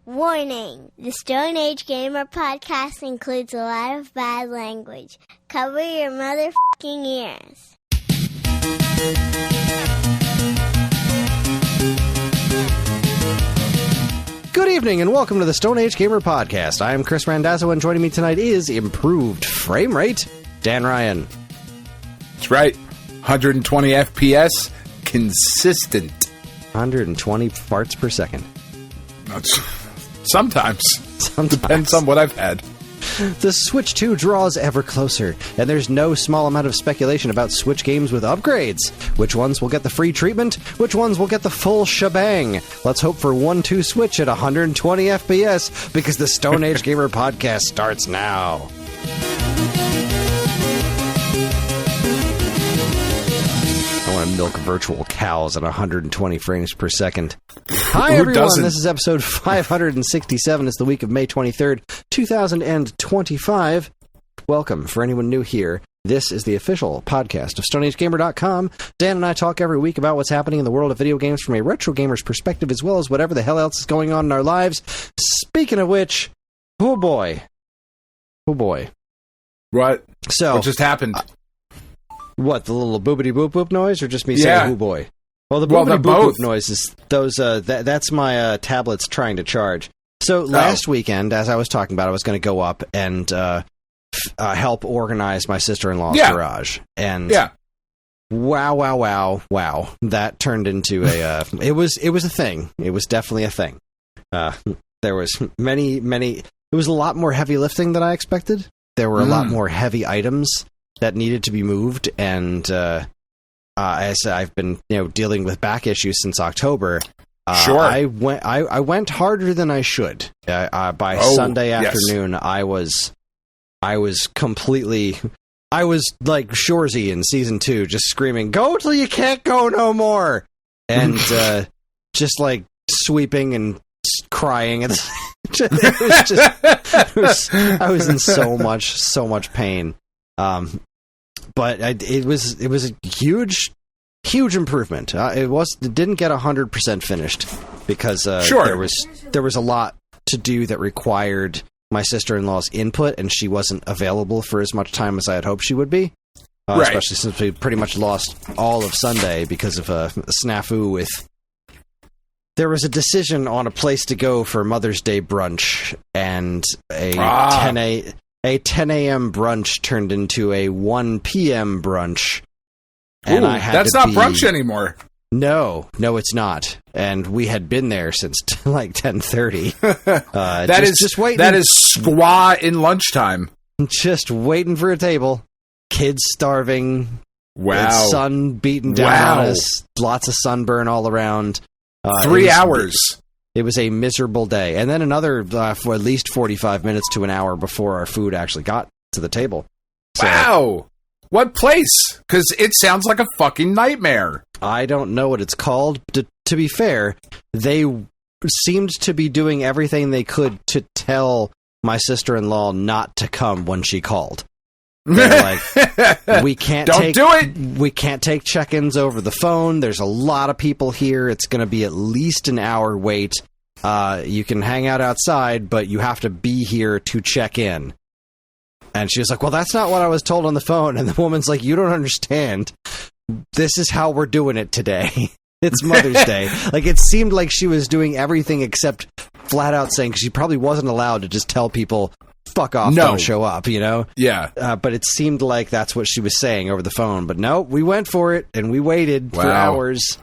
Warning! The Stone Age Gamer podcast includes a lot of bad language. Cover your motherfucking ears. Good evening and welcome to the Stone Age Gamer podcast. I am Kris Randazzo and joining me tonight is improved frame rate, Dan Ryan. That's right. 120 FPS, consistent. 120 farts per second. Sometimes. Depends on what I've had. The Switch 2 draws ever closer, and there's no small amount of speculation about Switch games with upgrades. Which ones will get the free treatment? Which ones will get the full shebang? Let's hope for 1-2 Switch at 120 FPS, because the Stone Age Gamer podcast starts now. I want to milk virtual cows at 120 frames per second. Hi, everyone. This is episode 567. It's the week of May 23rd, 2025. Welcome. For anyone new here, this is the official podcast of StoneAgeGamer.com. Dan and I talk every week about what's happening in the world of video games from a retro gamer's perspective, as well as whatever the hell else is going on in our lives. Speaking of which, oh boy. What? So, what just happened? What, the little boopity boop boop noise, or just me saying, oh boy? Well, the boopity boop boop noise is those. That's my tablets trying to charge. So last weekend, as I was talking about, I was going to go up and help organize my sister-in-law's garage, and wow, that turned into a. It was a thing. It was definitely a thing. There was many. It was a lot more heavy lifting than I expected. There were a lot more heavy items that needed to be moved, and as I've been dealing with back issues since October, I went harder than I should. By Sunday afternoon, I was completely, I was like Shorzy in season 2, just screaming, "Go till you can't go no more," and just like sweeping and crying, and I was in so much pain. But it was a huge improvement. It didn't get 100% finished because there was a lot to do that required my sister-in-law's input, and she wasn't available for as much time as I had hoped she would be. Especially since we pretty much lost all of Sunday because of a snafu with. There was a decision on a place to go for Mother's Day brunch, and a 10 a.m. brunch turned into a 1 p.m. brunch. And that's not brunch anymore. No, it's not. And we had been there since like 10:30. That is squaw in lunchtime. Just waiting for a table. Kids starving. Wow. Sun beating down on us. Lots of sunburn all around. 3 hours. It was a miserable day. And then another for at least 45 minutes to an hour before our food actually got to the table. So, wow. What place? Because it sounds like a fucking nightmare. I don't know what it's called. To be fair, they seemed to be doing everything they could to tell my sister-in-law not to come when she called. They're like, we can't take check-ins over the phone. There's a lot of people here. It's going to be at least an hour wait. You can hang out outside, but you have to be here to check in. And she was like, well, that's not what I was told on the phone. And the woman's like, you don't understand. This is how we're doing it today. It's Mother's Day. Like, it seemed like she was doing everything except flat out saying, because she probably wasn't allowed to just tell people, fuck off, don't show up, Yeah. But it seemed like that's what she was saying over the phone. But no, we went for it, and we waited for hours.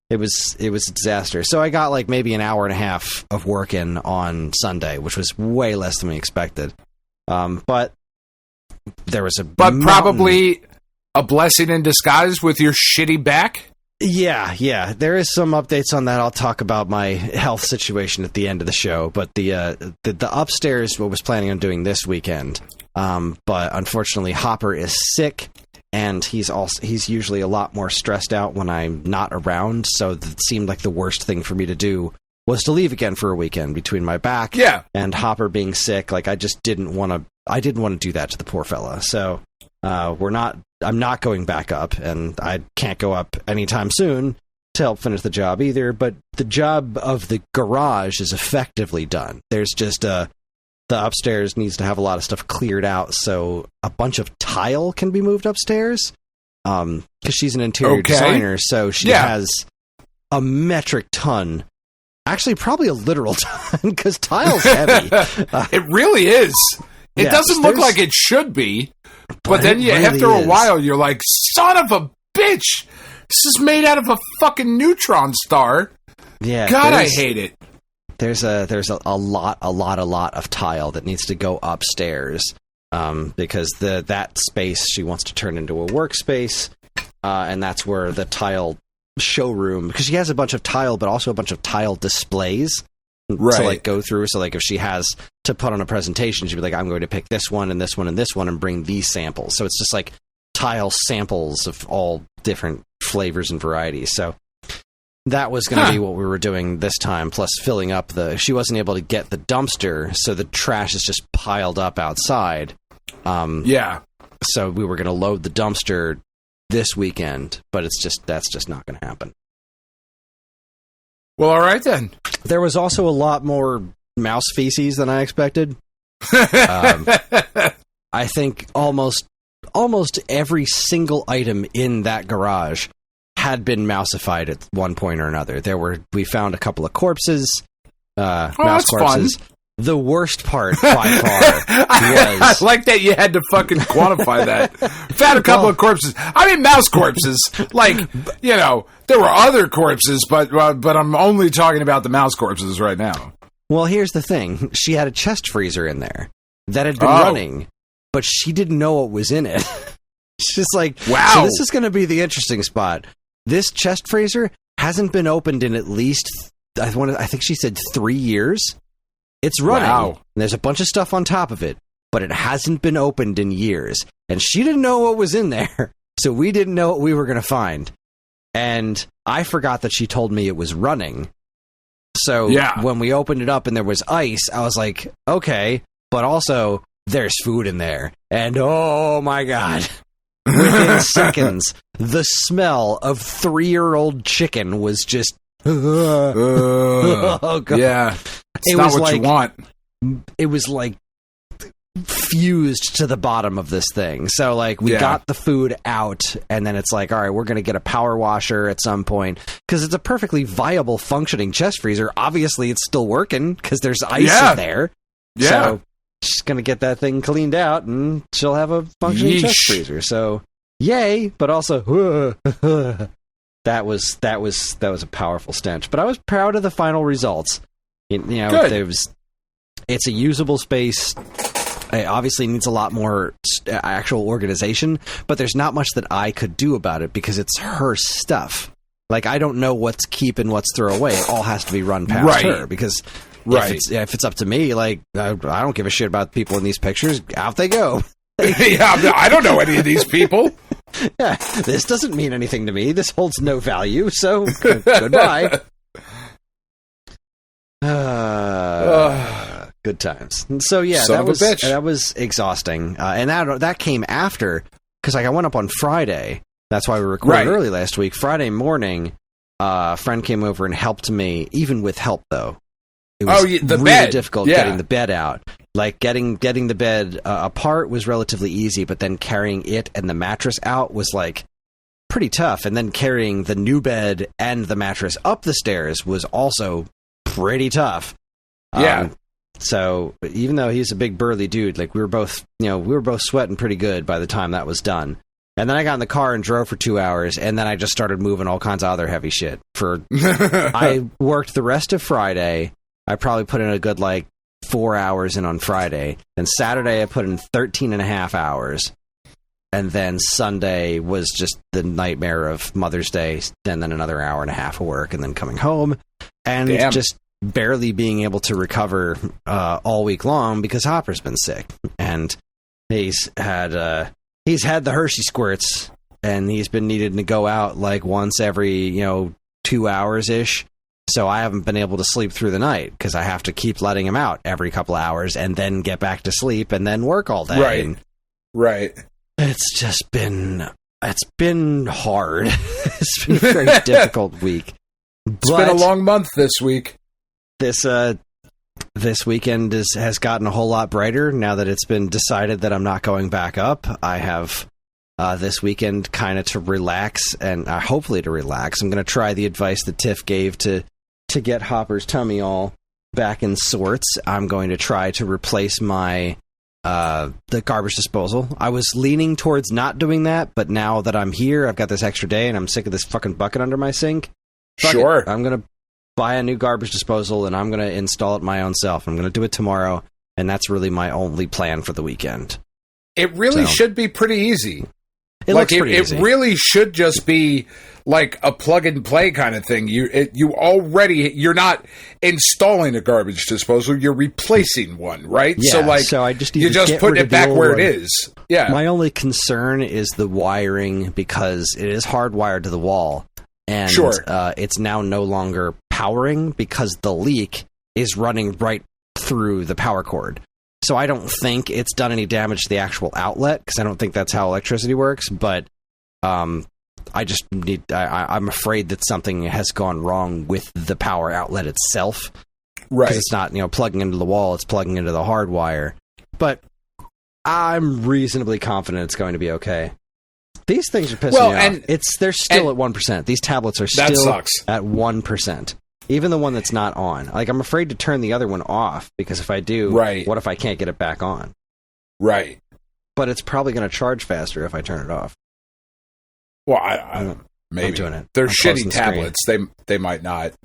It was a disaster. So I got like maybe an hour and a half of work in on Sunday, which was way less than we expected. But there was probably a blessing in disguise with your shitty back. Yeah. There is some updates on that. I'll talk about my health situation at the end of the show. But the upstairs, what was planning on doing this weekend. But unfortunately, Hopper is sick, and he's usually a lot more stressed out when I'm not around. So it seemed like the worst thing for me to do was to leave again for a weekend between my back and Hopper being sick. Like, I just didn't want to do that to the poor fella. So I'm not going back up, and I can't go up anytime soon to help finish the job either, but the job of the garage is effectively done. There's just the upstairs needs to have a lot of stuff cleared out so a bunch of tile can be moved upstairs. Because she's an interior designer, so she has a metric ton. Actually, probably a literal ton, because tile's heavy. It really is. It doesn't look like it should be, but then really after a while, you're like, son of a bitch! This is made out of a fucking neutron star. Yeah, God, I hate it. There's a lot of tile that needs to go upstairs. Because that space she wants to turn into a workspace, and that's where the tile showroom, because she has a bunch of tile, but also a bunch of tile displays to like go through. So like if she has to put on a presentation, she'd be like, I'm going to pick this one and this one and this one and bring these samples. So it's just like tile samples of all different flavors and varieties. So that was going to be what we were doing this time, plus filling up she wasn't able to get the dumpster, so the trash is just piled up outside. So we were going to load the dumpster this weekend, but that's just not going to happen. Well, all right then. There was also a lot more mouse feces than I expected. I think almost every single item in that garage had been mouseified at one point or another. We found a couple of corpses, mouse corpses. Fun. The worst part by far was... I like that you had to fucking quantify that. Found a couple of corpses. I mean, mouse corpses. Like, there were other corpses, but I'm only talking about the mouse corpses right now. Well, here's the thing. She had a chest freezer in there that had been running, but she didn't know what was in it. She's like, wow. So this is going to be the interesting spot. This chest freezer hasn't been opened in at least, I think she said 3 years. It's running. Wow. And there's a bunch of stuff on top of it, but it hasn't been opened in years. And she didn't know what was in there, so we didn't know what we were going to find. And I forgot that she told me it was running. So when we opened it up and there was ice, I was like, okay, but also there's food in there. And oh my God. Within seconds, the smell of 3-year-old chicken was just... oh, God. Yeah. It's not what you want. It was like fused to the bottom of this thing. So like we got the food out, and then it's like, all right, we're going to get a power washer at some point, because it's a perfectly viable functioning chest freezer. Obviously it's still working because there's ice in there. Yeah. So she's going to get that thing cleaned out and she'll have a functioning chest freezer. So yay, but also that was a powerful stench. But I was proud of the final results. It's a usable space. It obviously needs a lot more actual organization, but there's not much that I could do about it because it's her stuff. Like, I don't know what's keep and what's throw away. It all has to be run past her, because if it's up to me, like, I don't give a shit about people in these pictures. Out they go. I don't know any of these people. Yeah, this doesn't mean anything to me. This holds no value, so goodbye. Good times. So yeah, that was exhausting, and that came after, because I went up on Friday. That's why we recorded early last week. Friday morning, a friend came over and helped me. Even with help, though, it was really difficult getting the bed out. Like getting the bed apart was relatively easy, but then carrying it and the mattress out was like pretty tough. And then carrying the new bed and the mattress up the stairs was also pretty tough. So even though he's a big burly dude, like we were both sweating pretty good by the time that was done. And then I got in the car and drove for 2 hours, and then I just started moving all kinds of other heavy shit. I worked the rest of Friday. I probably put in a good 4 hours in on Friday. And Saturday I put in 13 and a half hours. And then Sunday was just the nightmare of Mother's Day, and then another hour and a half of work, and then coming home. And just barely being able to recover all week long because Hopper's been sick. And he's had the Hershey squirts, and he's been needed to go out once every 2 hours-ish. So I haven't been able to sleep through the night because I have to keep letting him out every couple hours and then get back to sleep and then work all day. Right. It's just been It's been hard. It's been a very difficult week. It's been a long month this week. This weekend has gotten a whole lot brighter now that it's been decided that I'm not going back up. I have this weekend kind of to relax and hopefully to relax. I'm going to try the advice that Tiff gave to get Hopper's tummy all back in sorts. I'm going to try to replace my the garbage disposal. I was leaning towards not doing that, but now that I'm here, I've got this extra day and I'm sick of this fucking bucket under my sink. Sure. I'm going to buy a new garbage disposal and I'm going to install it my own self. I'm going to do it tomorrow, and that's really my only plan for the weekend. It really should be pretty easy. It looks pretty easy. It really should just be like a plug and play kind of thing. You're not installing a garbage disposal, you're replacing one, right? Yeah, so I just need you just put it back where it is. Yeah. My only concern is the wiring, because it is hardwired to the wall, and it's now no longer powering because the leak is running right through the power cord. So I don't think it's done any damage to the actual outlet, because I don't think that's how electricity works, but I just need... I'm afraid that something has gone wrong with the power outlet itself. Right. Because it's not, plugging into the wall, it's plugging into the hard wire. But I'm reasonably confident it's going to be okay. These things are pissing me off. They're still at 1%. These tablets are still at 1%. Even the one that's not on. Like, I'm afraid to turn the other one off, because if I do, what if I can't get it back on? Right. But it's probably going to charge faster if I turn it off. Well, I maybe. I'm doing it. They're shitty tablets. They might not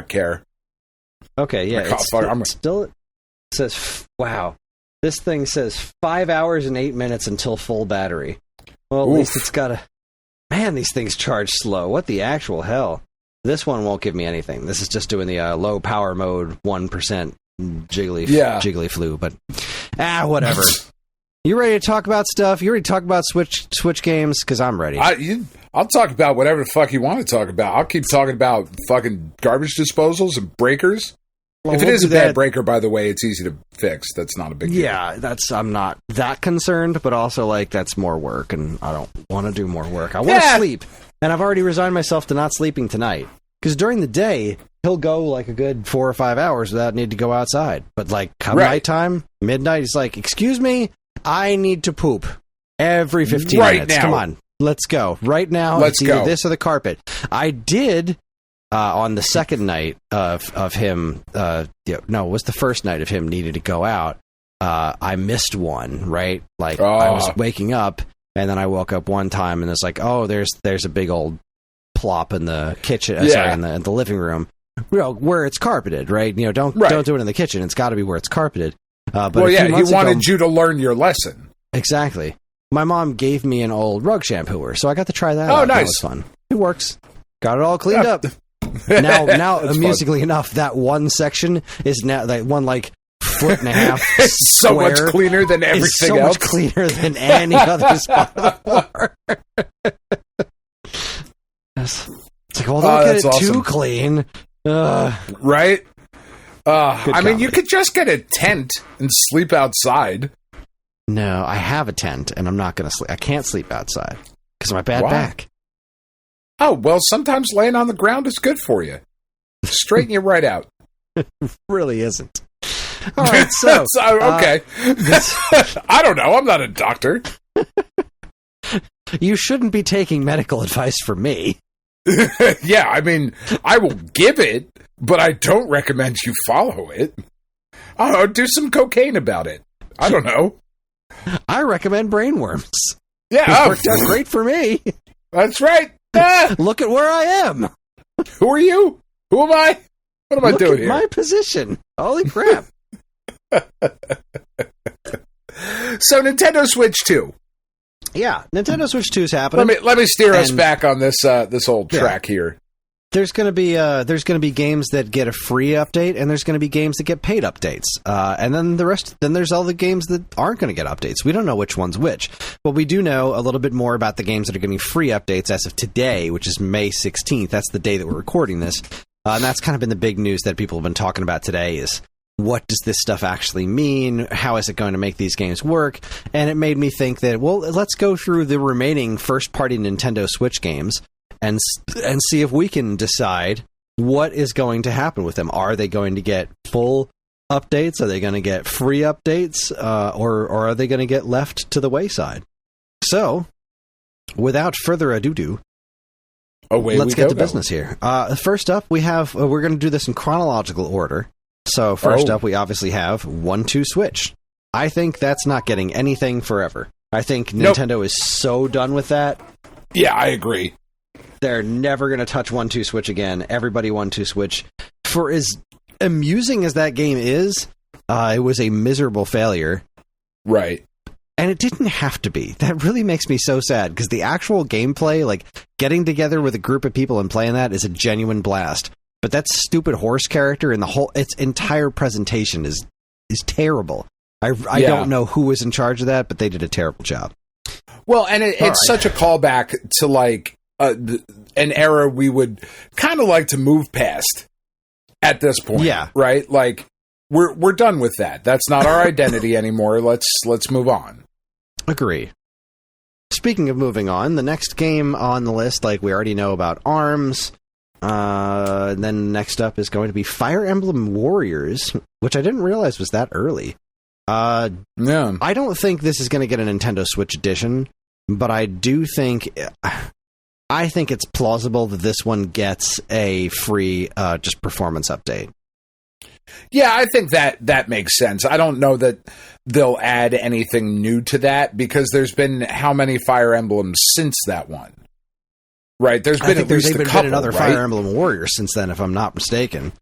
care. Okay, yeah. It says, wow. This thing says 5 hours and 8 minutes until full battery. Well, at least it's got a... Man, these things charge slow. What the actual hell? This one won't give me anything. This is just doing the low power mode 1% jiggly flu, but whatever. You ready to talk about stuff? You ready to talk about Switch games? Because I'm ready. I'll talk about whatever the fuck you want to talk about. I'll keep talking about fucking garbage disposals and breakers. Well, if it is a bad breaker, by the way, it's easy to fix. That's not a big deal. Yeah, I'm not that concerned, but also, that's more work, and I don't want to do more work. I want to sleep, and I've already resigned myself to not sleeping tonight. Because during the day, he'll go, a good 4 or 5 hours without needing to go outside. But, come nighttime, midnight, he's like, excuse me, I need to poop every 15 minutes. Now. Come on, let's go. Right now, it's either this or the carpet. I did... on the second night of him, it was the first night of him needing to go out. I missed one, right? I was waking up, and then I woke up one time, and it's there's a big old plop in the kitchen, in the living room, where it's carpeted, right? Don't do it in the kitchen. It's got to be where it's carpeted. But he wanted you to learn your lesson. Exactly. My mom gave me an old rug shampooer, so I got to try that. Oh, nice. That was fun. It works. Got it all cleaned up. Now, amusingly enough, that one section is now that one foot and a half. It's so much cleaner than everything else. Much cleaner than any other spot of the floor. It's don't get it too clean. Right? You could just get a tent and sleep outside. No, I have a tent, and I'm not going to sleep. I can't sleep outside because of my bad back. Oh, well, sometimes laying on the ground is good for you. Straighten you right out. It really isn't. All right, so... okay. I don't know. I'm not a doctor. You shouldn't be taking medical advice from me. Yeah, I will give it, but I don't recommend you follow it. I don't know, do some cocaine about it. I don't know. I recommend brainworms. Yeah. It worked out great for me. That's right. Look at where I am. Who are you? Who am I? What am I doing here? My position. Holy crap. So Nintendo Switch 2. Yeah, Nintendo Switch 2 is happening. Let me steer us back on this old track here. There's going to be games that get a free update, and there's going to be games that get paid updates, and then then there's all the games that aren't going to get updates. We don't know which one's which, but we do know a little bit more about the games that are getting free updates as of today, which is May 16th. That's the day that we're recording this, and that's kind of been the big news that people have been talking about today. Is what does this stuff actually mean? How is it going to make these games work? And it made me think that, well, let's go through the remaining first-party Nintendo Switch games and see if we can decide what is going to happen with them. Are they going to get full updates? Are they going to get free updates? Or are they going to get left to the wayside? So, without further ado, let's get to business here. First up, we have, we're going to do this in chronological order. So, first up, we obviously have 1-2 Switch. I think that's not getting anything forever. I think Nintendo is so done with that. Yeah, I agree. They're never going to touch 1-2 Switch again. Everybody 1-2 Switch. For as amusing as that game is, it was a miserable failure. Right. And it didn't have to be. That really makes me so sad, because the actual gameplay, like getting together with a group of people and playing that, is a genuine blast. But that stupid horse character and its entire presentation is terrible. I don't know who was in charge of that, but they did a terrible job. Well, and it's such a callback to like an era we would kind of like to move past at this point. Yeah. Right? Like we're done with that. That's not our identity anymore. Let's move on. Agree. Speaking of moving on, the next game on the list, like we already know about ARMS. And then next up is going to be Fire Emblem Warriors, which I didn't realize was that early. Yeah. I don't think this is going to get a Nintendo Switch edition, but I think it's plausible that this one gets a free just performance update. Yeah, I think that makes sense. I don't know that they'll add anything new to that, because there's been how many Fire Emblems since that one? Right, there's been at least a couple, another right? Fire Emblem Warriors since then, if I'm not mistaken.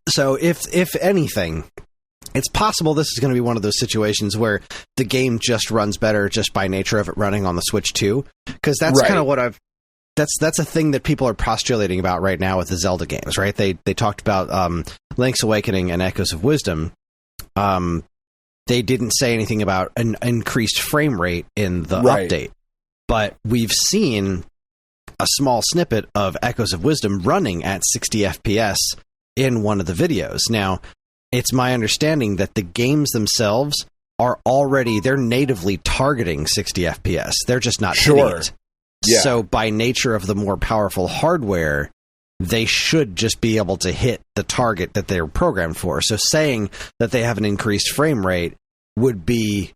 So if anything, it's possible this is going to be one of those situations where the game just runs better just by nature of it running on the Switch 2, because that's kind of what that's a thing that people are postulating about right now with the Zelda games, right? They talked about Link's Awakening and Echoes of Wisdom. They didn't say anything about an increased frame rate in the update, but we've seen a small snippet of Echoes of Wisdom running at 60 FPS in one of the videos. Now, it's my understanding that the games themselves they're natively targeting 60 FPS. They're just not hitting it. Yeah. So by nature of the more powerful hardware, they should just be able to hit the target that they're programmed for. So saying that they have an increased frame rate would be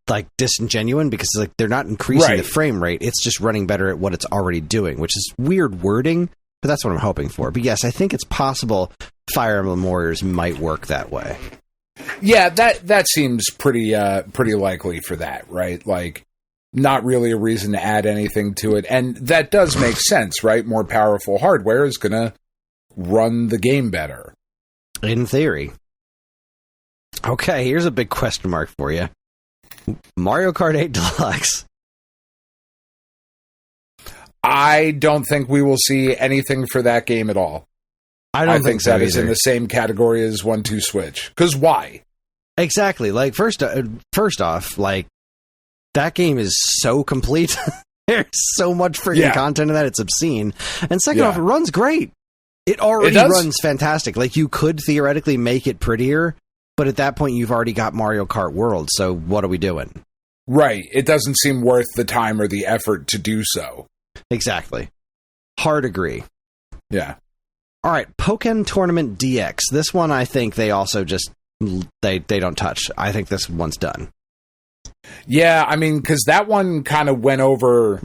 like disingenuous, because like they're not increasing the frame rate. It's just running better at what it's already doing, which is weird wording, but that's what I'm hoping for. But yes, I think it's possible Fire Emblem Warriors might work that way. Yeah, that seems pretty likely for that, right? Like, not really a reason to add anything to it. And that does make sense, right? More powerful hardware is going to run the game better. In theory. Okay, here's a big question mark for you. Mario Kart 8 Deluxe. I don't think we will see anything for that game at all. I think so that either. Is in the same category as 1-2 Switch. Because why? Exactly. Like, first off, like, that game is so complete. There's so much freaking content in that, it's obscene. And second off, it runs great. It already runs fantastic. Like, you could theoretically make it prettier, but at that point, you've already got Mario Kart World, so what are we doing? Right. It doesn't seem worth the time or the effort to do so. Exactly. Hard agree. Yeah. All right, Pokken Tournament DX. This one, I think they also just, they don't touch. I think this one's done. Yeah, I mean, because that one kind of went over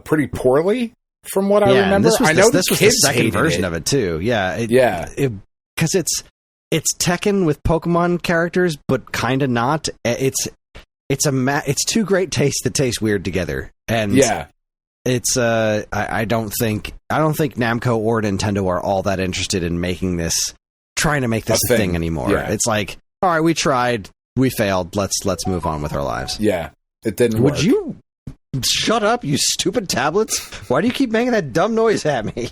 pretty poorly, from what I remember. This was the second version of it, too. Yeah. Because it's Tekken with Pokemon characters, but kind of not. It's two great tastes that taste weird together, and it's I don't think Namco or Nintendo are all that interested in trying to make this a thing anymore. Yeah. It's like, all right, we tried, we failed. Let's move on with our lives. Yeah, it didn't work. Would you shut up, you stupid tablets? Why do you keep making that dumb noise at me?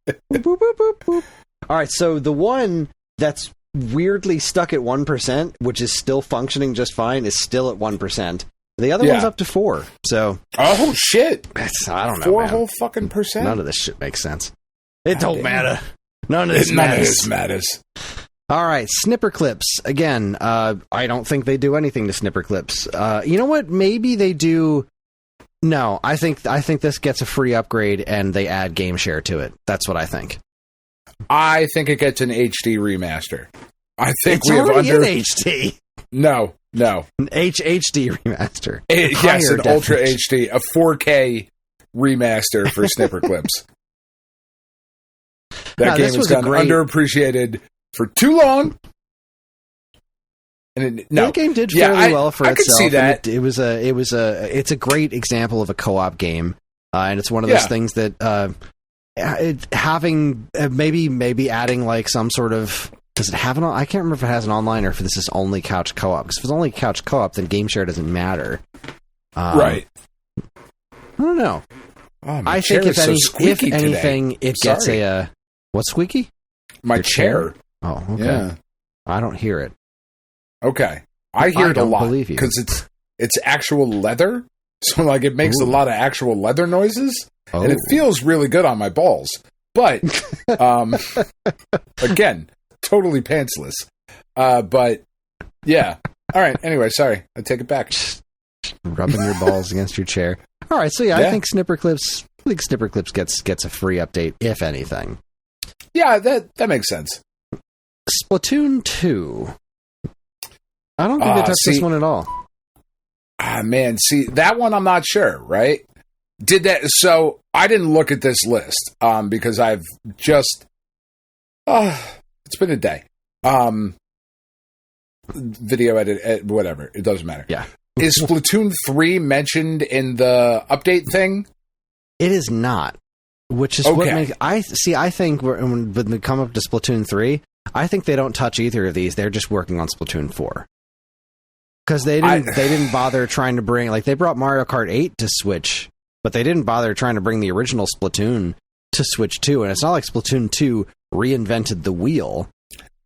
Boop, boop, boop, boop. All right, so the one that's weirdly stuck at 1%, which is still functioning just fine, is still at 1%. The other one's up to 4. So, oh shit! I don't know. 4 whole fucking percent. None of this shit makes sense. It don't matter. None of this matters. All right, snipper clips. Again, I don't think they do anything to snipper clips. You know what? Maybe they do. No, I think this gets a free upgrade and they add game share to it. That's what I think. I think it gets an HD remaster. I think it's we have already in HD. No. An HD remaster. Yes, an Ultra HD, a 4K remaster for snipper clips. That game has gone underappreciated for too long. And that game did fairly well for itself. I could see that. It's a great example of a co-op game, and it's one of those things that having maybe adding like some sort of. Does it have I can't remember if it has an online or if this is only couch co-op. Because if it's only couch co-op, then game share doesn't matter. Right. I don't know. Oh, I think if anything, it gets a what's squeaky? My chair. Oh, okay. Yeah. I don't hear it. Okay. I hear it a lot because it's actual leather. So like it makes a lot of actual leather noises and it feels really good on my balls. But again, totally pantsless. But yeah. All right. Anyway, sorry. I take it back. Rubbing your balls against your chair. All right. So yeah, I think Snipper Clips gets a free update if anything. Yeah, that makes sense. Splatoon 2. I don't think they touched this one at all. Man, see, that one I'm not sure, right? So I didn't look at this list because I've just it's been a day. Video edit, whatever. It doesn't matter. Yeah. Is Splatoon 3 mentioned in the update thing? It is not. Which is what makes I think when they come up to Splatoon 3, I think they don't touch either of these. They're just working on Splatoon 4. Because they didn't bother trying to bring, like, they brought Mario Kart 8 to Switch, but they didn't bother trying to bring the original Splatoon to Switch 2. And it's not like Splatoon 2 reinvented the wheel.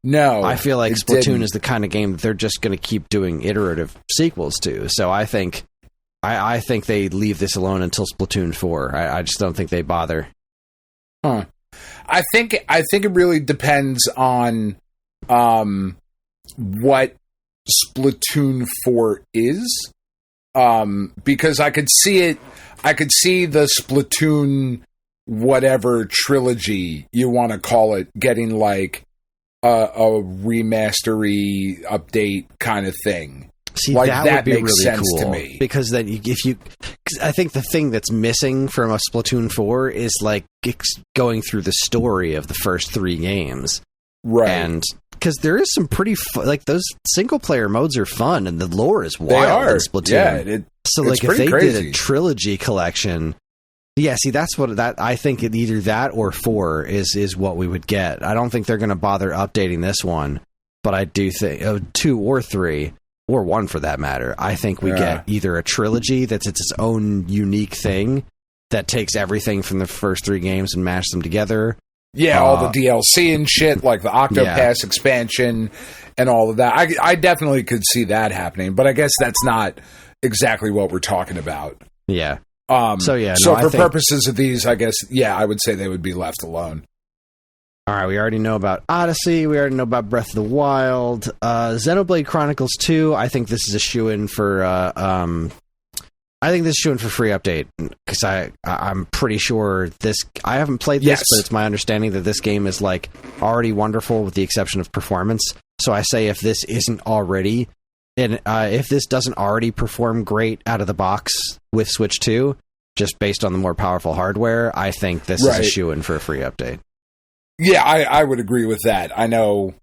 No. I feel like Splatoon is the kind of game that they're just going to keep doing iterative sequels to. So I think they leave this alone until Splatoon 4. I just don't think they bother. Huh. I think it really depends on what Splatoon 4 is, because I could see the Splatoon whatever trilogy you want to call it getting like a remastery update kind of thing. See, like, that would be makes really sense cool to me. Because then I think the thing that's missing from a Splatoon 4 is like going through the story of the first 3 games, right? And because there is some pretty like those single player modes are fun and the lore is wild in Splatoon. Yeah, so like if they did a trilogy collection, yeah. See, that's what I think either that or 4 is what we would get. I don't think they're going to bother updating this one, but I do think 2 or 3. Or 1 for that matter. I think we get either a trilogy that's its own unique thing that takes everything from the first 3 games and mashes them together. Yeah, all the DLC and shit, like the Octopass expansion and all of that. I definitely could see that happening, but I guess that's not exactly what we're talking about. Yeah. So for purposes of these, I guess, I would say they would be left alone. All right, we already know about Odyssey. We already know about Breath of the Wild. Xenoblade Chronicles 2. I think this is a shoo-in for. I think this is shoo-in for free update because I'm pretty sure this. I haven't played this, but it's my understanding that this game is like already wonderful with the exception of performance. So I say if this isn't already, and if this doesn't already perform great out of the box with Switch 2, just based on the more powerful hardware, I think this is a shoo-in for a free update. Yeah, I would agree with that. I know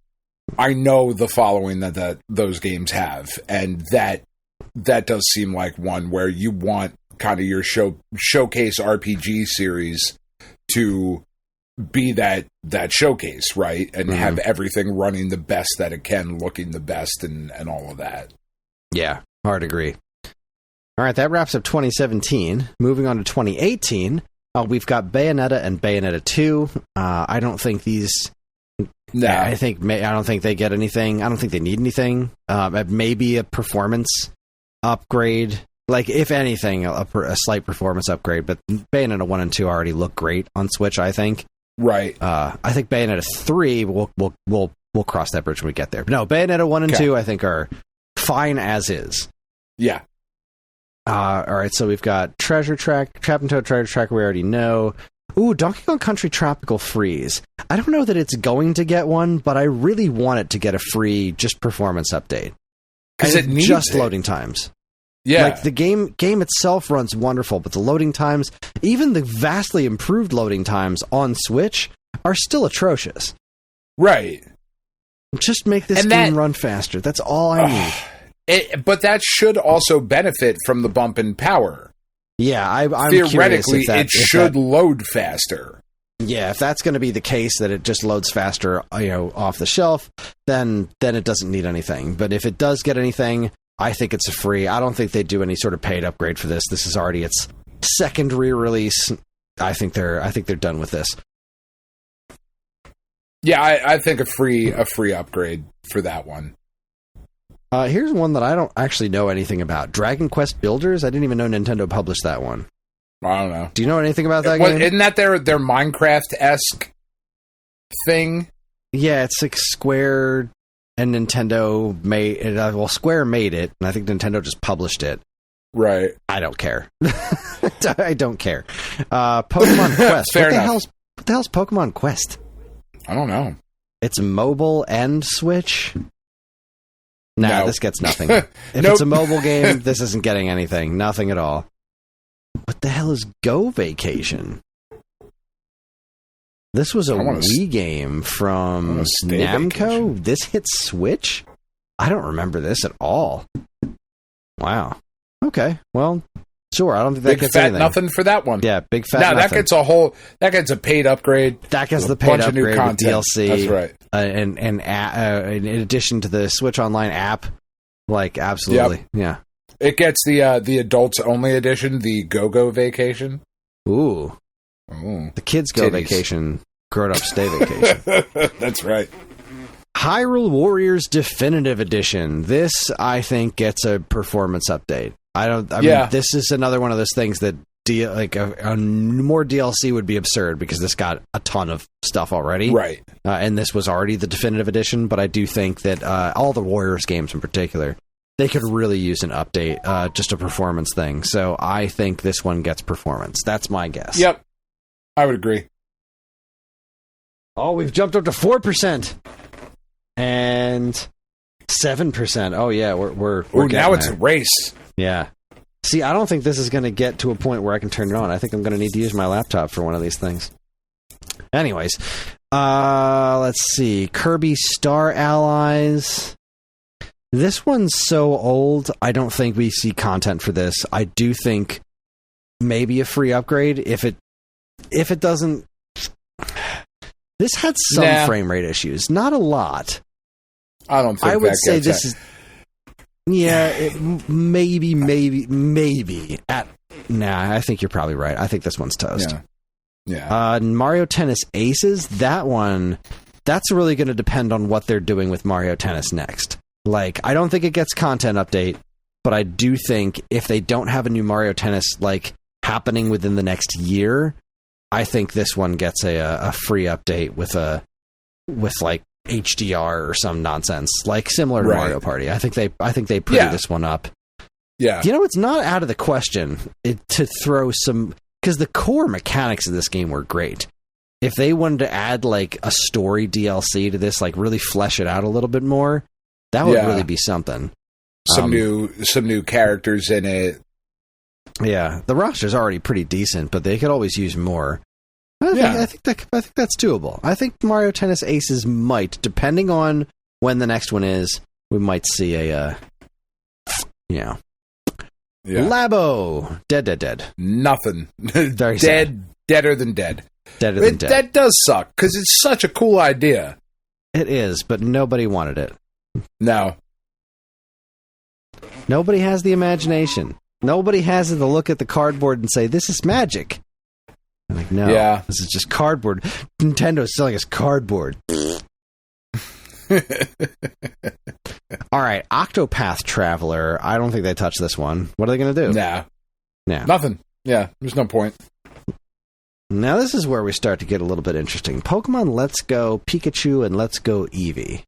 the following that those games have, and that does seem like one where you want kind of your showcase RPG series to be that showcase, right? And have everything running the best that it can, looking the best, and all of that. Yeah, hard agree. All right, that wraps up 2017. Moving on to 2018. We've got Bayonetta and Bayonetta 2. I don't think these. No, I don't think they get anything. I don't think they need anything. Maybe a performance upgrade, like if anything, a slight performance upgrade. But Bayonetta 1 and 2 already look great on Switch. I think. Right. I think Bayonetta 3 will we'll cross that bridge when we get there. But no, Bayonetta 1 and 2, I think, are fine as is. Yeah. All right, so we've got Treasure Track, Trap and Toad Treasure Tracker, we already know. Ooh, Donkey Kong Country Tropical Freeze. I don't know that it's going to get one, but I really want it to get a free just performance update. Because it needs just it. loading times. Yeah. Like, the game itself runs wonderful, but the loading times, even the vastly improved loading times on Switch, are still atrocious. Right. Just make this game run faster. That's all I need. But that should also benefit from the bump in power. Yeah, I'm theoretically, it should load faster. Yeah, if that's going to be the case, that it just loads faster, off the shelf, then it doesn't need anything. But if it does get anything, I think it's a free. I don't think they do any sort of paid upgrade for this. This is already its second re-release. I think they're done with this. Yeah, I think a free upgrade for that one. Here's one that I don't actually know anything about. Dragon Quest Builders? I didn't even know Nintendo published that one. I don't know. Do you know anything about that game? Isn't that their Minecraft-esque thing? Yeah, it's like Square and Nintendo made it. Well, Square made it, and I think Nintendo just published it. Right. I don't care. I don't care. Pokemon Quest. Fair enough. What the hell's Pokemon Quest? I don't know. It's mobile and Switch? No, this gets nothing. If Nope. it's a mobile game, this isn't getting anything. Nothing at all. What the hell is Go Vacation? This was a Wii game from Namco? Vacation. This hits Switch? I don't remember this at all. Wow. Okay, well, sure. I don't think that gets anything. Nothing for that one. Yeah, big fat nothing. That gets a paid upgrade. That gets the paid upgrade with DLC. That's right. And in addition to the Switch Online app, like, absolutely. Yep. Yeah. It gets the adults only edition, the Go Vacation. Ooh. The kids go vacation, grown up stay vacation. That's right. Hyrule Warriors Definitive Edition. This, I think, gets a performance update. I mean, this is another one of those things that a more DLC would be absurd because this got a ton of stuff already. Right. And this was already the Definitive Edition, but I do think that all the Warriors games in particular, they could really use an update, just a performance thing. So I think this one gets performance. That's my guess. Yep. I would agree. Oh, we've jumped up to 4%. And 7%. Oh, yeah, we're now it's a race. Yeah. See, I don't think this is going to get to a point where I can turn it on. I think I'm going to need to use my laptop for one of these things. Anyways, let's see. Kirby Star Allies. This one's so old, I don't think we see content for this. I do think maybe a free upgrade if it doesn't. This had some frame rate issues, not a lot. I don't think I would say this is. Yeah, maybe. I think you're probably right. I think this one's toast. Yeah. Mario Tennis Aces, that's really going to depend on what they're doing with Mario Tennis next. Like, I don't think it gets content update, but I do think if they don't have a new Mario Tennis, like, happening within the next year, I think this one gets a free update with like HDR or some nonsense, like similar to Mario Party. I think they pretty this one up. Yeah. It's not out of the question to throw some, because the core mechanics of this game were great. If they wanted to add like a story DLC to this, like really flesh it out a little bit more, that would really be something. Some new characters in it. Yeah, the roster's already pretty decent, but they could always use more. I think that's doable. I think Mario Tennis Aces might, depending on when the next one is, we might see a Labo dead. Nothing. Very dead. Deader than dead. Deader than dead. That does suck because it's such a cool idea. It is, but nobody wanted it. No. Nobody has the imagination. Nobody has to look at the cardboard and say, this is magic. I'm like, no, this is just cardboard. Nintendo's selling us cardboard. All right, Octopath Traveler. I don't think they touch this one. What are they going to do? Nah. Nothing. Yeah, there's no point. Now this is where we start to get a little bit interesting. Pokemon Let's Go Pikachu and Let's Go Eevee.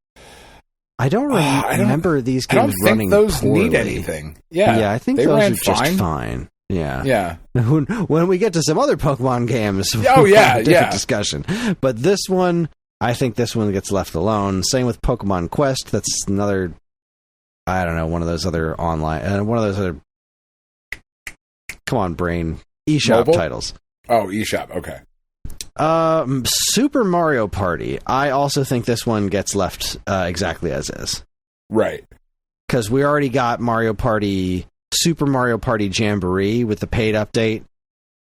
I don't remember these games running poorly. I don't think those need anything. Yeah, I think those are just fine. Yeah. When we get to some other Pokemon games, we'll have a different discussion. But this one, I think this one gets left alone. Same with Pokemon Quest. That's another, I don't know, one of those other online, one of those other, come on, brain, eShop titles. Oh, eShop, okay. Super Mario Party. I also think this one gets left exactly as is. Right. Because we already got Super Mario Party Jamboree with the paid update.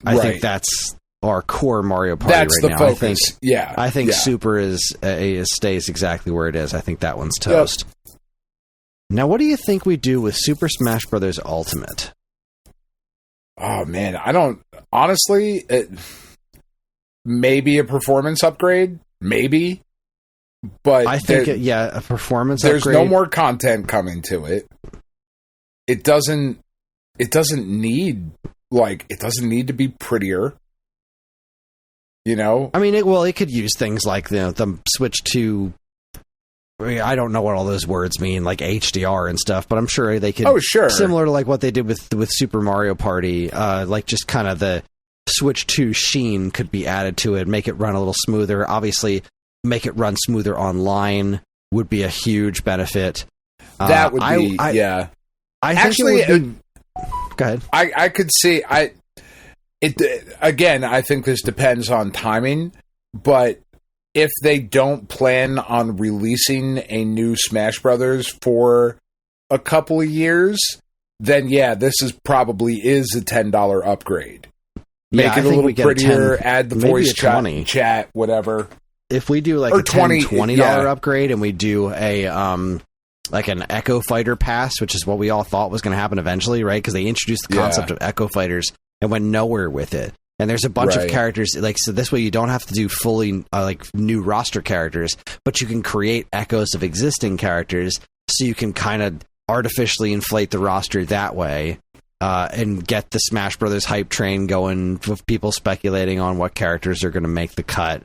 I think that's our core Mario Party right now. That's the focus. I think Super stays exactly where it is. I think that one's toast. Yep. Now, what do you think we do with Super Smash Bros. Ultimate? Oh, man. I don't... Honestly, maybe a performance upgrade. Maybe. But I think, a performance upgrade. There's no more content coming to it. It doesn't need to be prettier. You know? I mean, it could use things like the switch to... I don't know what all those words mean, like HDR and stuff, but I'm sure they could... Oh, sure. Similar to like what they did with Super Mario Party, like just kind of the Switch 2 sheen could be added to it, make it run a little smoother. Obviously, make it run smoother online would be a huge benefit. That would be, I actually, go ahead. I could see... Again, I think this depends on timing, but... If they don't plan on releasing a new Smash Brothers for a couple of years, then this probably is a $10 upgrade. Make it a little prettier, add the voice chat, whatever. If we do like a $20 upgrade and we do a like an Echo Fighter Pass, which is what we all thought was going to happen eventually, right? Because they introduced the concept of Echo Fighters and went nowhere with it. And there's a bunch of characters, so this way you don't have to do fully, new roster characters, but you can create echoes of existing characters, so you can kind of artificially inflate the roster that way, and get the Smash Brothers hype train going with people speculating on what characters are going to make the cut,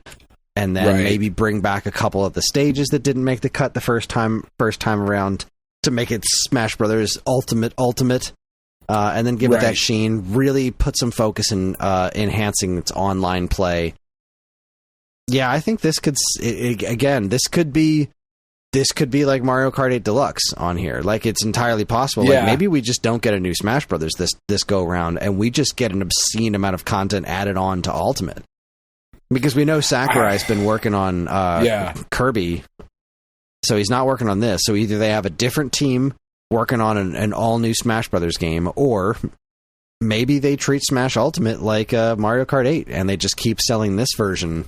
and then maybe bring back a couple of the stages that didn't make the cut the first time around to make it Smash Brothers Ultimate. And then give it that sheen, really put some focus in enhancing its online play. Yeah, I think this could be like Mario Kart 8 Deluxe on here. Like, it's entirely possible. Yeah. Like, maybe we just don't get a new Smash Brothers this go round, and we just get an obscene amount of content added on to Ultimate. Because we know Sakurai's been working on Kirby, so he's not working on this. So either they have a different team working on an all-new Smash Brothers game, or maybe they treat Smash Ultimate like Mario Kart 8, and they just keep selling this version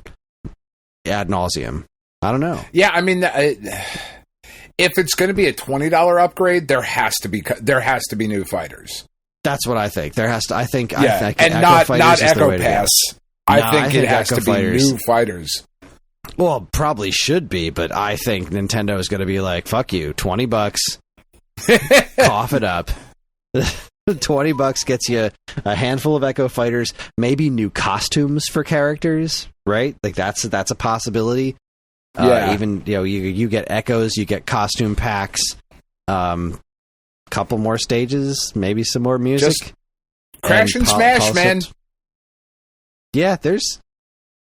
ad nauseum. I don't know. Yeah, I mean, if it's going to be a $20 upgrade, there has to be new fighters. That's what I think. There has to. I think. And not Echo Pass. I think it has to be new fighters. Well, probably should be, but I think Nintendo is going to be like, "Fuck you, $20." Cough it up. $20 gets you a handful of Echo Fighters, maybe new costumes for characters, right? Like that's a possibility. Even you get Echoes, you get costume packs, couple more stages, maybe some more music. Just crash and smash, man. Yeah, there's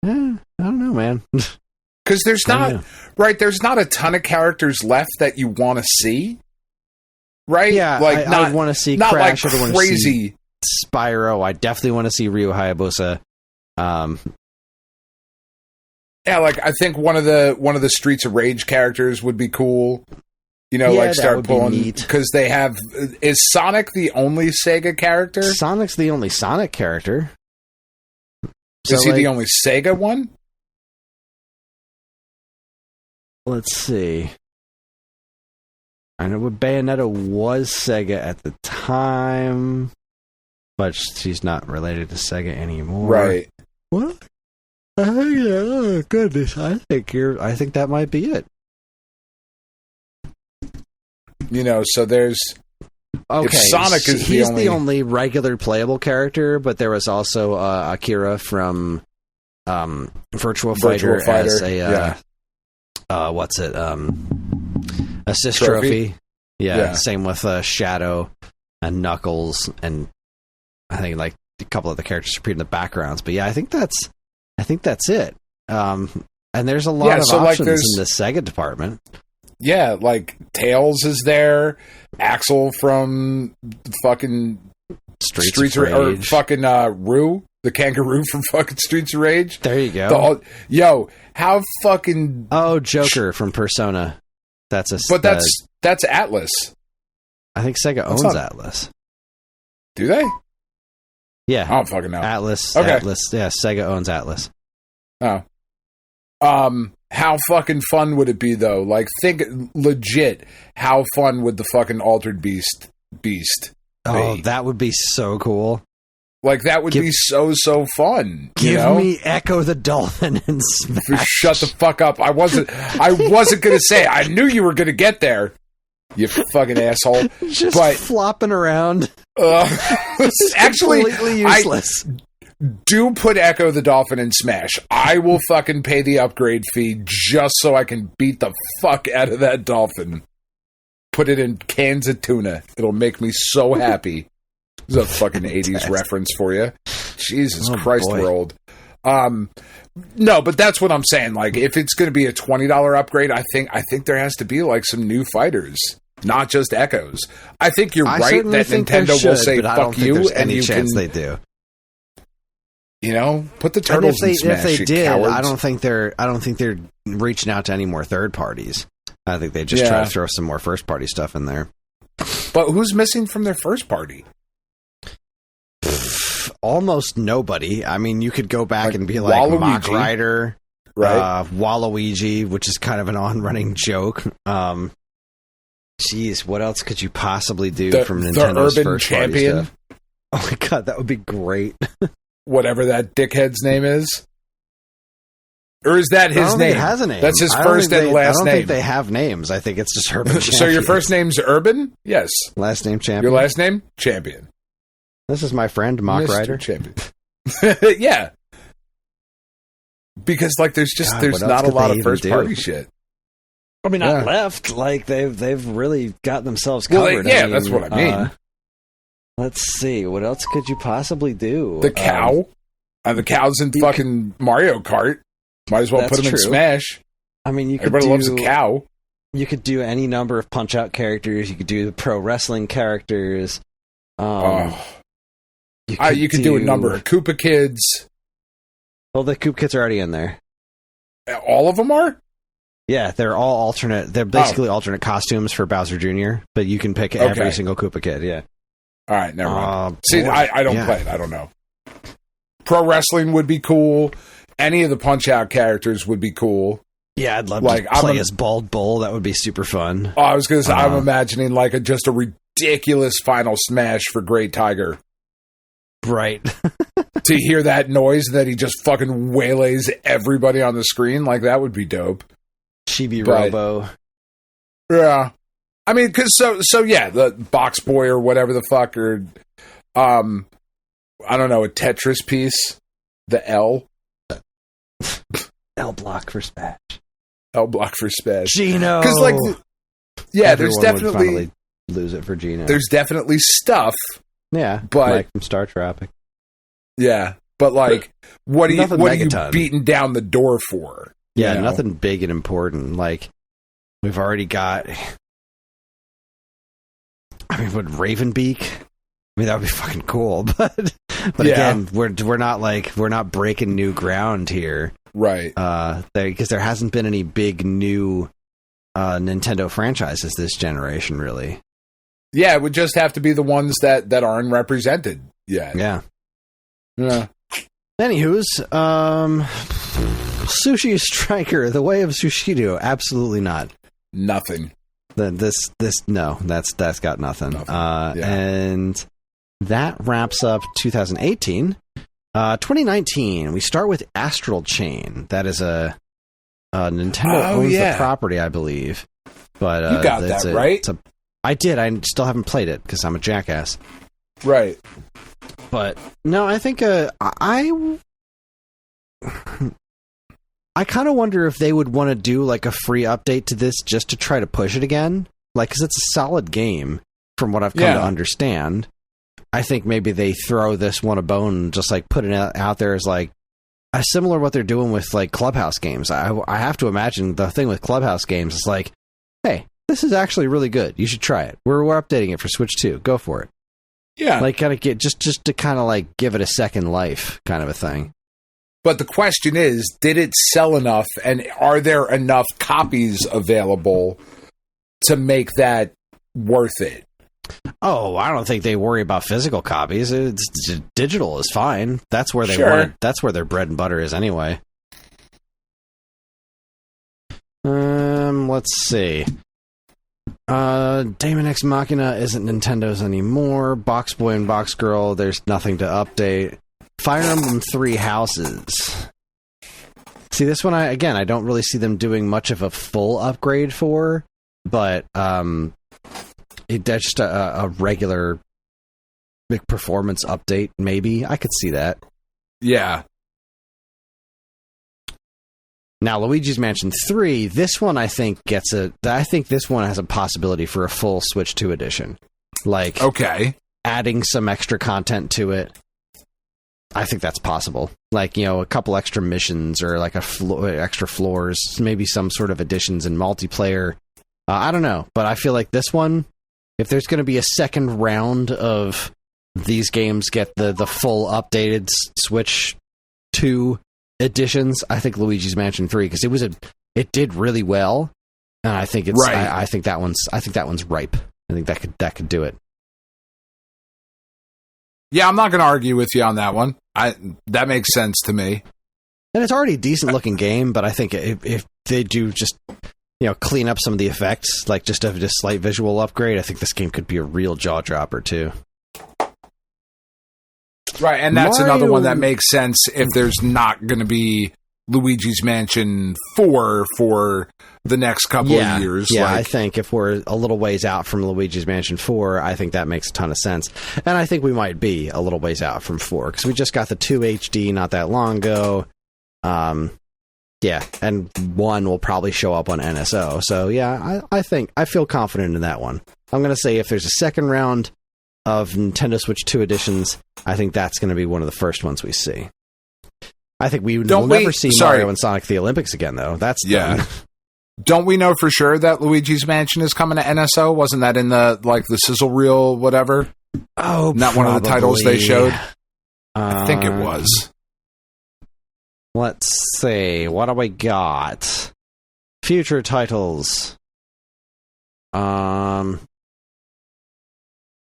I don't know, man. Because there's not a ton of characters left that you want to see. Right? Yeah, like I want to see Crash. Like I want to see Spyro. I definitely want to see Ryu Hayabusa. Like I think one of the Streets of Rage characters would be cool. Like start pulling because they have. Is Sonic the only Sega character? Sonic's the only Sonic character. Is he the only Sega one? Let's see. I know Bayonetta was Sega at the time, but she's not related to Sega anymore. Right. What? Oh goodness! I think that might be it. So there's. Okay, if Sonic is the only regular playable character, but there was also Akira from Virtual Fighter as a what's it? Assist trophy. Yeah. Same with Shadow and Knuckles, and I think like a couple of the characters appeared in the backgrounds. But yeah, I think that's it. And there's a lot of options in the Sega department. Yeah, like Tails is there, Axel from fucking Streets of Rage, or fucking Roo, the kangaroo from fucking Streets of Rage. There you go. How fucking Joker from Persona. That's Atlas. I think Sega owns Atlas. Do they? Yeah, I don't fucking know. Atlas. Yeah, Sega owns Atlas. Oh. How fucking fun would it be though? Like, think legit. How fun would the fucking Altered Beast be? Oh, that would be so cool. Like, that would be so fun. Give me Echo the Dolphin and Smash. Shut the fuck up. I wasn't gonna say. I knew you were gonna get there. You fucking asshole. Just flopping around. Actually, completely useless. Do put Echo the Dolphin in Smash. I will fucking pay the upgrade fee just so I can beat the fuck out of that dolphin. Put it in cans of tuna. It'll make me so happy. This is a fucking 80s reference for you. Jesus Christ, boy. We're old. No, but that's what I'm saying. Like, if it's going to be a $20 upgrade, I think there has to be like some new fighters, not just Echoes. I think you're right that Nintendo will say fuck you, and you can. They do. You know, put the turtles in Smash. If they did, cowards. I don't think they're reaching out to any more third parties. I think they just try to throw some more first party stuff in there. But who's missing from their first party? Almost nobody. I mean, you could go back and be like Waluigi. Mach Rider, right? Waluigi, which is kind of an on-running joke. Jeez, what else could you possibly do from Nintendo's the Urban first Champion? Party stuff? Oh my god, that would be great. Whatever that dickhead's name is. Or is that his name? It has a name. That's his first and last name. I don't think they have names. I think it's just Urban Champion. So your first name's Urban? Yes. Last name Champion. Your last name? Champion. This is my friend, Mach Rider. Champion. Yeah. Because like there's not a lot of first party shit. I mean, not left. Like they've really got themselves covered. Well, that's what I mean. Let's see. What else could you possibly do? The cow. The cow's in fucking Mario Kart. Might as well put him in Smash. I mean, everybody loves a cow. You could do any number of Punch-Out characters. You could do the pro wrestling characters. You could do a number of Koopa Kids. Well, the Koopa Kids are already in there. All of them are? Yeah, they're all alternate. They're basically alternate costumes for Bowser Jr., but you can pick every single Koopa Kid, yeah. All right, never mind. See, I don't play it. I don't know. Pro wrestling would be cool. Any of the Punch-Out characters would be cool. Yeah, I'd love to play as Bald Bull. That would be super fun. Oh, I was going to say, I'm imagining like just a ridiculous Final Smash for Great Tiger. Right. To hear that noise that he just fucking waylays everybody on the screen, like that would be dope. Chibi Robo. Yeah. I mean, because the Box Boy or whatever the fuck, or I don't know, a Tetris piece, the L. L block for Smash. L block for Smash. Gino. Because there's definitely would lose it for Gino. There's definitely stuff. Yeah, but like from Star Tropic. Yeah, but like, what are you beating down the door for? Yeah, nothing big and important. Like, we've already got. I mean, what, Ravenbeak? I mean, that would be fucking cool, but again, we're not breaking new ground here, right? Because there hasn't been any big new Nintendo franchises this generation, really. Yeah, it would just have to be the ones that aren't represented yet. Yeah. Anywho's, Sushi Striker, The Way of Sushido, absolutely not. Nothing. That's got nothing. And that wraps up 2018. 2019, we start with Astral Chain. That is a Nintendo owns the property, I believe. But you got that right. I did. I still haven't played it because I'm a jackass. Right. But no, I think I kind of wonder if they would want to do like a free update to this just to try to push it again. Like, because it's a solid game from what I've come to understand. I think maybe they throw this one a bone and just like put it out there as like similar to what they're doing with like Clubhouse games. I have to imagine the thing with Clubhouse games is like, hey, this is actually really good. You should try it. We're updating it for Switch 2. Go for it. Yeah. Like, kind of get just to kind of like give it a second life kind of a thing. But the question is, did it sell enough, and are there enough copies available to make that worth it? Oh, I don't think they worry about physical copies. Digital is fine. That's where they want it. That's where their bread and butter is anyway. Let's see. Daemon X Machina isn't Nintendo's anymore. Box Boy and Box Girl, there's nothing to update. Fire Emblem 3 Houses. See, this one, I don't really see them doing much of a full upgrade for, but that's just a regular big performance update, maybe. I could see that. Yeah. Now, Luigi's Mansion 3, this one I think this one has a possibility for a full Switch 2 edition. Like, okay, adding some extra content to it. I think that's possible. Like, a couple extra missions or like extra floors, maybe some sort of additions in multiplayer. I don't know, but I feel like this one, if there's going to be a second round of these games get the full updated Switch 2 editions, I think Luigi's Mansion 3, because it did really well, and I think it's right. I think that one's ripe. I think that could do it. Yeah, I'm not going to argue with you on that one. That makes sense to me. And it's already a decent looking game, but I think if they do just clean up some of the effects, like just a slight visual upgrade, I think this game could be a real jaw dropper too. Right, and that's another one that makes sense if there's not going to be Luigi's Mansion 4 for the next couple of years. Yeah, I think if we're a little ways out from Luigi's Mansion 4, I think that makes a ton of sense. And I think we might be a little ways out from 4, because we just got the 2 HD not that long ago. Yeah, and 1 will probably show up on NSO. So yeah, I feel confident in that one. I'm going to say if there's a second round of Nintendo Switch 2 editions, I think that's going to be one of the first ones we see. I think we'll never see Mario and Sonic at the Olympics again, though. That's done. Don't we know for sure that Luigi's Mansion is coming to NSO? Wasn't that in the sizzle reel, whatever? Oh, not probably. One of the titles they showed. I think it was. Let's see. What do we got? Future titles.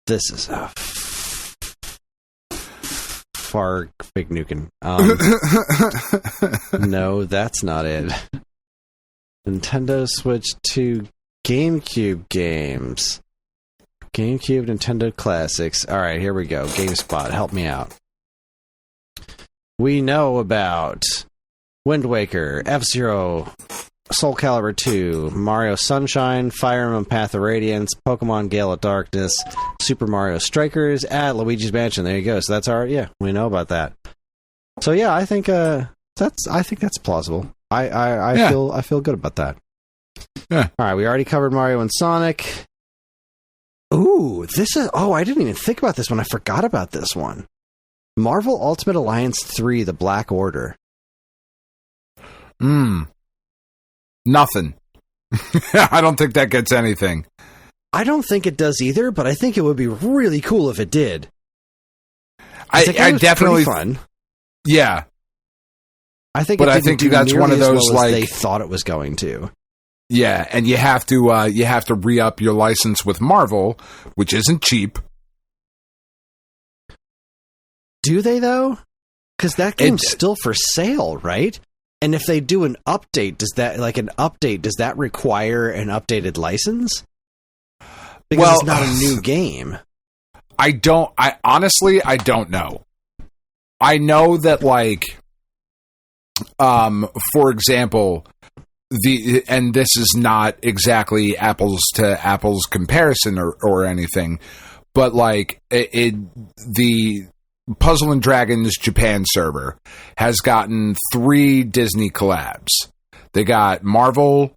This is a far big nukin. No, that's not it. Nintendo Switch 2 GameCube games. GameCube Nintendo Classics. All right, here we go. GameSpot, help me out. We know about Wind Waker, F-Zero, Soul Calibur 2, Mario Sunshine, Fire Emblem Path of Radiance, Pokemon Gale of Darkness, Super Mario Strikers, Luigi's Mansion. There you go. So that's we know about that. So yeah, I think that's plausible. I feel good about that. Yeah. All right, we already covered Mario and Sonic. Ooh, I didn't even think about this one. I forgot about this one. Marvel Ultimate Alliance 3: The Black Order. Nothing. I don't think that gets anything. I don't think it does either, but I think it would be really cool if it did. I definitely fun. Yeah. I think that's one of those as they thought it was going to. Yeah, and you have to re-up your license with Marvel, which isn't cheap. Do they though? Because that game's still for sale, right? And if they do an update, does that require an updated license? Because it's not a new game. I honestly don't know. I know that for example, and this is not exactly apples to apples comparison or anything, but the Puzzle and Dragons Japan server has gotten 3 Disney collabs. They got Marvel,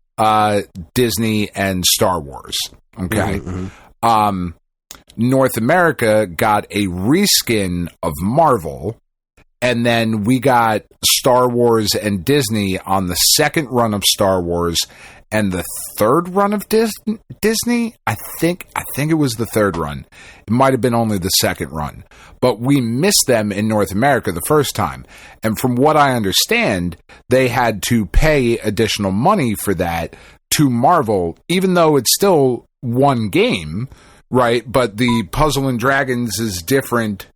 Disney, and Star Wars. Okay. Mm-hmm. North America got a reskin of Marvel, and then we got Star Wars and Disney on the second run of Star Wars and the third run of Disney. I think it was the third run. It might have been only the second run, but we missed them in North America the first time. And from what I understand, they had to pay additional money for that to Marvel, even though it's still one game, right? But the Puzzle and Dragons is different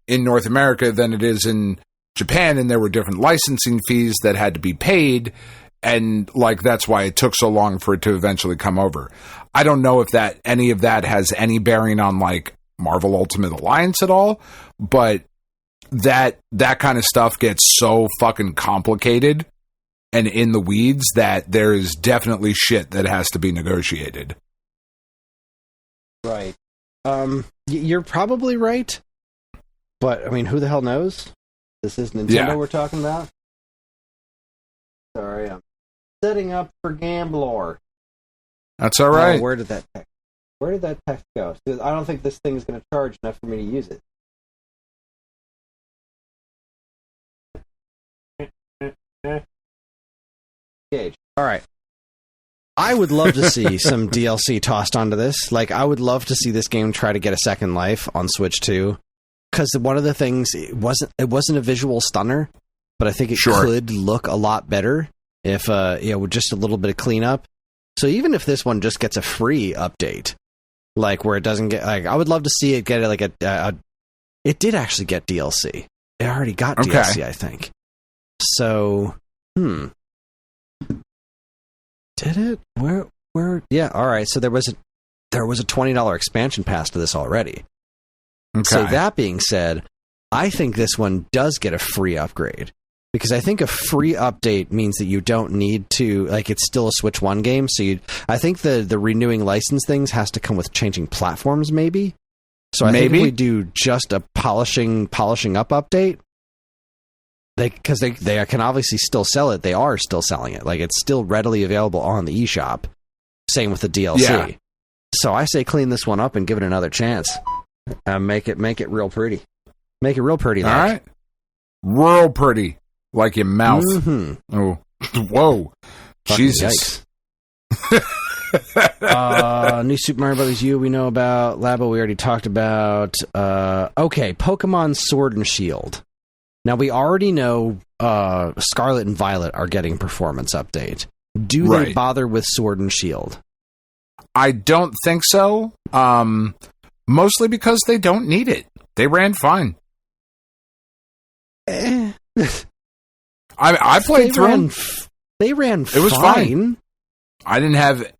in North America than it is in Japan, and there were different licensing fees that had to be paid, and like that's why it took so long for it to eventually come over. I don't know if that any of that has any bearing on like Marvel Ultimate Alliance at all, but that kind of stuff gets so fucking complicated and in the weeds that there is definitely shit that has to be negotiated. Right. You're probably right. But, I mean, who the hell knows? This is Nintendo we're talking about. Sorry, I'm setting up for Gambler. That's all right. Oh, where did that text go? I don't think this thing is going to charge enough for me to use it. Gauge. All right. I would love to see some DLC tossed onto this. Like, I would love to see this game try to get a second life on Switch 2. Because one of the things, it wasn't a visual stunner, but I think it could look a lot better if, with just a little bit of cleanup. So even if this one just gets a free update, like where it doesn't get, like, I would love to see it get like it did actually get DLC. It already got DLC, I think. So, did it? Where? Yeah. All right. So there was a $20 expansion pass to this already. Okay. So that being said, I think this one does get a free upgrade, because I think a free update means that you don't need to, like, it's still a Switch 1 game. So I think the renewing license things has to come with changing platforms, maybe. So I think if we do just a polishing up update, because they can obviously still sell it. They are still selling it. Like, it's still readily available on the eShop. Same with the DLC. Yeah. So I say clean this one up and give it another chance. Make it real pretty. Make it real pretty. All right. Real pretty. Like your mouth. Mm-hmm. Oh. Whoa. Fucking Jesus. New Super Mario Bros. U we know about. Labo we already talked about. Okay, Pokemon Sword and Shield. Now we already know Scarlet and Violet are getting performance update. Do they bother with Sword and Shield? I don't think so. Mostly because they don't need it. They ran fine. I played through them. They ran fine. It was fine. I didn't have...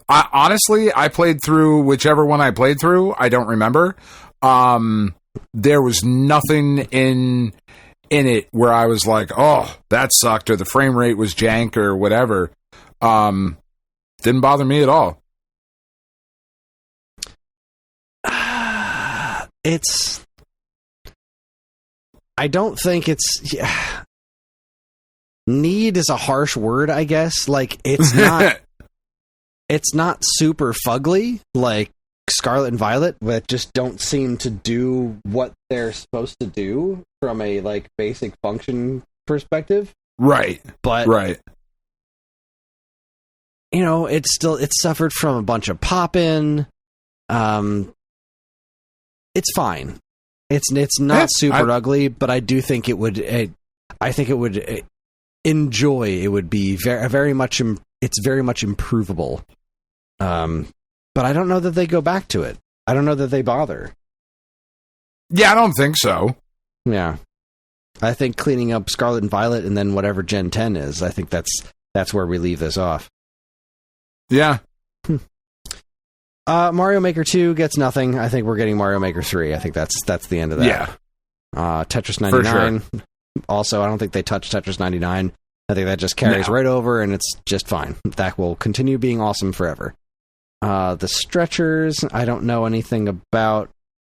honestly, I played through whichever one I played through. I don't remember. There was nothing in it where I was like, oh, that sucked, or the frame rate was jank, or whatever. Didn't bother me at all. I don't think it's... Yeah. Need is a harsh word, I guess. Like, it's not... it's not super fugly, like Scarlet and Violet, but just don't seem to do what they're supposed to do from a, like, basic function perspective. Right. But... Right. You know, it suffered from a bunch of pop-in. It's fine. It's not super ugly, but I do think it would. I think it would enjoy. It would be very much. It's very much improvable. But I don't know that they go back to it. I don't know that they bother. Yeah, I don't think so. Yeah, I think cleaning up Scarlet and Violet, and then whatever Gen 10 is. I think that's where we leave this off. Yeah. Mario Maker 2 gets nothing. I think we're getting Mario Maker 3. I think that's the end of that. Yeah. Tetris 99. For sure. Also, I don't think they touch Tetris 99. I think that just carries right over, and it's just fine. That will continue being awesome forever. The Stretchers, I don't know anything about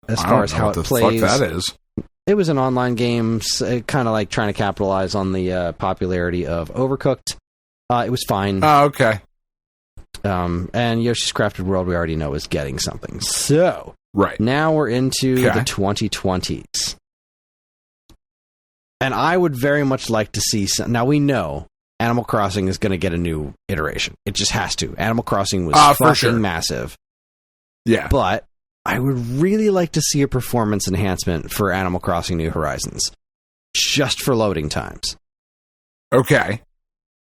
as far as how it plays. Fuck that is. It was an online game, kind of like trying to capitalize on the popularity of Overcooked. It was fine. Oh, okay. And Yoshi's Crafted World, we already know, is getting something. So, right now we're into the 2020s. And I would very much like to see... Now, we know Animal Crossing is going to get a new iteration. It just has to. Animal Crossing was fucking massive. Yeah. But I would really like to see a performance enhancement for Animal Crossing New Horizons. Just for loading times. Okay.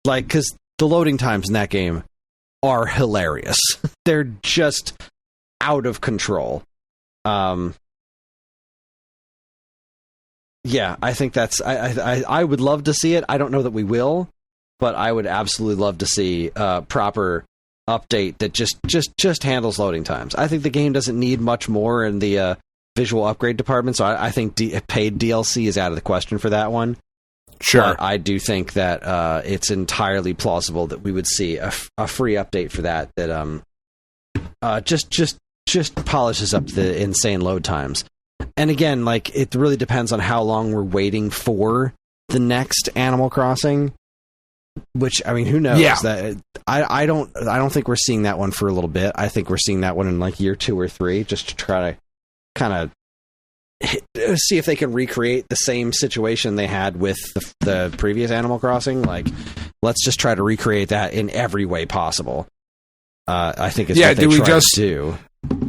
Like, because the loading times in that game are hilarious. They're just out of control. Yeah, I think that's... I would love to see it. I don't know that we will, but I would absolutely love to see a proper update that just handles loading times. I think the game doesn't need much more in the visual upgrade department, so I think paid DLC is out of the question for that one. Sure. But I do think that it's entirely plausible that we would see a free update for that just polishes up the insane load times. And again, like, it really depends on how long we're waiting for the next Animal Crossing. Which, I mean, who knows? Yeah. That I don't think we're seeing that one for a little bit. I think we're seeing that one in like year 2 or 3, just to try to kind of see if they can recreate the same situation they had with the previous Animal Crossing. Like, let's just try to recreate that in every way possible. I think it's what they try to do.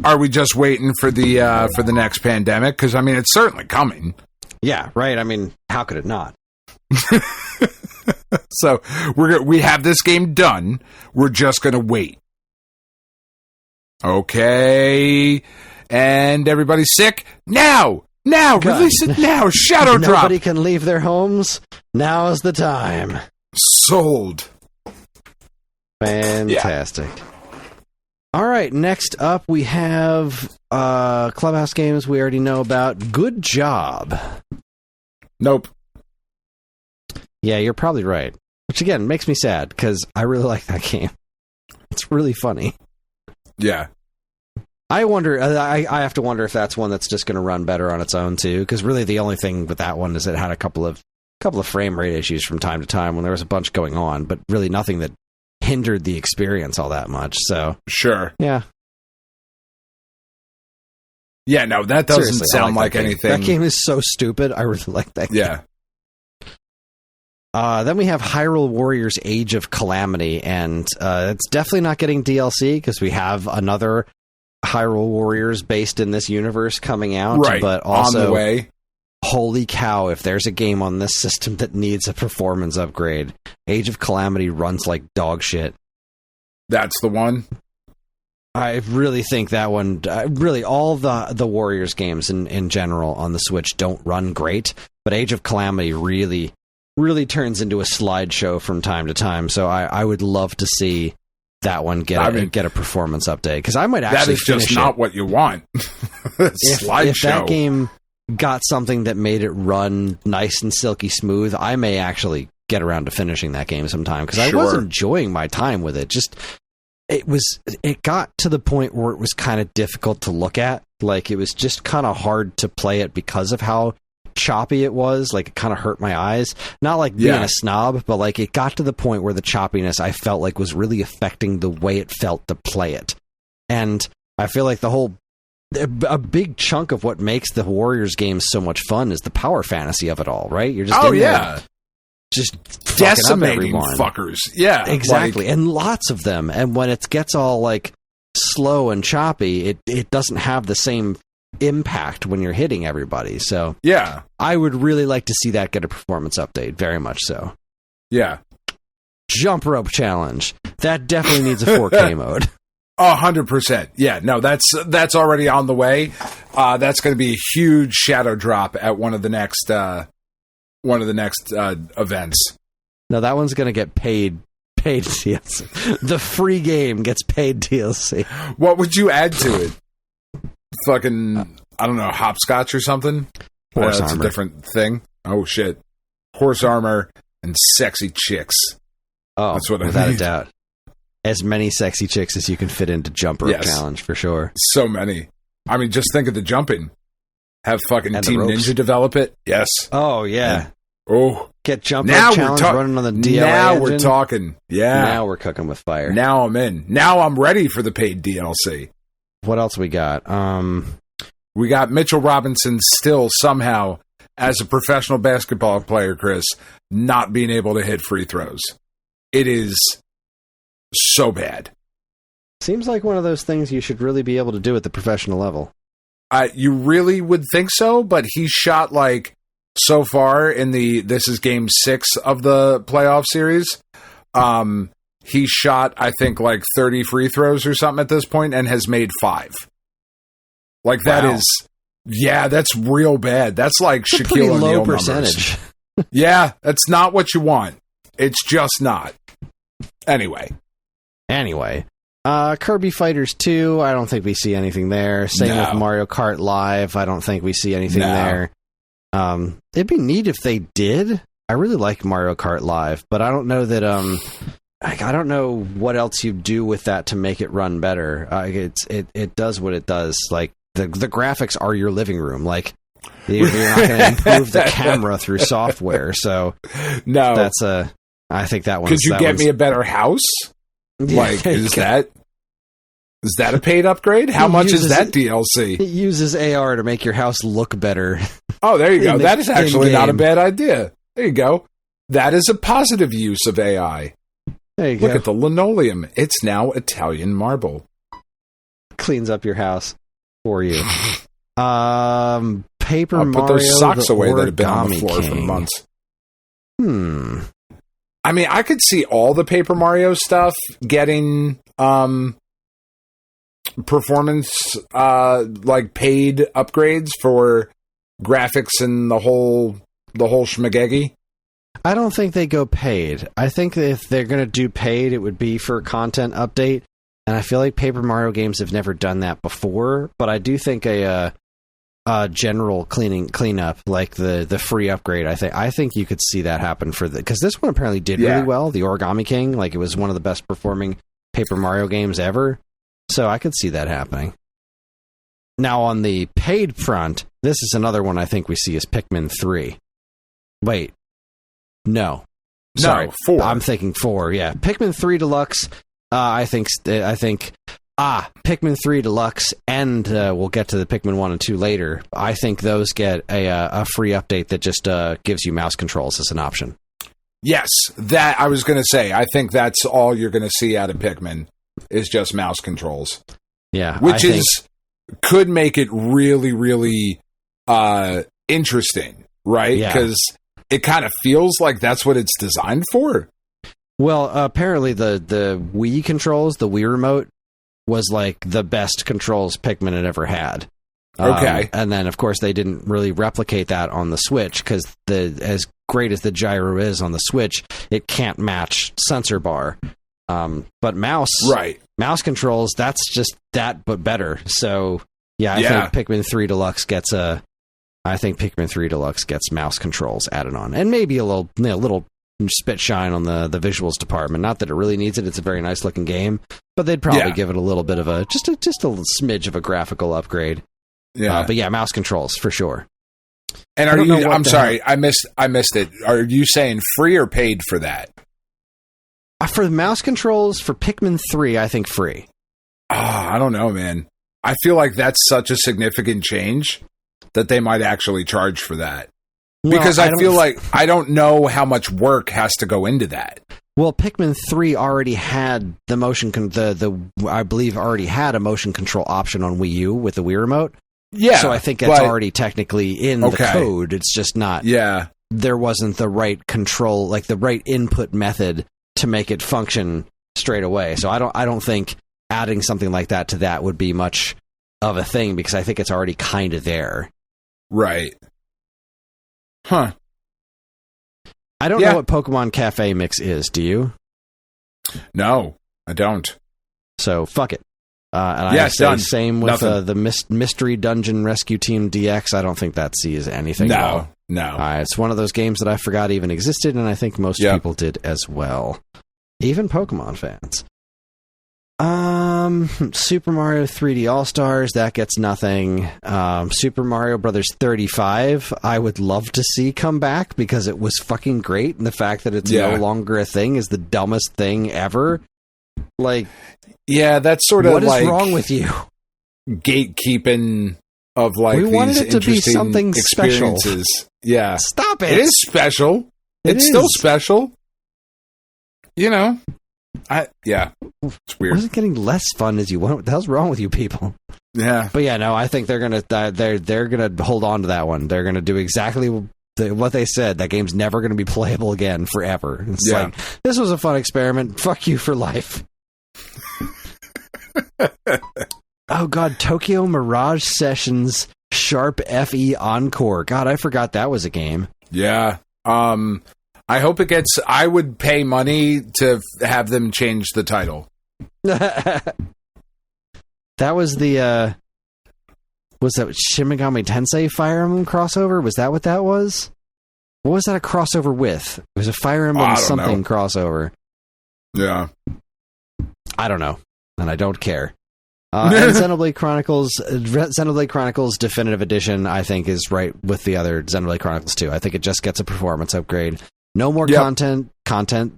Are we just waiting for the next pandemic? Because, I mean, it's certainly coming. Yeah, right. I mean, how could it not? So we have this game done. We're just going to wait. Okay. And everybody's sick? Now! Release it now! Shadow Drop! Nobody can leave their homes? Now is the time. Sold. Fantastic. Yeah. All right, next up we have Clubhouse games we already know about. Good Job. Nope. Yeah, you're probably right. Which, again, makes me sad, because I really like that game. It's really funny. Yeah. I wonder, I have to wonder if that's one that's just going to run better on its own, too, because really the only thing with that one is it had a couple of frame rate issues from time to time when there was a bunch going on, but really nothing that hindered the experience all that much, so... Sure. Yeah. Yeah, no, that doesn't sound like anything. That game is so stupid. I really like that game. Yeah. Then we have Hyrule Warriors Age of Calamity, and it's definitely not getting DLC because we have another Hyrule Warriors based in this universe coming out. Right, but also, on the way. Holy cow, if there's a game on this system that needs a performance upgrade, Age of Calamity runs like dog shit. That's the one? I really think that one... really, all the Warriors games in general on the Switch don't run great, but Age of Calamity really turns into a slideshow from time to time, so I would love to see that one get a performance update, because I might actually finish it. That is just not what you want. Slideshow. If that game got something that made it run nice and silky smooth, I may actually get around to finishing that game sometime, because I was enjoying my time with it. Just it got to the point where it was kind of difficult to look at. Like, it was just kind of hard to play it because of how choppy it was. Like, it kind of hurt my eyes. Not like being a snob, but like it got to the point where the choppiness I felt like was really affecting the way it felt to play it. And I feel like a big chunk of what makes the Warriors games so much fun is the power fantasy of it all, right? You're just just decimating fuckers. Yeah, exactly. And lots of them. And when it gets all like slow and choppy, it doesn't have the same impact when you're hitting everybody. So yeah, I would really like to see that get a performance update. Very much so. Yeah. Jump rope challenge. That definitely needs a 4K mode. 100%. Yeah, no, that's already on the way. That's going to be a huge shadow drop at one of the next events. No, that one's going to get paid DLC. The free game gets paid DLC. What would you add to it? Fucking, I don't know, hopscotch or something? Horse that's armor. A different thing. Oh, shit. Horse armor and sexy chicks. Oh, that's what without I need. a doubt. As many sexy chicks as you can fit into jump rope challenge, for sure. So many. I mean, just think of the jumping. Have fucking And the Team ropes. Ninja develop it. Yes. Oh, yeah. Oh. Get jump Now rope we're challenge running on the DLA Now engine. we're talking. Yeah. Now we're cooking with fire. Now I'm in. Now I'm ready for the paid DLC. What else we got? We got Mitchell Robinson still somehow, as a professional basketball player, Chris, not being able to hit free throws. It is so bad. Seems like one of those things you should really be able to do at the professional level. You really would think so, but he shot like so far in this is game 6 of the playoff series. He shot, I think, like 30 free throws or something at this point and has made 5. Like that Wow. is, yeah, that's real bad. That's like It's a pretty Shaquille low O'Neal percentage. numbers. Yeah, that's not what you want. It's just not. Anyway. Kirby Fighters 2, I don't think we see anything there. Same No. with Mario Kart Live, I don't think we see anything there. It'd be neat if they did. I really like Mario Kart Live, but I don't know that I don't know what else you do with that to make it run better. It does what it does. Like the graphics are your living room. Like you're not going to improve the camera through software. So No. that's I think that one. Could you get me a better house? Like, is that a paid upgrade? How much is that DLC? It uses AR to make your house look better. Oh, there you go. That is actually not a in-game. bad idea. There you go. That is a positive use of AI. There you Look go. at the linoleum. It's now Italian marble. Cleans up your house for you. Paper I'll Mario. put those socks the away that have been on the Origami floor for King. months. I mean, I could see all the Paper Mario stuff getting performance like paid upgrades for graphics and the whole schmagegi. I don't think they go paid. I think that if they're going to do paid, it would be for content update. And I feel like Paper Mario games have never done that before. But I do think a general cleanup, like the free upgrade, I think you could see that happen for because this one apparently did really well. The Origami King, like it was one of the best performing Paper Mario games ever. So I could see that happening. Now on the paid front, this is another one I think we see is Pikmin 3. Wait. No. Sorry. No, 4. I'm thinking 4, yeah. Pikmin 3 Deluxe, I think Pikmin 3 Deluxe, and we'll get to the Pikmin 1 and 2 later. I think those get a free update that just gives you mouse controls as an option. Yes, that I was going to say. I think that's all you're going to see out of Pikmin is just mouse controls. Yeah. Which could make it really, really interesting, right? Yeah. Because it kind of feels like that's what it's designed for. Well, apparently the Wii controls, the Wii remote, was like the best controls Pikmin had ever had. Okay. And then, of course, they didn't really replicate that on the Switch because as great as the gyro is on the Switch, it can't match sensor bar. But mouse controls, that's just that, but better. So, I think Pikmin 3 Deluxe gets Pikmin 3 Deluxe gets mouse controls added on, and maybe a little spit shine on the visuals department. Not that it really needs it; it's a very nice looking game, but they'd probably give it a little bit of just a little smidge of a graphical upgrade. Yeah, but mouse controls for sure. And are you? I'm sorry, I missed it. Are you saying free or paid for that? For the mouse controls for Pikmin 3, I think free. I don't know, man. I feel like that's such a significant change that they might actually charge for that. Well, because I feel like I don't know how much work has to go into that. Well, Pikmin 3 already had the motion I believe already had a motion control option on Wii U with the Wii remote. Yeah. So I think that's already technically in the code. It's just not. Yeah. There wasn't the right control, like the right input method to make it function straight away. So I don't think adding something like that to that would be much of a thing because I think it's already kind of there. Right. Huh. I don't know what Pokemon Cafe Mix is. Do you? No, I don't. So fuck it. And I say done. Same with the Mystery Dungeon Rescue Team DX. I don't think that sees anything. No. It's one of those games that I forgot even existed, and I think most people did as well. Even Pokemon fans. Super Mario 3D All-Stars, that gets nothing. Super Mario Brothers 35, I would love to see come back because it was fucking great, and the fact that it's no longer a thing is the dumbest thing ever. Like, yeah, that's sort of what like is wrong with you? Gatekeeping of like we these wanted it to be something special. Yeah, stop it. It is special. It's still special. You know, it's weird. It wasn't getting less fun as you want. What the hell's wrong with you people? Yeah, but yeah, no, I think they're gonna hold on to that one. They're gonna do exactly what they said. That game's never gonna be playable again forever. It's like, this was a fun experiment. Fuck you for life. Oh god, Tokyo Mirage Sessions Sharp FE Encore. God, I forgot that was a game. Yeah. I hope it gets... I would pay money to have them change the title. That was the... was that Shin Megami Tensei Fire Emblem crossover? Was that what that was? What was that a crossover with? It was a Fire Emblem something crossover. Yeah. I don't know. And I don't care. And Xenoblade Chronicles Definitive Edition, I think, is right with the other Xenoblade Chronicles 2. I think it just gets a performance upgrade. No more content.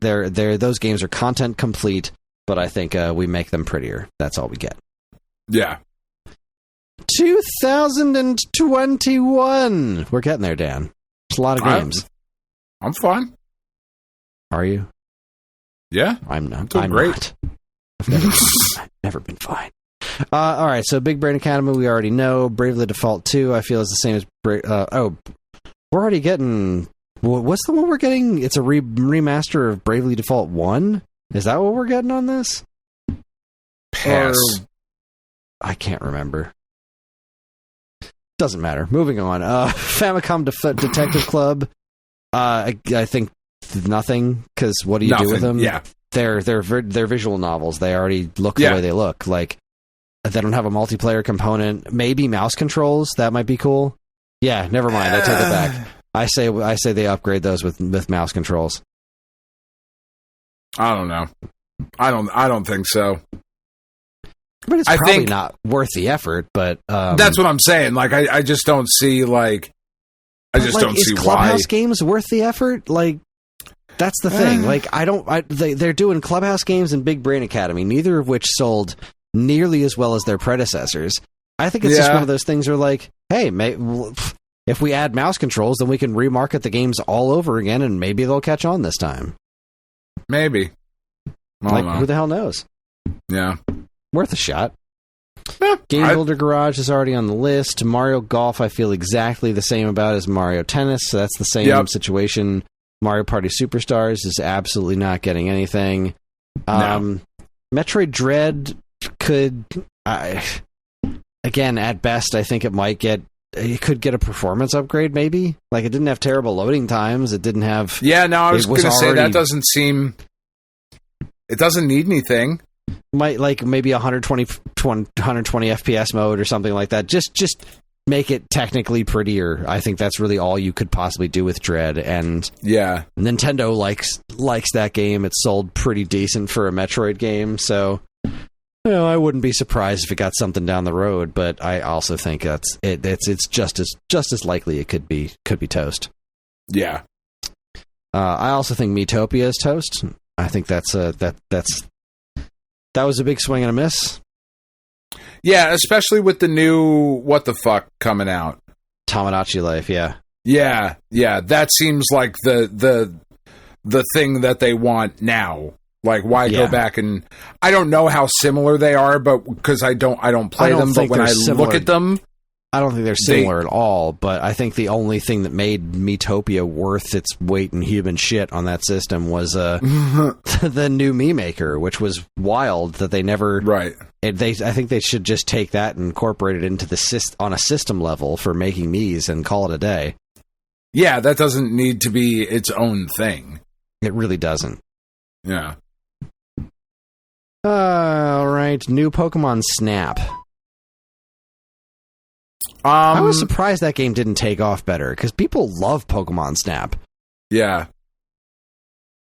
Those games are content complete, but I think we make them prettier. That's all we get. Yeah. 2021. We're getting there, Dan. It's a lot of games. I'm fine. Are you? Yeah. I'm not. I'm great. I've never been fine. All right, so Big Brain Academy, we already know. Bravely Default 2, I feel is the same as... we're already getting... What's the one we're getting? It's a remaster of Bravely Default 1? Is that what we're getting on this? Pass. I can't remember. Doesn't matter. Moving on. Famicom Detective Club. I think nothing, because what do you do with them? Yeah. They're visual novels. They already look the way they look. Like, they don't have a multiplayer component. Maybe mouse controls. That might be cool. Yeah, never mind. I take it back. I say they upgrade those with mouse controls. I don't know. I don't think so. But it's probably not worth the effort. But that's what I'm saying. Like, I just don't see like. I just don't see why. Is Clubhouse games worth the effort? Like, that's the thing. Like, they're doing Clubhouse games and Big Brain Academy, neither of which sold nearly as well as their predecessors. I think it's just one of those things where, like, hey, if we add mouse controls, then we can remarket the games all over again, and maybe they'll catch on this time. Maybe. Who the hell knows? Yeah. Worth a shot. Game Builder Garage is already on the list. Mario Golf, I feel exactly the same about as Mario Tennis, so that's the same situation. Mario Party Superstars is absolutely not getting anything. No. Metroid Dread could... again, at best, I think it could get a performance upgrade, maybe. Like, it didn't have terrible loading times. It didn't have... Yeah, no, I was going to say that doesn't seem... It doesn't need anything. Maybe 120 FPS mode or something like that. Just make it technically prettier. I think that's really all you could possibly do with Dread. And yeah, Nintendo likes that game. It's sold pretty decent for a Metroid game, so I wouldn't be surprised if it got something down the road. But I also think it's just as likely it could be toast. Yeah. I also think Miitopia is toast. I think that was a big swing and a miss. Yeah, especially with the new What the Fuck coming out. Tamagotchi Life, yeah. Yeah, that seems like the thing that they want now. Like, why go back and... I don't know how similar they are, but because I don't play them, but when I look at them... I don't think they're similar at all, but I think the only thing that made Miitopia worth its weight in human shit on that system was the new Mii Maker, which was wild that they never... Right. I think they should just take that and incorporate it into on a system level for making Miis and call it a day. Yeah, that doesn't need to be its own thing. It really doesn't. Yeah. All right, new Pokemon Snap. I was surprised that game didn't take off better, because people love Pokemon Snap. Yeah.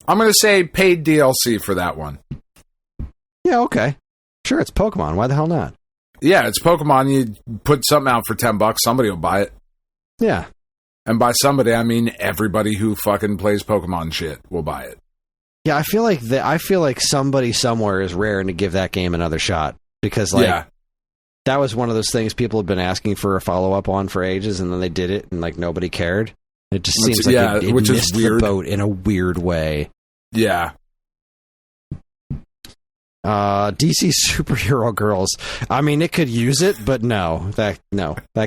I'm going to say paid DLC for that one. Yeah, okay. Sure, it's Pokemon. Why the hell not? Yeah, it's Pokemon. You put something out for $10, somebody will buy it. Yeah. And by somebody, I mean everybody who fucking plays Pokemon shit will buy it. Yeah, I feel like somebody somewhere is raring to give that game another shot because that was one of those things people have been asking for a follow-up on for ages, and then they did it, and like nobody cared. It just seems like it which missed is weird. the boat in a weird way. Yeah. DC Superhero Girls. I mean, it could use it, but that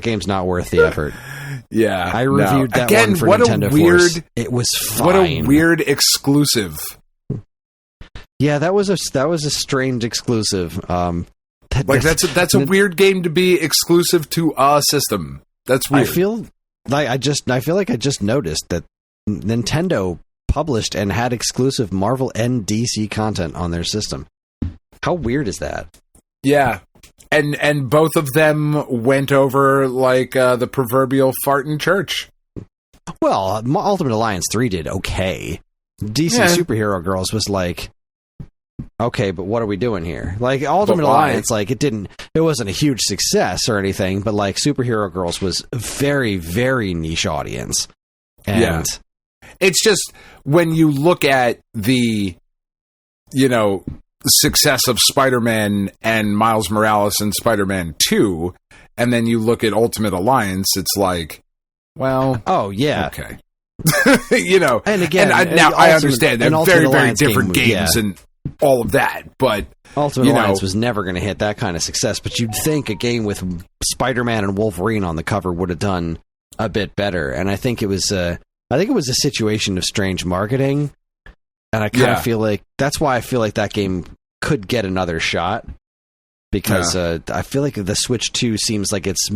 game's not worth the effort. Yeah, I reviewed that one for Nintendo Force. It was fine. What a weird exclusive. Yeah, that was a strange exclusive. That's a weird game to be exclusive to a system. That's weird. I feel like I just noticed that Nintendo published and had exclusive Marvel and DC content on their system. How weird is that? Yeah. And both of them went over like the proverbial fart in church. Well, Ultimate Alliance 3 did okay. DC Superhero Girls was like, okay, but what are we doing here? Like Ultimate Alliance, like it wasn't a huge success or anything, but like Superhero Girls was a very, very niche audience. And it's just when you look at the, success of Spider-Man and Miles Morales and Spider-Man 2, and then you look at Ultimate Alliance, it's like, well, oh yeah, okay, and again, I understand they're very, very different games and all of that, but Ultimate Alliance was never going to hit that kind of success. But you'd think a game with Spider-Man and Wolverine on the cover would have done a bit better, and I think it was a situation of strange marketing. And I kind of feel like that's why I feel like that game could get another shot because I feel like the Switch 2 seems like it's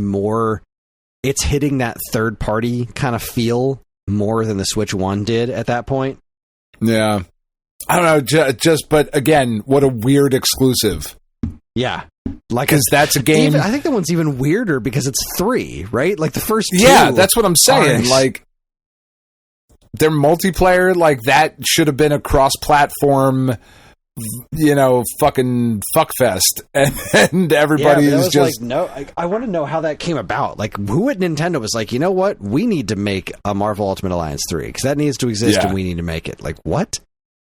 hitting that third party kind of feel more than the Switch 1 did at that point. Yeah. I don't know. But again, what a weird exclusive. Yeah. Like, because that's a game. I think that one's even weirder because it's 3, right? Like the first 2. Yeah, that's what I'm saying. Like, their multiplayer, like that should have been a cross-platform, fucking fuckfest, and everybody is just like, no. I want to know how that came about. Like, who at Nintendo was like, you know what, we need to make a Marvel Ultimate Alliance 3 because that needs to exist, and we need to make it. Like, what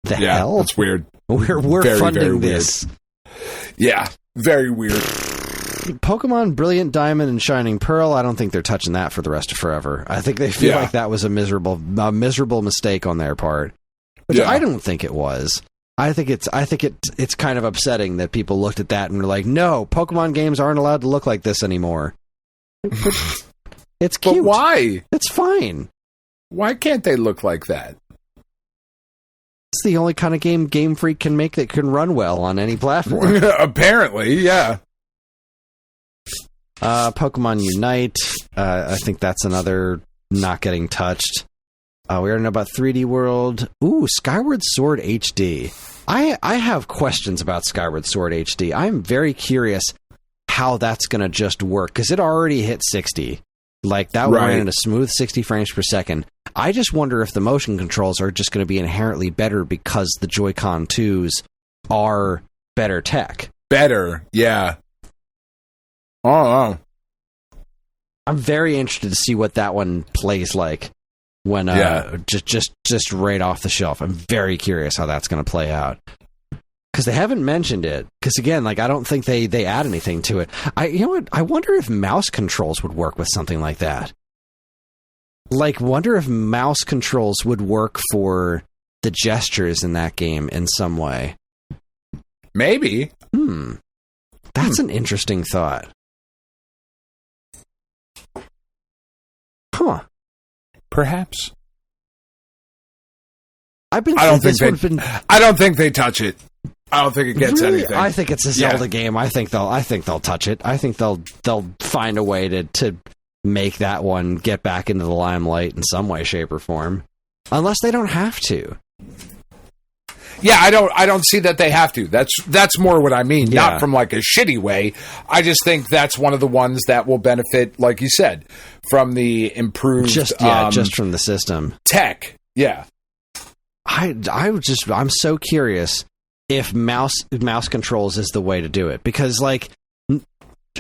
the hell? That's weird. We're very, funding very this. Yeah, very weird. Pokemon Brilliant Diamond and Shining Pearl, I don't think they're touching that for the rest of forever. I think they feel like that was a miserable mistake on their part. Which I don't think it was. I think it's kind of upsetting that people looked at that and were like, no, Pokemon games aren't allowed to look like this anymore. It's cute. But why? It's fine. Why can't they look like that? It's the only kind of game Game Freak can make that can run well on any platform. Apparently, yeah. Pokemon Unite, I think that's another not getting touched. We already know about 3D World. Ooh, Skyward Sword HD. I have questions about Skyward Sword HD. I'm very curious how that's going to just work, because it already hit 60. Like, that ran at a smooth 60 frames per second. I just wonder if the motion controls are just going to be inherently better because the Joy-Con 2s are better tech. Better, yeah. Oh, I'm very interested to see what that one plays like when just right off the shelf. I'm very curious how that's going to play out, because they haven't mentioned it. Because again, like, I don't think they add anything to it. I wonder if mouse controls would work with something like that. Like, wonder if mouse controls would work for the gestures in that game in some way. Maybe. That's an interesting thought. Huh. Perhaps. I don't think they touch it. I don't think it gets anything. I think it's a Zelda game. I think they'll touch it. I think they'll find a way to make that one get back into the limelight in some way, shape, or form. Unless they don't have to. Yeah, I don't see that they have to. That's more what I mean. Yeah. Not from like a shitty way. I just think that's one of the ones that will benefit, like you said, from the improved just from the system tech. Yeah. I'm so curious if mouse controls is the way to do it, because like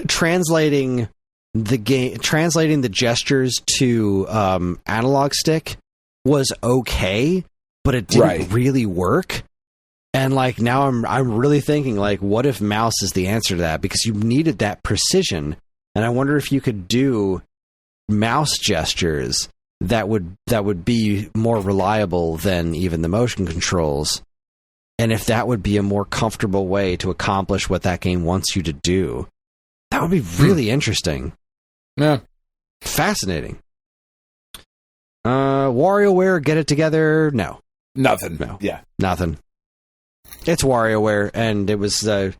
translating the gestures to analog stick was okay, but it didn't really work. And like now I'm really thinking like, what if mouse is the answer to that? Because you needed that precision, and I wonder if you could do mouse gestures that would be more reliable than even the motion controls. And if that would be a more comfortable way to accomplish what that game wants you to do, that would be really interesting. Yeah. Fascinating. WarioWare, get it together? No. Nothing. No. Yeah. Nothing. It's WarioWare, and it was a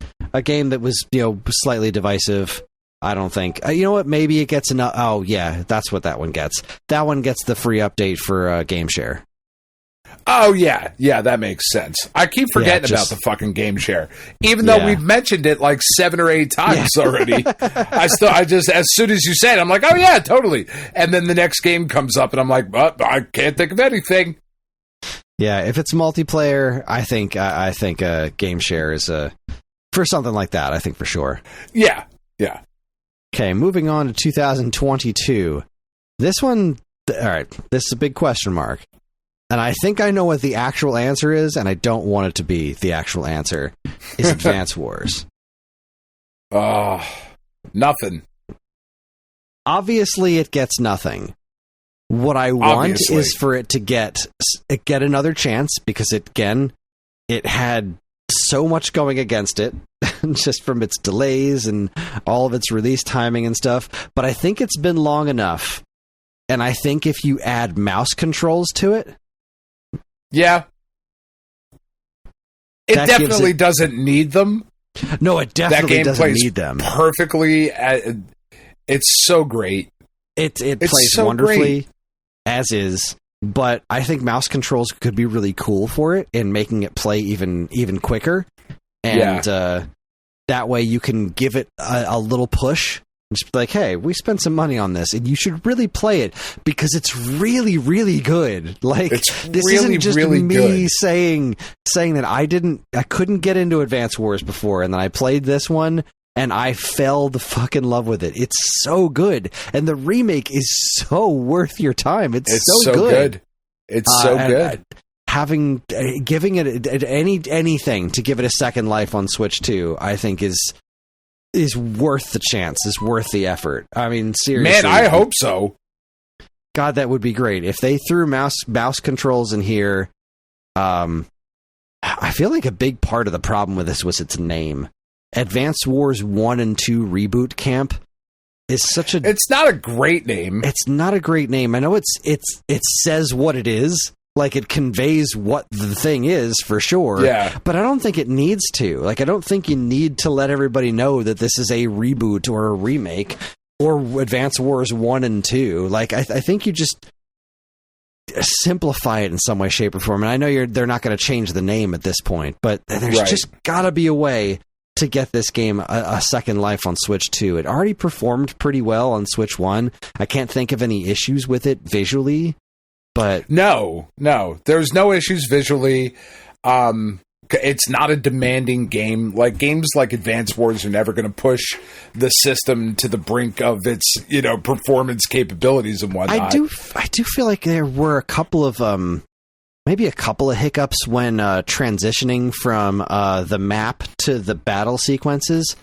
game that was, slightly divisive. I don't think. You know what? Maybe it gets enough. Oh, yeah. That's what that one gets. That one gets the free update for Game Share. Oh, yeah. Yeah, that makes sense. I keep forgetting about the fucking Game Share. Even though we've mentioned it like 7 or 8 times already. I just, as soon as you said it, I'm like, oh, yeah, totally. And then the next game comes up, and I'm like, I can't think of anything. Yeah, if it's multiplayer, I think Game Share is for something like that, I think for sure. Yeah, yeah. Okay, moving on to 2022. This one, all right, this is a big question mark. And I think I know what the actual answer is, and I don't want it to be the actual answer. Is Advance Wars. Nothing. Obviously, it gets nothing. What I want is for it to get another chance, because it had so much going against it, just from its delays and all of its release timing and stuff. But I think it's been long enough, and I think if you add mouse controls to it, yeah, it definitely doesn't need them. No, it definitely doesn't need them. Perfectly, it's so great. It plays so wonderfully. Great. As is, but I think mouse controls could be really cool for it in making it play even quicker, and that way you can give it a little push. Just be like, hey, we spent some money on this, and you should really play it because it's really, really good. Like, this isn't just really me saying that I couldn't get into Advance Wars before, and then I played this one. And I fell the fucking love with it. It's so good. And the remake is so worth your time. It's so good. It's so good. Giving it anything to give it a second life on Switch 2, I think is worth the chance, is worth the effort. I mean, seriously. Man, I hope so. God, that would be great. If they threw mouse controls in here, I feel like a big part of the problem with this was its name. Advance Wars 1 and 2 Reboot Camp is such a... It's not a great name. It's not a great name. I know it says what it is. Like, it conveys what the thing is, for sure. Yeah. But I don't think it needs to. Like, I don't think you need to let everybody know that this is a reboot or a remake or Advance Wars 1 and 2. Like, I think you just simplify it in some way, shape, or form. And I know they're not going to change the name at this point, but there's just got to be a way to get this game a second life on Switch 2. It already performed pretty well on Switch 1. I can't think of any issues with it visually, but... No. There's no issues visually. It's not a demanding game. Like, games like Advance Wars are never going to push the system to the brink of its, performance capabilities and whatnot. I do feel like there were a couple of... maybe a couple of hiccups when transitioning from the map to the battle sequences.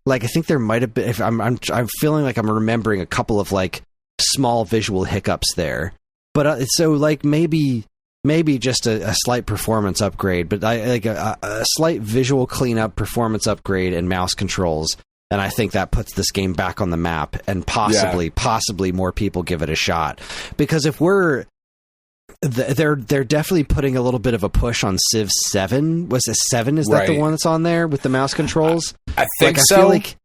Like, I think there might have been. If I'm feeling like I'm remembering a couple of like small visual hiccups there. But so like maybe just a slight performance upgrade, but a slight visual cleanup, performance upgrade, and mouse controls. And I think that puts this game back on the map, and possibly more people give it a shot. Because if we're they're definitely putting a little bit of a push on Civ 7. Was it 7? Is that the one that's on there with the mouse controls? I think so. I feel like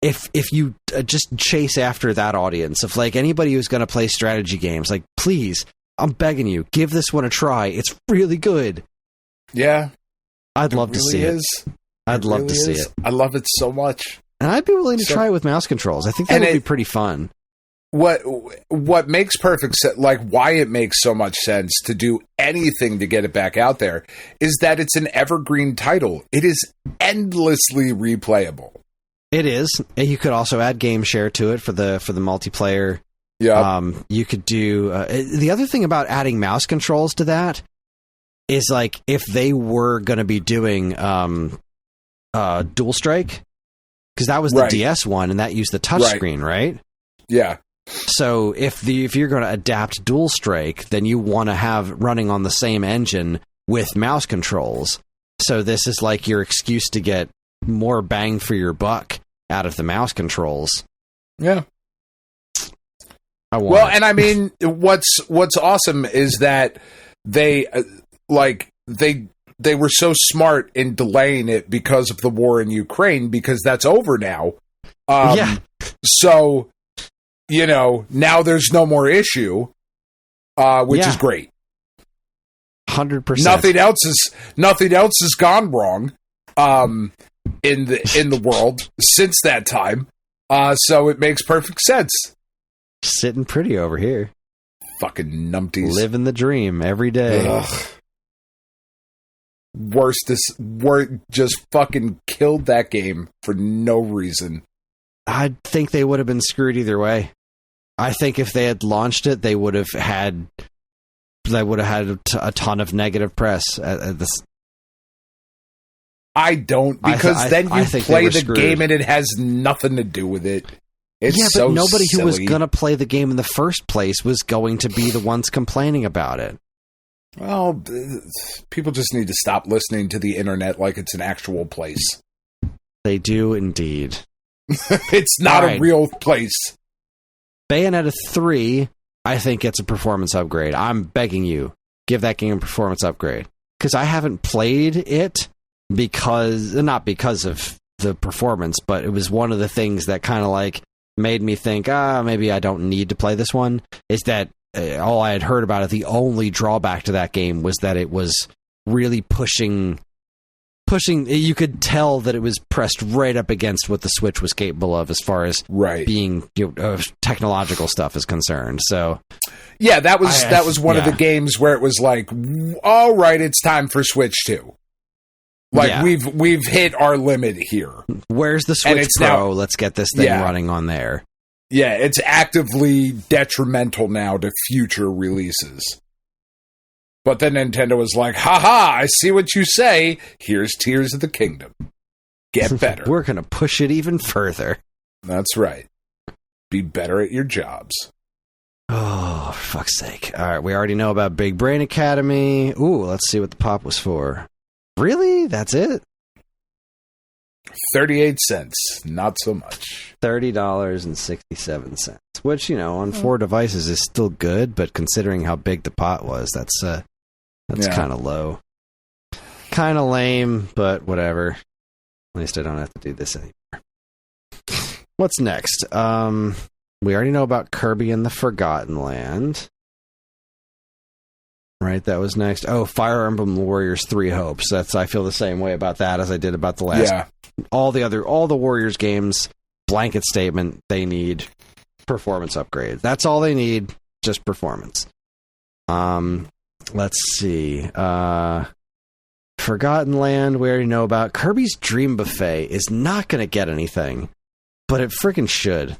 if you just chase after that audience, of like anybody who's going to play strategy games, like, please, I'm begging you, give this one a try. It's really good. Yeah. I'd love to see it. I'd love to see it. I love it so much. And I'd be willing to try it with mouse controls. I think that would be pretty fun. what makes perfect sense, like why it makes so much sense to do anything to get it back out there, is that it's an evergreen title. It is endlessly replayable. It is. You could also add game share to it for the multiplayer. Yeah. You could do the other thing about adding mouse controls to that is like if they were going to be doing Dual Strike, because that was the DS one and that used the touchscreen, right? Yeah. So if you're going to adapt Dual Strike, then you want to have running on the same engine with mouse controls. So this is like your excuse to get more bang for your buck out of the mouse controls. Yeah. Well, and I mean, what's awesome is that they were so smart in delaying it because of the war in Ukraine, because that's over now. So, now there's no more issue, which is great. 100%. Nothing else has gone wrong in the world since that time. So it makes perfect sense. Sitting pretty over here. Fucking numpties. Living the dream every day. Ugh. Just fucking killed that game for no reason. I think they would have been screwed either way. I think if they had launched it, they would have had a ton of negative press at this. I don't, because then you play the game and it has nothing to do with it. It's but nobody silly. who was going to play the game in the first place was going to be the ones complaining about it. Well, people just need to stop listening to the internet like it's an actual place. They do indeed. It's not a real place. Bayonetta 3, I think, gets a performance upgrade. I'm begging you, give that game a performance upgrade. Because I haven't played it not because of the performance, but it was one of the things that kind of like made me think, maybe I don't need to play this one, is that all I had heard about it, the only drawback to that game was that it was really pushing, you could tell that it was pressed right up against what the Switch was capable of as far as being technological stuff is concerned. So yeah, that was one of the games where it was like, all right, it's time for Switch 2. Like we've hit our limit here. Where's the Switch Pro? Let's get this thing running on there. Yeah, it's actively detrimental now to future releases. But then Nintendo was like, haha, I see what you say. Here's Tears of the Kingdom. Get better. We're going to push it even further. That's right. Be better at your jobs. Oh, for fuck's sake. All right, we already know about Big Brain Academy. Ooh, let's see what the pop was for. Really? That's it? 38 cents. Not so much. $30.67. Which, on 4 devices is still good, but considering how big the pot was, that's kind of low. Kind of lame, but whatever. At least I don't have to do this anymore. What's next? We already know about Kirby and the Forgotten Land. Right, that was next. Oh, Fire Emblem Warriors 3 Hopes. I feel the same way about that as I did about the last. Yeah. All the Warriors games, blanket statement, they need performance upgrade. That's all they need, just performance. Let's see. Forgotten Land, we already know about. Kirby's Dream Buffet is not going to get anything, but it freaking should.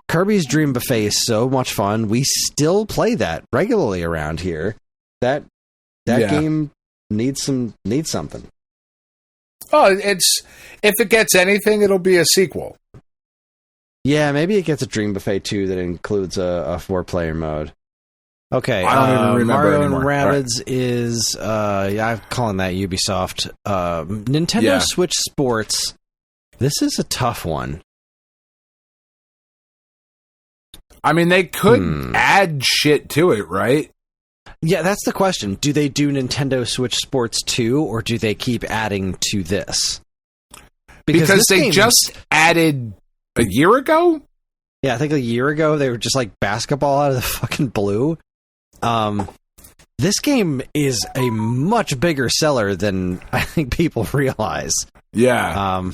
Kirby's Dream Buffet is so much fun. We still play that regularly around here. That game needs something. Oh, if it gets anything, it'll be a sequel. Yeah, maybe it gets a Dream Buffet 2 that includes a 4-player mode. Okay, I don't even remember Mario anymore. and Rabbids is I'm calling that Ubisoft. Nintendo Switch Sports. This is a tough one. I mean, they could add shit to it, right? Yeah, that's the question. Do they do Nintendo Switch Sports 2, or do they keep adding to this? Because they just added a year ago? Yeah, I think a year ago they were just like basketball out of the fucking blue. This game is a much bigger seller than I think people realize. Yeah.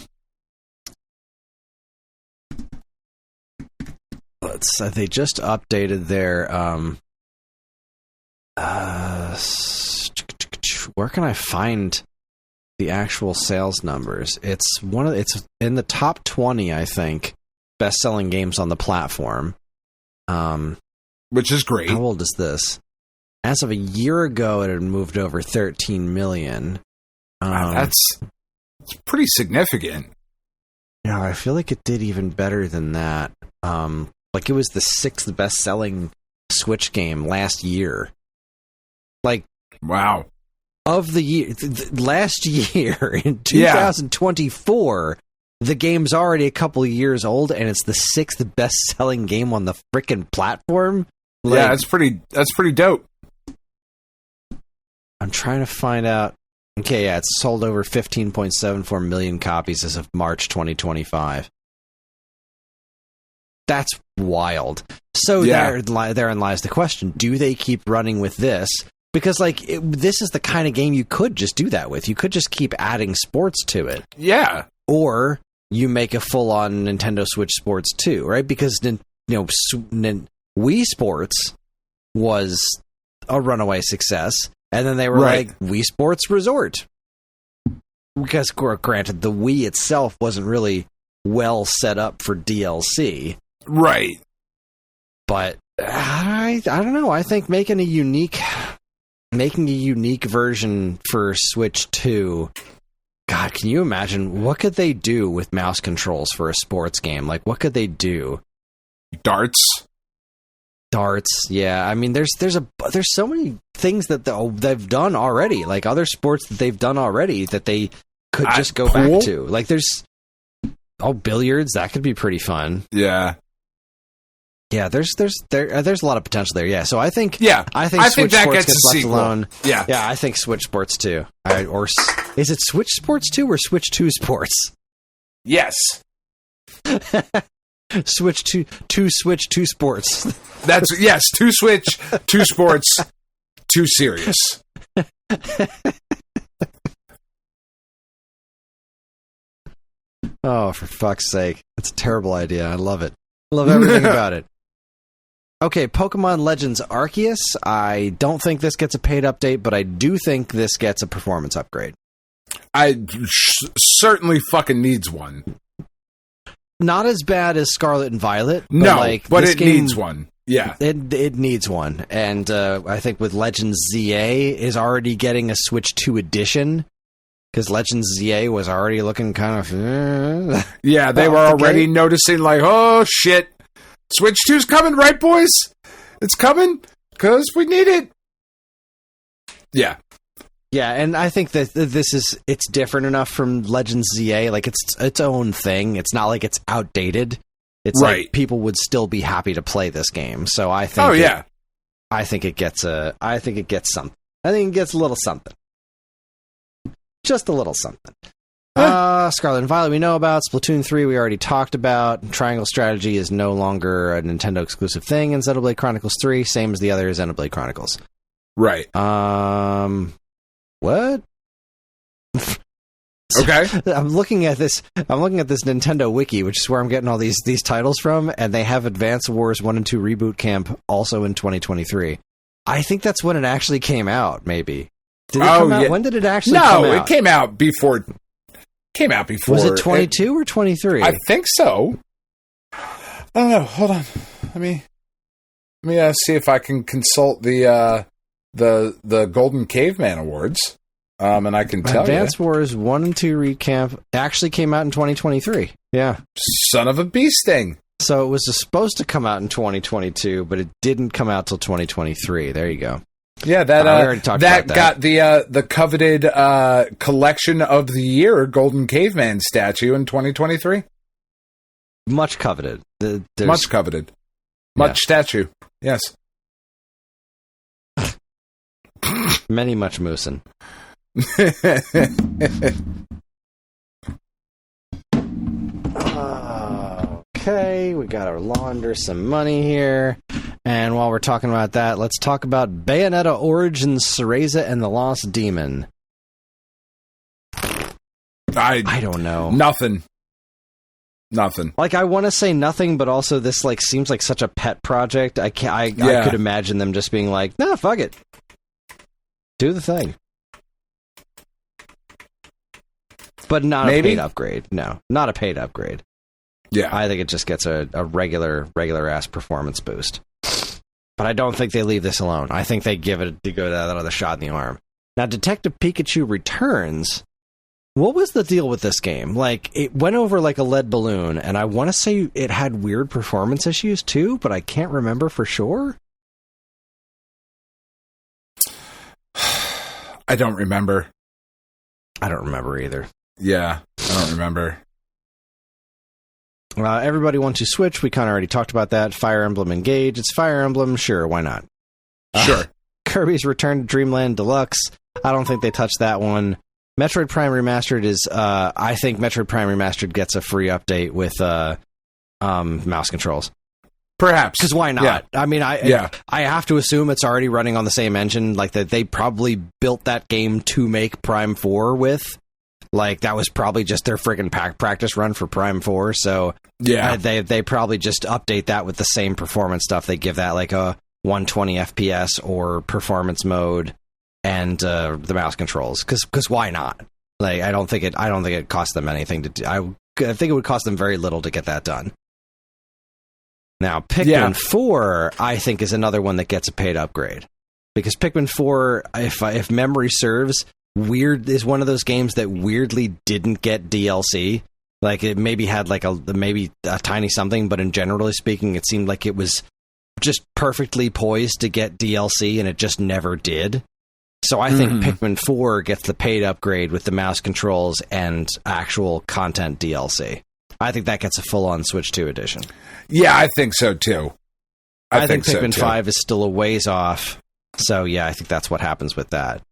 they just updated their where can I find the actual sales numbers? It's in the top 20, I think, best-selling games on the platform. Which is great. How old is this? As of a year ago, it had moved over 13 million. That's pretty significant. Yeah, I feel like it did even better than that. Like, it was the 6th best-selling Switch game last year. Like, wow. Of the year, last year, in 2024, the game's already a couple of years old, and it's the 6th best-selling game on the frickin' platform. Like, yeah, that's pretty dope. I'm trying to find out. Okay, yeah, it's sold over 15.74 million copies as of March 2025. That's wild. So therein lies the question: do they keep running with this? Because this is the kind of game you could just do that with. You could just keep adding sports to it. Yeah. Or you make a full-on Nintendo Switch Sports 2, right? Because Wii Sports was a runaway success, and then they were like Wii Sports Resort. Because granted, the Wii itself wasn't really well set up for DLC. Right. But I don't know. I think making a unique version for Switch 2, God, can you imagine what could they do with mouse controls for a sports game? Like, what could they do? Darts, yeah. I mean, there's so many things that they've done already, like other sports that they've done already that they could just go back to. Like, there's billiards, that could be pretty fun. Yeah. Yeah, there's a lot of potential there. Yeah, so I think Switch that Sports gets a left sequel. alone. Yeah, I think Switch Sports 2. Or is it Switch Sports 2 or Switch 2 Sports? Yes. Switch 2 Switch 2 Sports. That's 2 Switch, 2 Sports, 2 Serious. Oh, for fuck's sake. That's a terrible idea. I love it. I love everything about it. Okay, Pokemon Legends Arceus. I don't think this gets a paid update, but I do think this gets a performance upgrade. Certainly fucking needs one. Not as bad as Scarlet and Violet. But it needs one. Yeah. It needs one. And I think with Legends ZA is already getting a Switch 2 edition, because Legends ZA was already looking kind of... Yeah, they were already noticing like, oh shit, Switch 2's coming, right boys? It's coming, because we need it. Yeah. Yeah, and I think that it's different enough from Legends ZA. Like, it's its own thing. It's not like it's outdated. It's like people would still be happy to play this game. So I think I think it gets something. I think it gets a little something. Just a little something. Scarlet and Violet we know about. Splatoon 3 we already talked about. Triangle Strategy is no longer a Nintendo exclusive thing. And Xenoblade Chronicles 3, same as the other Xenoblade Chronicles. Right. What? Okay. I'm looking at this Nintendo wiki, which is where I'm getting all these titles from, and they have Advance Wars 1 and 2 Reboot Camp also in 2023. I think that's when it actually came out, maybe. Did it come out? Yeah. When did it actually come out? No, it came out before. Was it 22 or 23? I think so. I don't know. Hold on. Let me see if I can consult the Golden Caveman Awards. And I can tell Advance Wars 1 and 2 Recamp actually came out in 2023. Yeah. Son of a bee sting. So it was supposed to come out in 2022, but it didn't come out till 2023. There you go. Yeah, that got the coveted collection of the year Golden Caveman statue in 2023. Much coveted. Much coveted. Much statue. Yes. Many much moosin'. Okay, we gotta launder some money here. And while we're talking about that, let's talk about Bayonetta Origins Cereza and the Lost Demon. I don't know. Nothing. Nothing. Like, I want to say nothing, but also this like seems like such a pet project. I could imagine them just being like, "No, fuck it, do the thing," but not a paid upgrade. No, not a paid upgrade. Yeah, I think it just gets a regular ass performance boost. But I don't think they leave this alone. I think they give it to go that other shot in the arm. Now, Detective Pikachu Returns. What was the deal with this game? Like, it went over like a lead balloon, and I want to say it had weird performance issues too, but I can't remember for sure. I don't remember. I don't remember either. Yeah, I don't remember. Everybody wants to switch. We kind of already talked about that. Fire Emblem Engage. It's Fire Emblem. Sure, why not? Sure. Kirby's Return to Dreamland Deluxe. I don't think they touched that one. Metroid Prime Remastered is, I think Metroid Prime Remastered gets a free update with mouse controls. Perhaps. Because why not? Yeah. I mean, I have to assume it's already running on the same engine, like that they probably built that game to make Prime 4 with. Like, that was probably just their freaking practice run for Prime 4, so yeah, they probably just update that with the same performance stuff. They give that like a 120 FPS or performance mode and the mouse controls, because why not? Like, I don't think it cost them anything to do. I think it would cost them very little to get that done. Now, Pikmin 4, I think, is another one that gets a paid upgrade, because Pikmin 4, if memory serves, is one of those games that weirdly didn't get DLC. Like, it maybe had like maybe a tiny something, but in generally speaking, it seemed like it was just perfectly poised to get DLC, and it just never did. So I think Pikmin 4 gets the paid upgrade with the mouse controls and actual content DLC. I think that gets a full-on Switch 2 edition. Yeah, I think so too. I think Pikmin 5 is still a ways off. So yeah, I think that's what happens with that.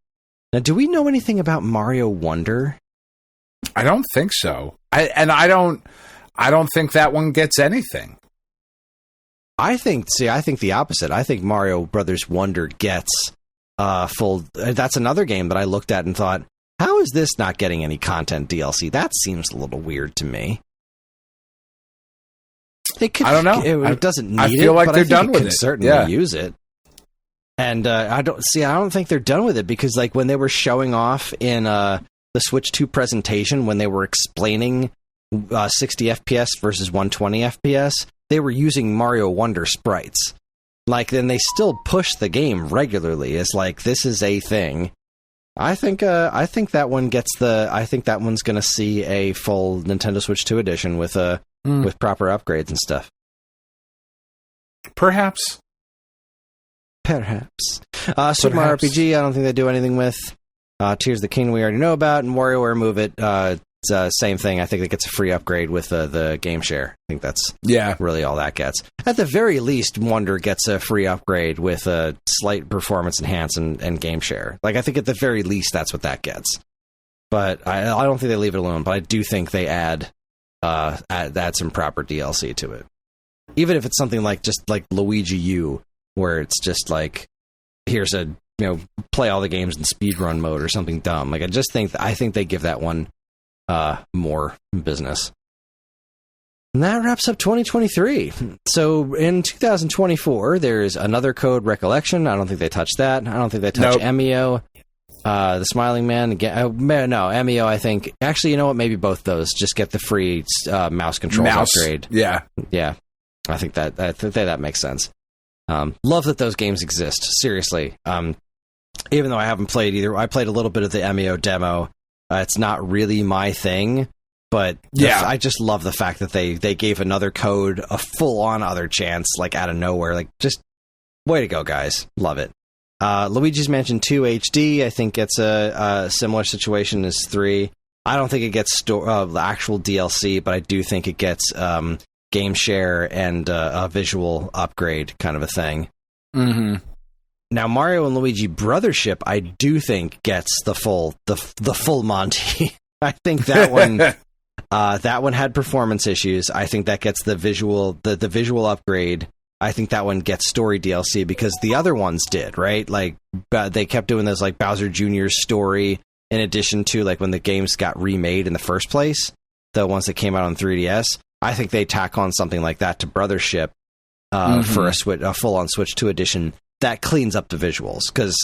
Now, do we know anything about Mario Wonder? I don't think so. I don't think that one gets anything. I think the opposite. I think Mario Brothers Wonder gets full. That's another game that I looked at and thought, how is this not getting any content DLC? That seems a little weird to me. I don't know. It doesn't need it. I feel like they're done with it. Certainly use it. And I don't think they're done with it, because like when they were showing off in the Switch 2 presentation, when they were explaining 60 FPS versus 120 FPS, they were using Mario Wonder sprites. Like, then they still push the game regularly. It's like, this is a thing. I think that one gets I think that one's going to see a full Nintendo Switch 2 edition with proper upgrades and stuff. Perhaps. Super Mario RPG, I don't think they do anything with. Tears of the Kingdom we already know about, and WarioWare Move It, it's same thing. I think it gets a free upgrade with the game share. I think that's really all that gets. At the very least, Wonder gets a free upgrade with a slight performance enhance and game share. Like, I think at the very least that's what that gets. But I don't think they leave it alone, but I do think they add some proper DLC to it. Even if it's something like just like Luigi U, where it's just like, here's a, play all the games in speedrun mode or something dumb. Like, I think they give that one more business. And that wraps up 2023. So in 2024, there's another Code Recollection. I don't think they touched that. I don't think they touched Emio. The Smiling Man again. No, Emio. I think actually, you know what? Maybe both those just get the free mouse controls upgrade. Yeah. I think that makes sense. Love that those games exist. Seriously. Even though I haven't played either, I played a little bit of the Emio demo. It's not really my thing, but I just love the fact that they gave another Code a full-on other chance, like out of nowhere. Like, just way to go, guys. Love it. Luigi's Mansion 2 HD, I think it's a similar situation as 3. I don't think it gets the actual DLC, but I do think it gets game share and a visual upgrade kind of a thing. Mm-hmm. Now, Mario and Luigi Brothership, I do think gets the full Monty. I think that one had performance issues. I think that gets the visual upgrade. I think that one gets story DLC, because the other ones did, right? Like, they kept doing those, like Bowser Jr.'s story, in addition to like when the games got remade in the first place, the ones that came out on 3DS. I think they tack on something like that to Brothership for a full-on Switch 2 edition that cleans up the visuals, because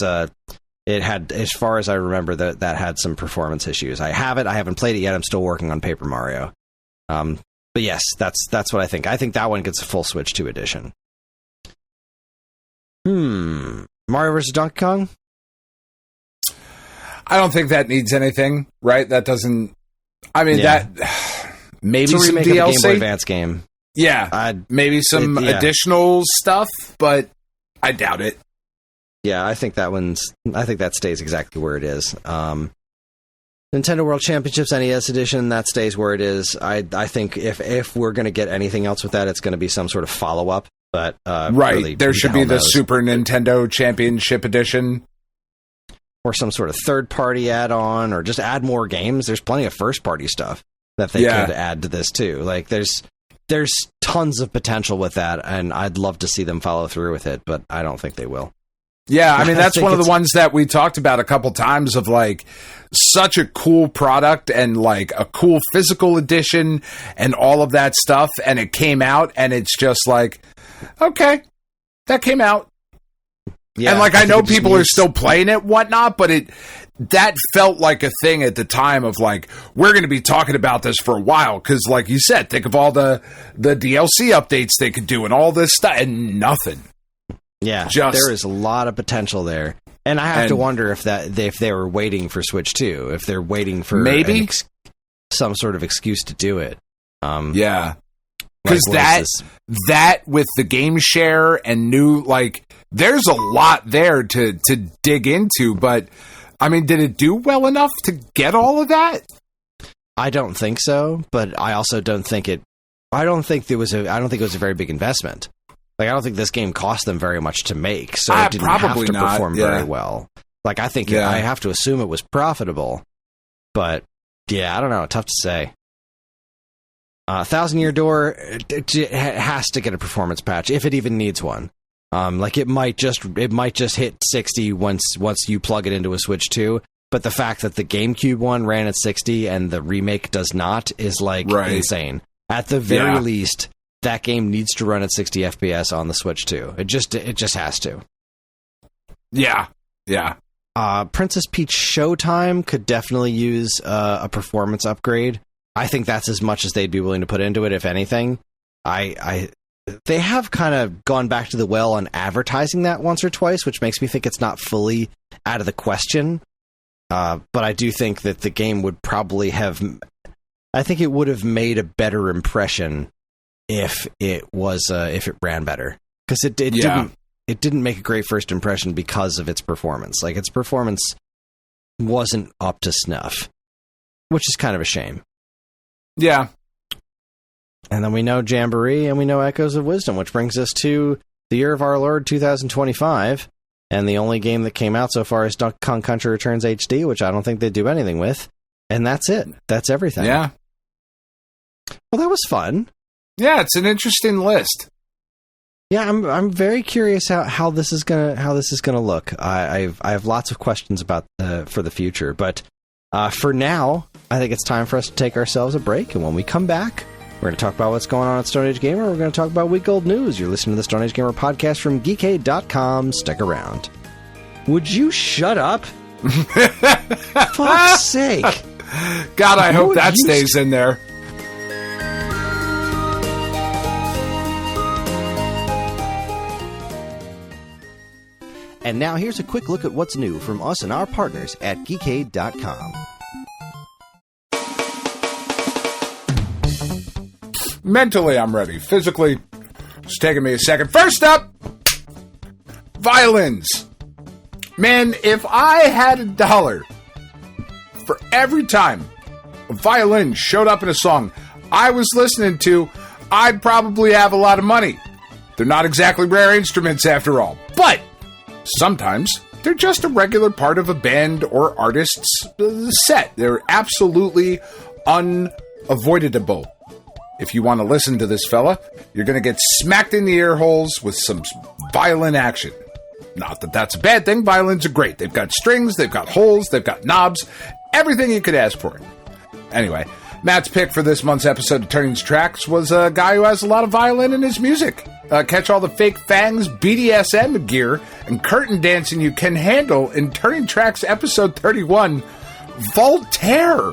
it had, as far as I remember, that had some performance issues. I haven't played it yet. I'm still working on Paper Mario. But yes, that's what I think. I think that one gets a full Switch 2 edition. Mario vs. Donkey Kong? I don't think that needs anything, right? That doesn't... I mean, that... Maybe some DLC? Of the Game Boy Advance game. Yeah. Maybe some additional stuff, but I doubt it. Yeah, I think that stays exactly where it is. Nintendo World Championships NES Edition, that stays where it is. I think if we're going to get anything else with that, it's going to be some sort of follow-up. But right, really, there should be the Super Nintendo Championship Edition. Or some sort of third-party add-on, or just add more games. There's plenty of first-party stuff that they could add to this, too. Like, there's tons of potential with that, and I'd love to see them follow through with it, but I don't think they will. Yeah, I mean, that's one of the ones that we talked about a couple times of, like, such a cool product and, like, a cool physical edition and all of that stuff, and it came out, and it's just like, okay, that came out. Yeah, and, like, I know people are still playing it, whatnot, but that felt like a thing at the time of, like, we're going to be talking about this for a while, because, like you said, think of all the DLC updates they could do and all this stuff, and nothing. Yeah, there is a lot of potential there. And I have to wonder if they were waiting for Switch 2, if they're waiting for maybe some sort of excuse to do it. Yeah. Because that with the game share and new, like, there's a lot there to dig into, but I mean, did it do well enough to get all of that? I don't think so, but I also don't think it was a very big investment. Like, I don't think this game cost them very much to make, so it didn't have to perform very well. Like, I think I have to assume it was profitable, but yeah, I don't know. Tough to say. 1,000 Year Door has to get a performance patch if it even needs one. Like, it might just hit 60 once you plug it into a Switch 2. But the fact that the GameCube one ran at 60 and the remake does not is like insane. At the very least, that game needs to run at 60 FPS on the Switch 2. It just has to. Yeah. Yeah. Princess Peach Showtime could definitely use a performance upgrade. I think that's as much as they'd be willing to put into it, if anything. They have kind of gone back to the well on advertising that once or twice, which makes me think it's not fully out of the question. But I do think that the game would probably have... I think it would have made a better impression if it ran better. Because it didn't make a great first impression because of its performance. Like, its performance wasn't up to snuff, which is kind of a shame. Yeah. And then we know Jamboree and we know Echoes of Wisdom, which brings us to the year of our Lord 2025. And the only game that came out so far is Donkey Kong Country Returns HD, which I don't think they do anything with. And that's it. That's everything. Yeah. Well, that was fun. Yeah, it's an interesting list. Yeah, I'm very curious how this is gonna look. I have lots of questions about for the future, but for now, I think it's time for us to take ourselves a break. And when we come back, we're going to talk about what's going on at Stone Age Gamer. We're going to talk about week-old news. You're listening to the Stone Age Gamer podcast from Geekade.com. Stick around. Would you shut up? Fuck's sake! God, I hope that stays in there. And now here's a quick look at what's new from us and our partners at Geekade.com. Mentally, I'm ready. Physically, it's taking me a second. First up, violins. Man, if I had $1 for every time a violin showed up in a song I was listening to, I'd probably have a lot of money. They're not exactly rare instruments after all, but sometimes they're just a regular part of a band or artist's set. They're absolutely unavoidable. If you want to listen to this fella, you're going to get smacked in the ear holes with some violin action. Not that that's a bad thing. Violins are great. They've got strings, they've got holes, they've got knobs, everything you could ask for. Anyway, Matt's pick for this month's episode of Turning Tracks was a guy who has a lot of violin in his music. Catch all the fake fangs, BDSM gear, and curtain dancing you can handle in Turning Tracks episode 31, Voltaire.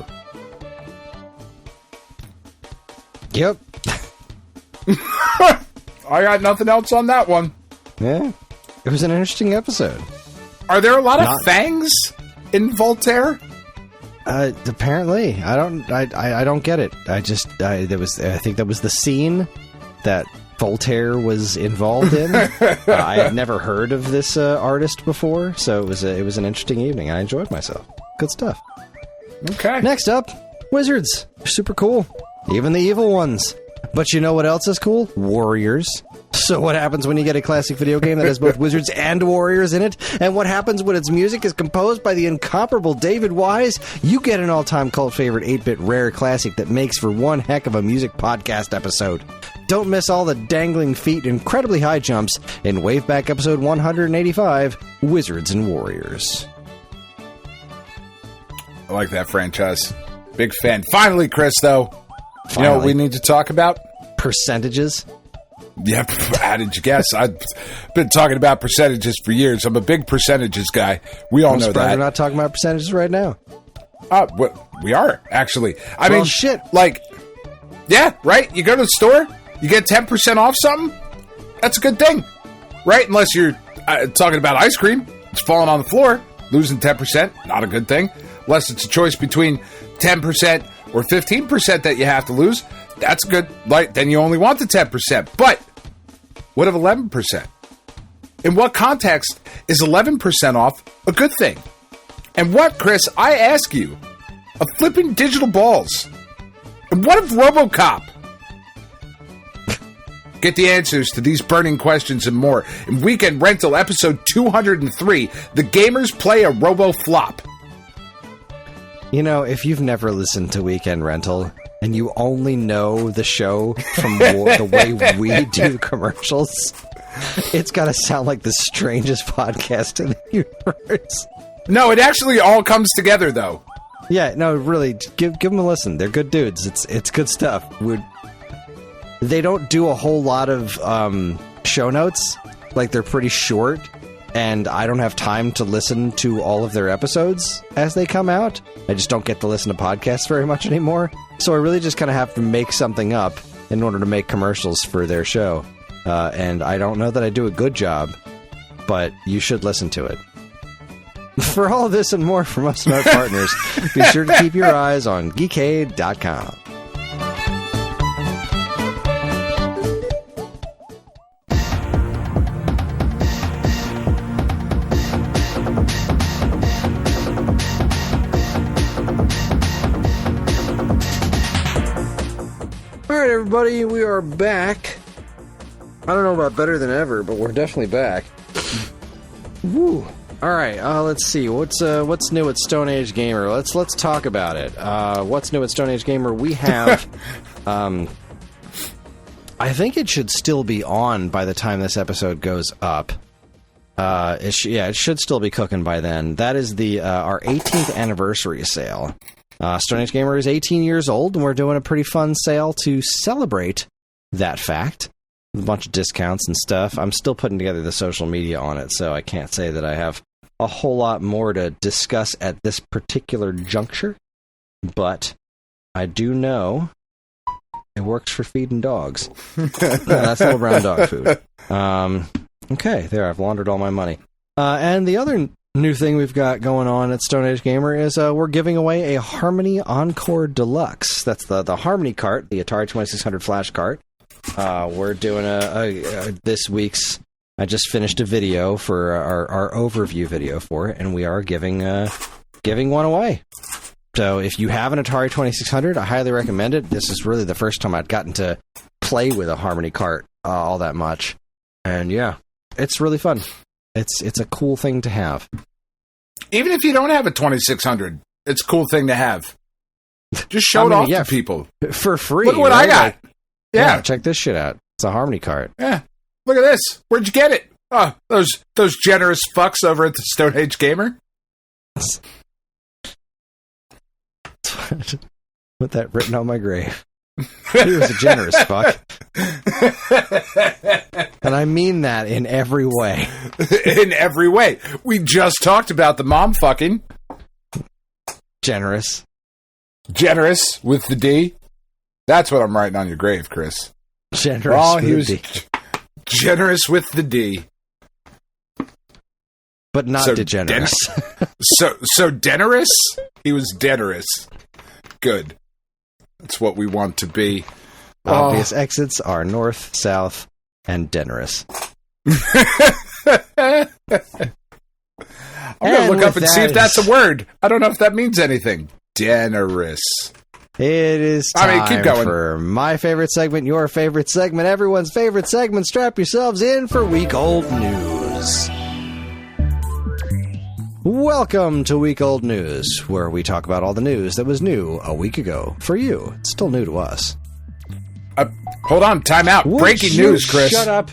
Yep. I got nothing else on that one. Yeah. It was an interesting episode. Are there a lot of fangs in Voltaire? Apparently. I don't get it. I think that was the scene that Voltaire was involved in. I had never heard of this artist before, so it was an interesting evening. I enjoyed myself. Good stuff. Okay. Next up, wizards. They're super cool. Even the evil ones. But you know what else is cool? Warriors. So what happens when you get a classic video game that has both wizards and warriors in it? And what happens when its music is composed by the incomparable David Wise? You get an all-time cult favorite 8-bit rare classic that makes for one heck of a music podcast episode. Don't miss all the dangling feet and incredibly high jumps in Waveback episode 185, Wizards and Warriors. I like that franchise. Big fan. Finally, Chris, though. Finally. You know what we need to talk about? Percentages. Yeah, how did you guess? I've been talking about percentages for years. I'm a big percentages guy. We all know that. We're not talking about percentages right now. We are, actually. I mean, shit. Like, yeah, right? You go to the store, you get 10% off something. That's a good thing, right? Unless you're talking about ice cream. It's falling on the floor. Losing 10%, not a good thing. Unless it's a choice between 10% or 15% that you have to lose. That's good. Like, then you only want the 10%. But what of 11%? In what context is 11% off a good thing? And what, Chris, I ask you, of flipping digital balls? And what of RoboCop? Get the answers to these burning questions and more in Weekend Rental episode 203, The Gamers Play a Robo Flop. You know, if you've never listened to Weekend Rental and you only know the show from the way we do commercials, it's got to sound like the strangest podcast in the universe. No, it actually all comes together, though. Yeah, no, really, give them a listen. They're good dudes. It's good stuff. They don't do a whole lot of show notes. Like, they're pretty short, and I don't have time to listen to all of their episodes as they come out. I just don't get to listen to podcasts very much anymore. So I really just kind of have to make something up in order to make commercials for their show. And I don't know that I do a good job, but you should listen to it. For all of this and more from us and our partners, be sure to keep your eyes on geekade.com. Alright, everybody, we are back. I don't know about better than ever, but we're definitely back. Woo. Alright, let's see. What's new at Stone Age Gamer? Let's talk about it. What's new at Stone Age Gamer? We have... I think it should still be on by the time this episode goes up. It should still be cooking by then. That is our 18th anniversary sale. Stone Age Gamer is 18 years old, and we're doing a pretty fun sale to celebrate that fact. A bunch of discounts and stuff. I'm still putting together the social media on it, so I can't say that I have a whole lot more to discuss at this particular juncture. But I do know it works for feeding dogs. That's little brown dog food. Okay, there, I've laundered all my money. And the other new thing we've got going on at Stone Age Gamer is we're giving away a Harmony Encore Deluxe. That's the Harmony cart, the Atari 2600 flash cart. We're doing this week's... I just finished a video for our overview video for it, and we are giving one away. So if you have an Atari 2600, I highly recommend it. This is really the first time I'd gotten to play with a Harmony cart all that much. And yeah, it's really fun. It's a cool thing to have. Even if you don't have a 2600, it's a cool thing to have. Just show it off to people. For free. Look what I got. Like, yeah, check this shit out. It's a Harmony cart. Yeah. Look at this. Where'd you get it? Oh, those generous fucks over at the Stone Age Gamer. With that written on my grave. He was a generous fuck. And I mean that in every way. In every way. We just talked about the mom fucking. Generous. Generous with the D. That's what I'm writing on your grave, Kris. Generous with he was the D. Generous with the D. But not degenerous. So generous? He was generous. Good. That's what we want to be. Obvious exits are north, south, and generous. I'm going to look up and see if that's a word. I don't know if that means anything. Generous. It is time keep going. for my favorite segment, your favorite segment, everyone's favorite segment. Strap yourselves in for Week Old News. Welcome to Week Old News, where we talk about all the news that was new a week ago. For you, it's still new to us. Hold on, time out. Breaking news, Kris. Shut up.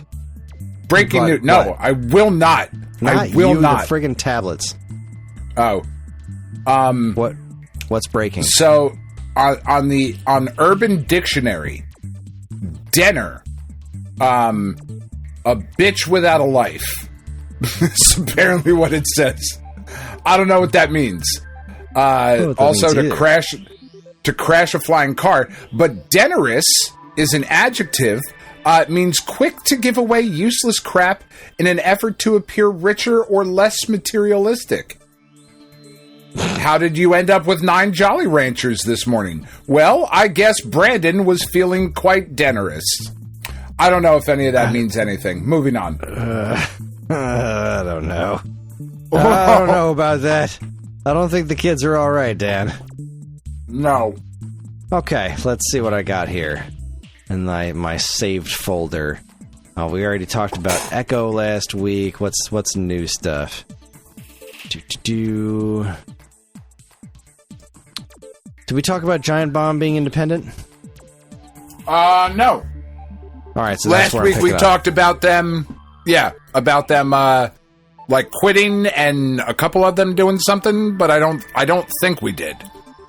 Breaking news. No, what? I will not. I will not. The friggin' tablets. Oh. What's breaking? So, on Urban Dictionary, Denner, a bitch without a life. That's apparently what it says. I don't know what that means. Also, to crash a flying car. But generous is an adjective. It means quick to give away useless crap in an effort to appear richer or less materialistic. How did you end up with 9 Jolly Ranchers this morning? Well, I guess Brandon was feeling quite generous. I don't know if any of that means anything. Moving on. I don't know. I don't know about that. I don't think the kids are all right, Dan. No. Okay, let's see what I got here in my saved folder. Oh, we already talked about Echo last week. What's new stuff? Did we talk about Giant Bomb being independent? No. All right, so last week we talked about them. Yeah, about them like quitting and a couple of them doing something, but I don't think we did.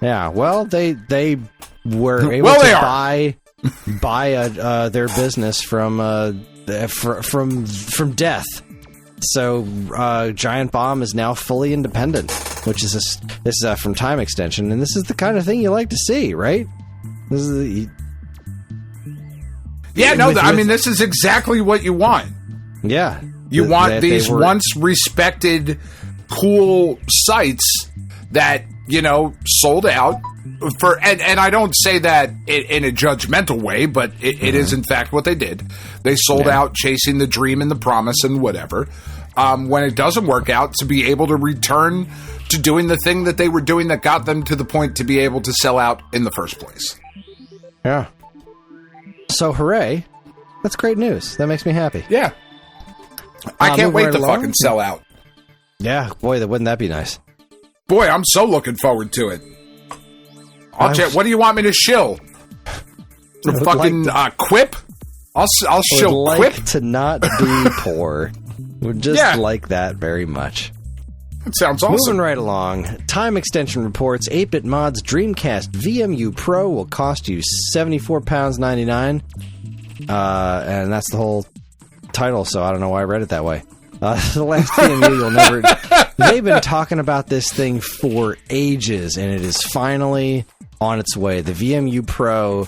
Yeah, well, they were able to buy their business from death. So Giant Bomb is now fully independent, which is this is from Time Extension, and this is the kind of thing you like to see, right? This is this is exactly what you want. Yeah. You want these once respected, cool sites that, sold out for, and I don't say that in a judgmental way, but it is in fact what they did. They sold out chasing the dream and the promise and whatever. When it doesn't work out, to be able to return to doing the thing that they were doing that got them to the point to be able to sell out in the first place. Yeah. So hooray. That's great news. That makes me happy. Yeah. I can't wait to fucking sell out. Yeah, boy, wouldn't that be nice? Boy, I'm so looking forward to it. What do you want me to shill? Fucking Quip? I'll shill like Quip. To not be poor. Would just like that very much. That sounds awesome. Moving right along, Time Extension reports 8-Bit Mod's Dreamcast VMU Pro will cost you £74.99. And that's the whole title, so I don't know why I read it that way. The last VMU you'll never... They've been talking about this thing for ages, and it is finally on its way. The VMU Pro,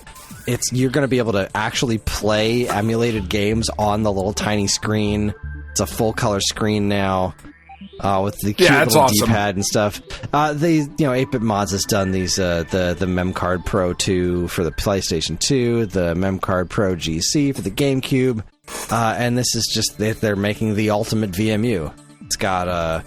you're going to be able to actually play emulated games on the little tiny screen. It's a full-color screen now. With the cute little awesome. D-pad and stuff. 8-Bit Mods has done these, the Memcard Pro 2 for the PlayStation 2, the Memcard Pro GC for the GameCube, and this is just, they're making the ultimate VMU. It's got,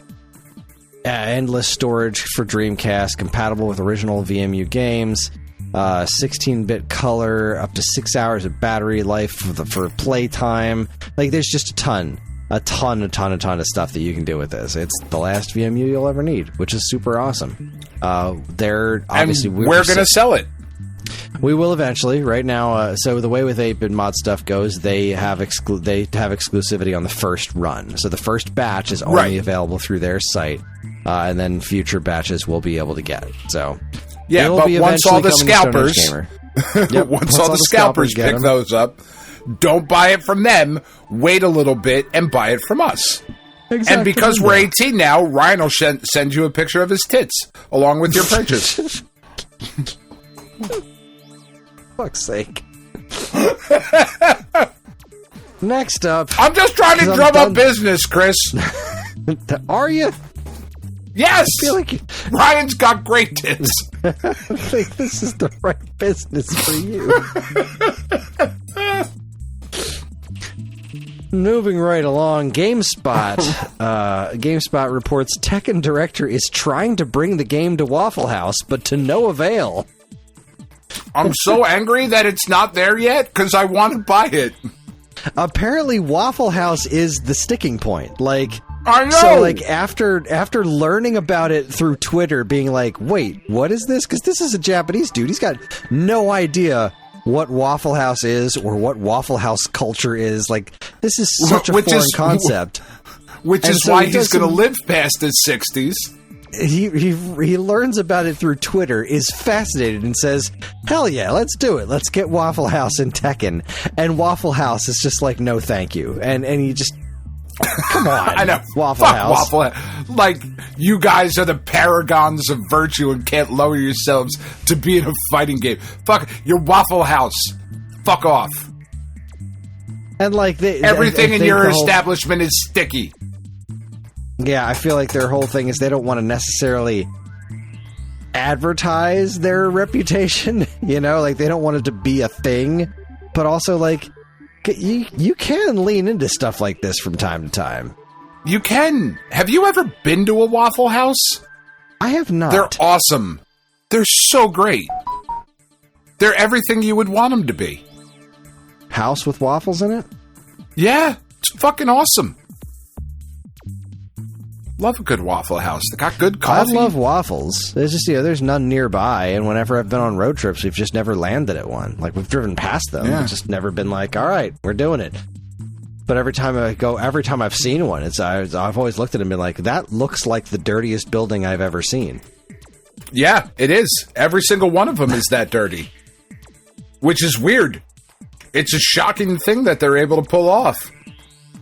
endless storage for Dreamcast, compatible with original VMU games, 16-bit color, up to 6 hours of battery life for playtime. Like, there's just a ton of stuff that you can do with this. It's the last VMU you'll ever need, which is super awesome. We're going to sell it. We will eventually. Right now, so the way with 8-Bit Mod stuff goes, they have exclusivity on the first run. So the first batch is only available through their site, and then future batches will be able to get it. So Yeah, It'll but be once all the eventually coming to scalpers, Stone Age Gamer. Yep, once all the scalpers get pick 'em. those up, don't buy it from them. Wait a little bit and buy it from us. Exactly. And because we're 18 now, Ryan will send you a picture of his tits along with your purchase. Fuck's sake. Next up. I'm just trying to drum up business, Chris. Are you? Yes! I feel like Ryan's got great tits. I think this is the right business for you. Moving right along, GameSpot. GameSpot reports Tekken director is trying to bring the game to Waffle House, but to no avail. I'm so angry that it's not there yet because I want to buy it. Apparently, Waffle House is the sticking point. Like, I know. So, like, after learning about it through Twitter, being like, wait, what is this? Because this is a Japanese dude. He's got no idea what Waffle House is or what Waffle House culture is. Like, this is such a foreign concept. Which is why he's going to live past his 60s. He learns about it through Twitter, is fascinated, and says, hell yeah, let's do it. Let's get Waffle House in Tekken. And Waffle House is just like, no thank you. And he just... Come on. I know. Waffle House. Like, you guys are the paragons of virtue and can't lower yourselves to be in a fighting game. Fuck, you're Waffle House. Fuck off. And like everything in your establishment is sticky. Yeah, I feel like their whole thing is they don't want to necessarily advertise their reputation, you know, like they don't want it to be a thing, but also like you can lean into stuff like this from time to time. You can. Have you ever been to a Waffle House? I have not. They're awesome. They're so great. They're everything you would want them to be. House with waffles in it? Yeah, it's fucking awesome. Love a good Waffle House. They got good coffee. I love waffles. There's just, there's none nearby, and whenever I've been on road trips, we've just never landed at one. Like, we've driven past them. Yeah. It's just never been like, all right, we're doing it. But every time I've seen one, I've always looked at it and been like, that looks like the dirtiest building I've ever seen. Yeah, it is. Every single one of them is that dirty. Which is weird. It's a shocking thing that they're able to pull off.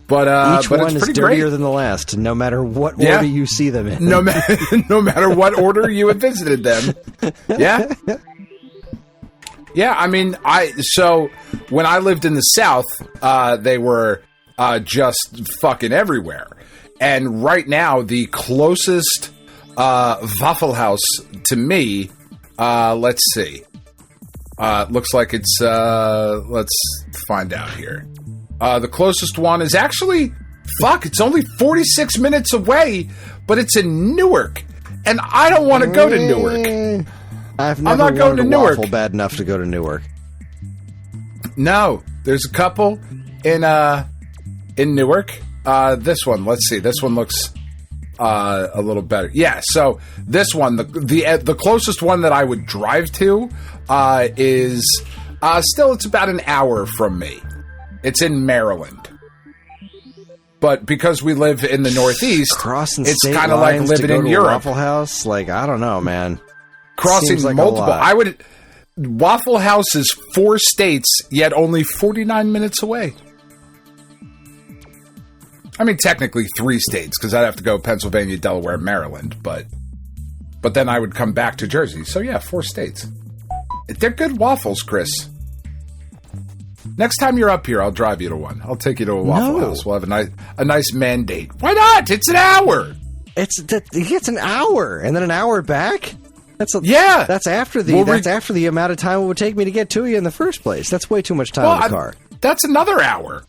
But each one it's is pretty dirtier great. than the last, no matter what order you see them in. No matter what order you have visited them. Yeah. Yeah, I mean, so when I lived in the South, they were just fucking everywhere. And right now, the closest Waffle House to me, let's see. Looks like it's, let's find out here. The closest one is actually, it's only 46 minutes away, but it's in Newark. And I don't want to go to Newark. I'm not going to Newark. Waffle bad enough to go to Newark. No, there's a couple in Newark. This one, let's see. This one looks a little better. Yeah, so this one, the closest one that I would drive to is still, it's about an hour from me. It's in Maryland. But because we live in the Northeast, it's kind of like living in Europe. Waffle House, like, I don't know, man. Crossing like multiple. Waffle House is 4 states, yet only 49 minutes away. I mean, technically 3 states, because I'd have to go Pennsylvania, Delaware, Maryland, but then I would come back to Jersey. So yeah, 4 states. They're good waffles, Chris. Next time you're up here, I'll drive you to one. I'll take you to a Waffle House. We'll have a nice mandate. Why not? It's an hour. It's an hour, and then an hour back. That's after the amount of time it would take me to get to you in the first place. That's way too much time in the car. That's another hour.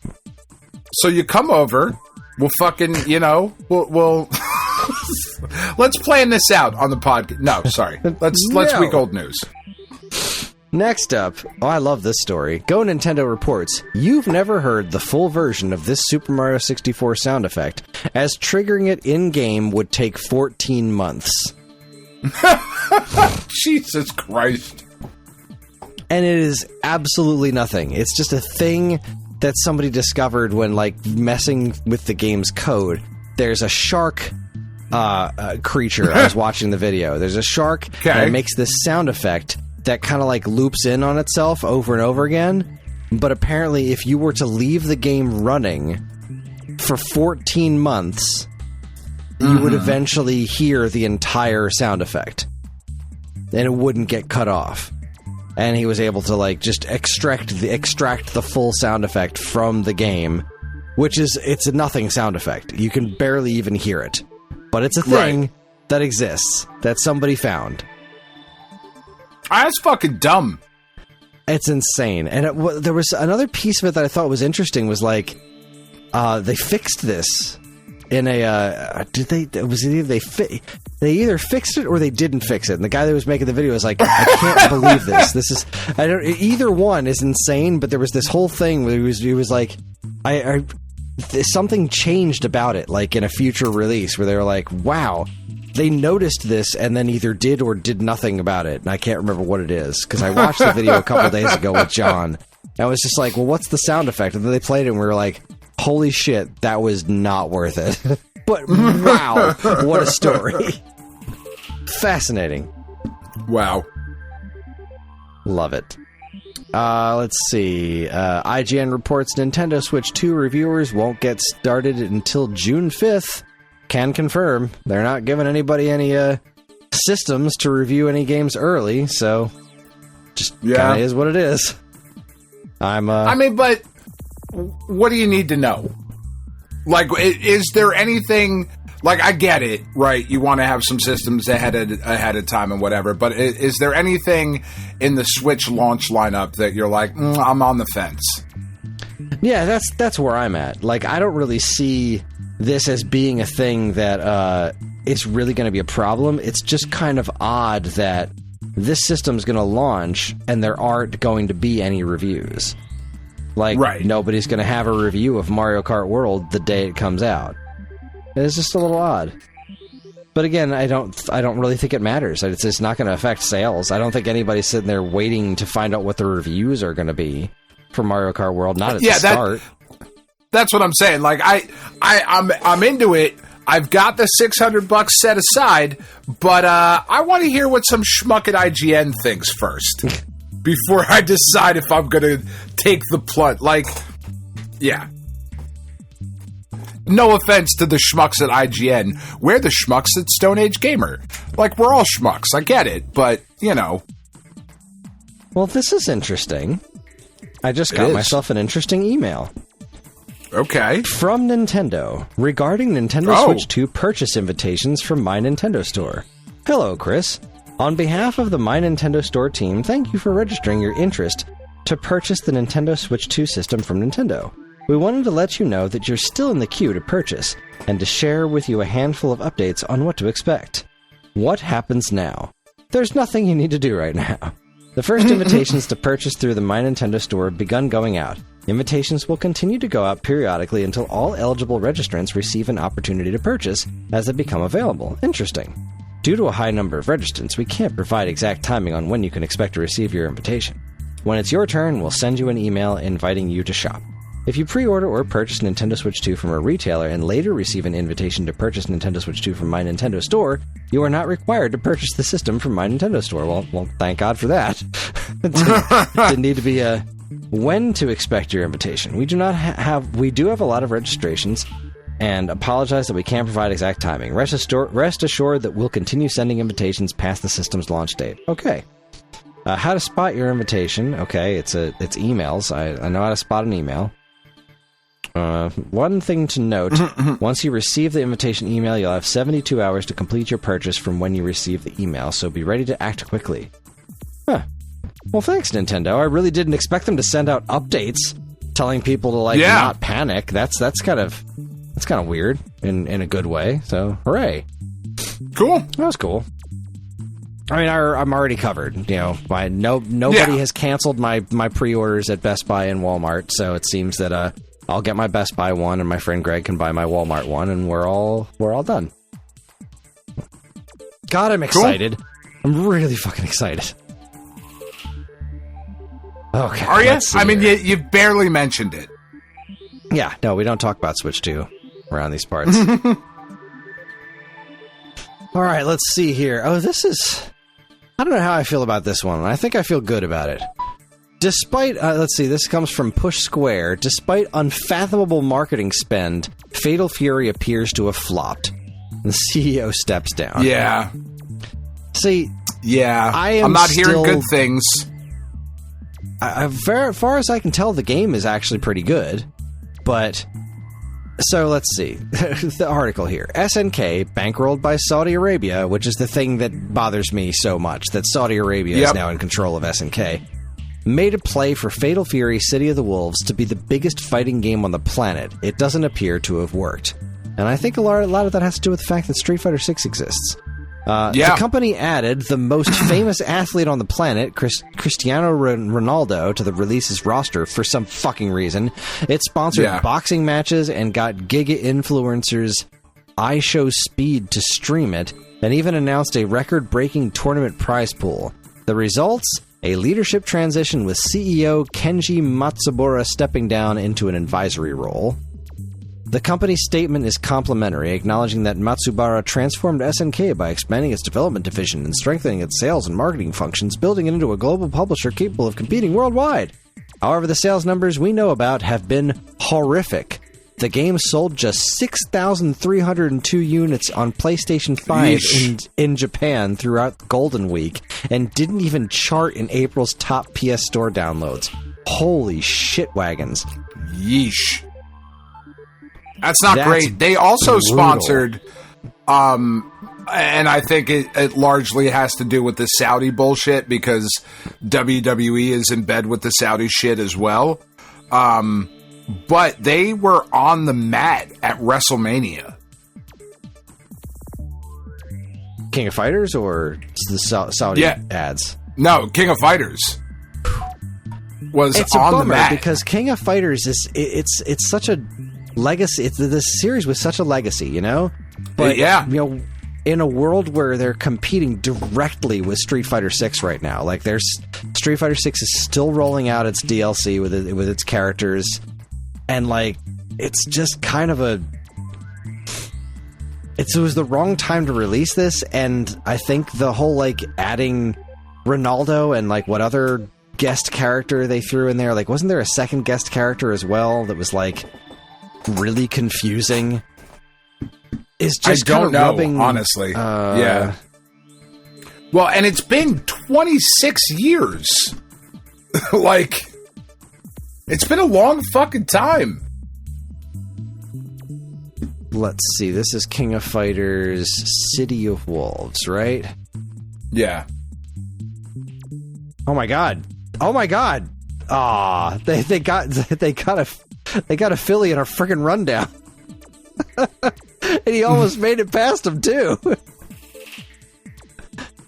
So you come over. We'll fucking, we'll let's plan this out on the podcast. No, sorry. Let's week old news. Next up, I love this story. Go Nintendo reports, you've never heard the full version of this Super Mario 64 sound effect, as triggering it in-game would take 14 months. Jesus Christ. And it is absolutely nothing. It's just a thing that somebody discovered when, like, messing with the game's code. There's a shark creature. I was watching the video. There's a shark and it makes this sound effect that kind of like loops in on itself over and over again. But apparently, if you were to leave the game running for 14 months, you would eventually hear the entire sound effect. And it wouldn't get cut off. And he was able to like just extract the full sound effect from the game, which is, it's a nothing sound effect. You can barely even hear it. But it's a thing that exists, that somebody found. That's fucking dumb. It's insane. And there was another piece of it that I thought was interesting was like, they fixed this in a, they either fixed it or they didn't fix it. And the guy that was making the video was like, I can't believe this. Either one is insane, but there was this whole thing where he was like, something changed about it, like in a future release where they were like, wow, they noticed this and then either did or did nothing about it. And I can't remember what it is because I watched the video a couple days ago with John. And I was just like, well, what's the sound effect? And then they played it and we were like, holy shit, that was not worth it. But wow, what a story. Fascinating. Wow. Love it. Let's see. IGN reports Nintendo Switch 2 reviewers won't get started until June 5th. Can confirm. They're not giving anybody any systems to review any games early, so just kind of is what it is. I mean, but what do you need to know? Like, is there anything... Like, I get it, right? You want to have some systems ahead of time and whatever, but is there anything in the Switch launch lineup that you're like, I'm on the fence? Yeah, that's where I'm at. Like, I don't really see this as being a thing that it's really going to be a problem. It's just kind of odd that this system's going to launch and there aren't going to be any reviews. Like, nobody's going to have a review of Mario Kart World the day it comes out. It's just a little odd. But again, I don't really think it matters. It's just not going to affect sales. I don't think anybody's sitting there waiting to find out what the reviews are going to be for Mario Kart World. Not at the start. That's what I'm saying. Like I'm into it. I've got the $600 set aside, but I want to hear what some schmuck at IGN thinks first before I decide if I'm going to take the plunge. Like, yeah. No offense to the schmucks at IGN. We're the schmucks at Stone Age Gamer. Like, we're all schmucks. I get it, but, you know. Well, this is interesting. I just got myself an interesting email. Okay. From Nintendo, regarding Nintendo Switch 2 purchase invitations from My Nintendo Store. Hello, Kris. On behalf of the My Nintendo Store team, thank you for registering your interest to purchase the Nintendo Switch 2 system from Nintendo. We wanted to let you know that you're still in the queue to purchase, and to share with you a handful of updates on what to expect. What happens now? There's nothing you need to do right now. The first invitations to purchase through the My Nintendo Store have begun going out. Invitations will continue to go out periodically until all eligible registrants receive an opportunity to purchase as they become available. Interesting. Due to a high number of registrants, we can't provide exact timing on when you can expect to receive your invitation. When it's your turn, we'll send you an email inviting you to shop. If you pre-order or purchase Nintendo Switch 2 from a retailer and later receive an invitation to purchase Nintendo Switch 2 from My Nintendo Store, you are not required to purchase the system from My Nintendo Store. Well, thank God for that. Didn't need to be a when to expect your invitation. We do have a lot of registrations, and apologize that we can't provide exact timing. Rest assured that we'll continue sending invitations past the system's launch date. Okay. How to spot your invitation. Okay, it's emails. I know how to spot an email. One thing to note, once you receive the invitation email, you'll have 72 hours to complete your purchase from when you receive the email, so be ready to act quickly. Huh. Well, thanks, Nintendo. I really didn't expect them to send out updates telling people to, not panic. That's kind of weird in a good way, so hooray. Cool. That was cool. I mean, I'm already covered. You know, nobody has canceled my pre-orders at Best Buy and Walmart, so it seems that I'll get my Best Buy one, and my friend Greg can buy my Walmart one, and we're all done. God, I'm excited. Cool. I'm really fucking excited. Okay. Are you? I mean, you barely mentioned it. Yeah, no, we don't talk about Switch 2 around these parts. All right, let's see here. Oh, this is... I don't know how I feel about this one. I think I feel good about it. Despite... let's see, this comes from Push Square. Despite unfathomable marketing spend, Fatal Fury appears to have flopped. The CEO steps down. Yeah. See... Yeah. I'm not hearing good things. As far as I can tell, the game is actually pretty good. But... So let's see. The article here. SNK, bankrolled by Saudi Arabia, which is the thing that bothers me so much, that Saudi Arabia is now in control of SNK, made a play for Fatal Fury City of the Wolves to be the biggest fighting game on the planet. It doesn't appear to have worked. And I think a lot of that has to do with the fact that Street Fighter 6 exists. The company added the most famous athlete on the planet, Cristiano Ronaldo, to the release's roster for some fucking reason. It sponsored boxing matches and got Giga influencers iShowSpeed to stream it, and even announced a record-breaking tournament prize pool. The results? A leadership transition with CEO Kenji Matsubara stepping down into an advisory role. The company's statement is complimentary, acknowledging that Matsubara transformed SNK by expanding its development division and strengthening its sales and marketing functions, building it into a global publisher capable of competing worldwide. However, the sales numbers we know about have been horrific. The game sold just 6,302 units on PlayStation 5 in Japan throughout Golden Week, and didn't even chart in April's top PS Store downloads. Holy shit wagons. Yeesh. That's not great. They also sponsored, and I think it largely has to do with the Saudi bullshit, because WWE is in bed with the Saudi shit as well. But they were on the mat at WrestleMania. King of Fighters or the Saudi ads? No, King of Fighters was it's on a bummer the mat. Because King of Fighters is it's such a legacy. This series was such a legacy, you know? But, you know, in a world where they're competing directly with Street Fighter 6 right now, like Street Fighter 6 is still rolling out its DLC with its characters, and like it's just kind of it was the wrong time to release this. And I think the whole like adding Ronaldo and like what other guest character they threw in there, like wasn't there a second guest character as well that was like really confusing? Is just I don't know, rubbing, honestly. Yeah. Well, and it's been 26 years. Like, it's been a long fucking time. Let's see. This is King of Fighters City of Wolves, right? Yeah. Oh my god. Oh my god. Ah, they got a Philly in a friggin' rundown. And he almost made it past him too.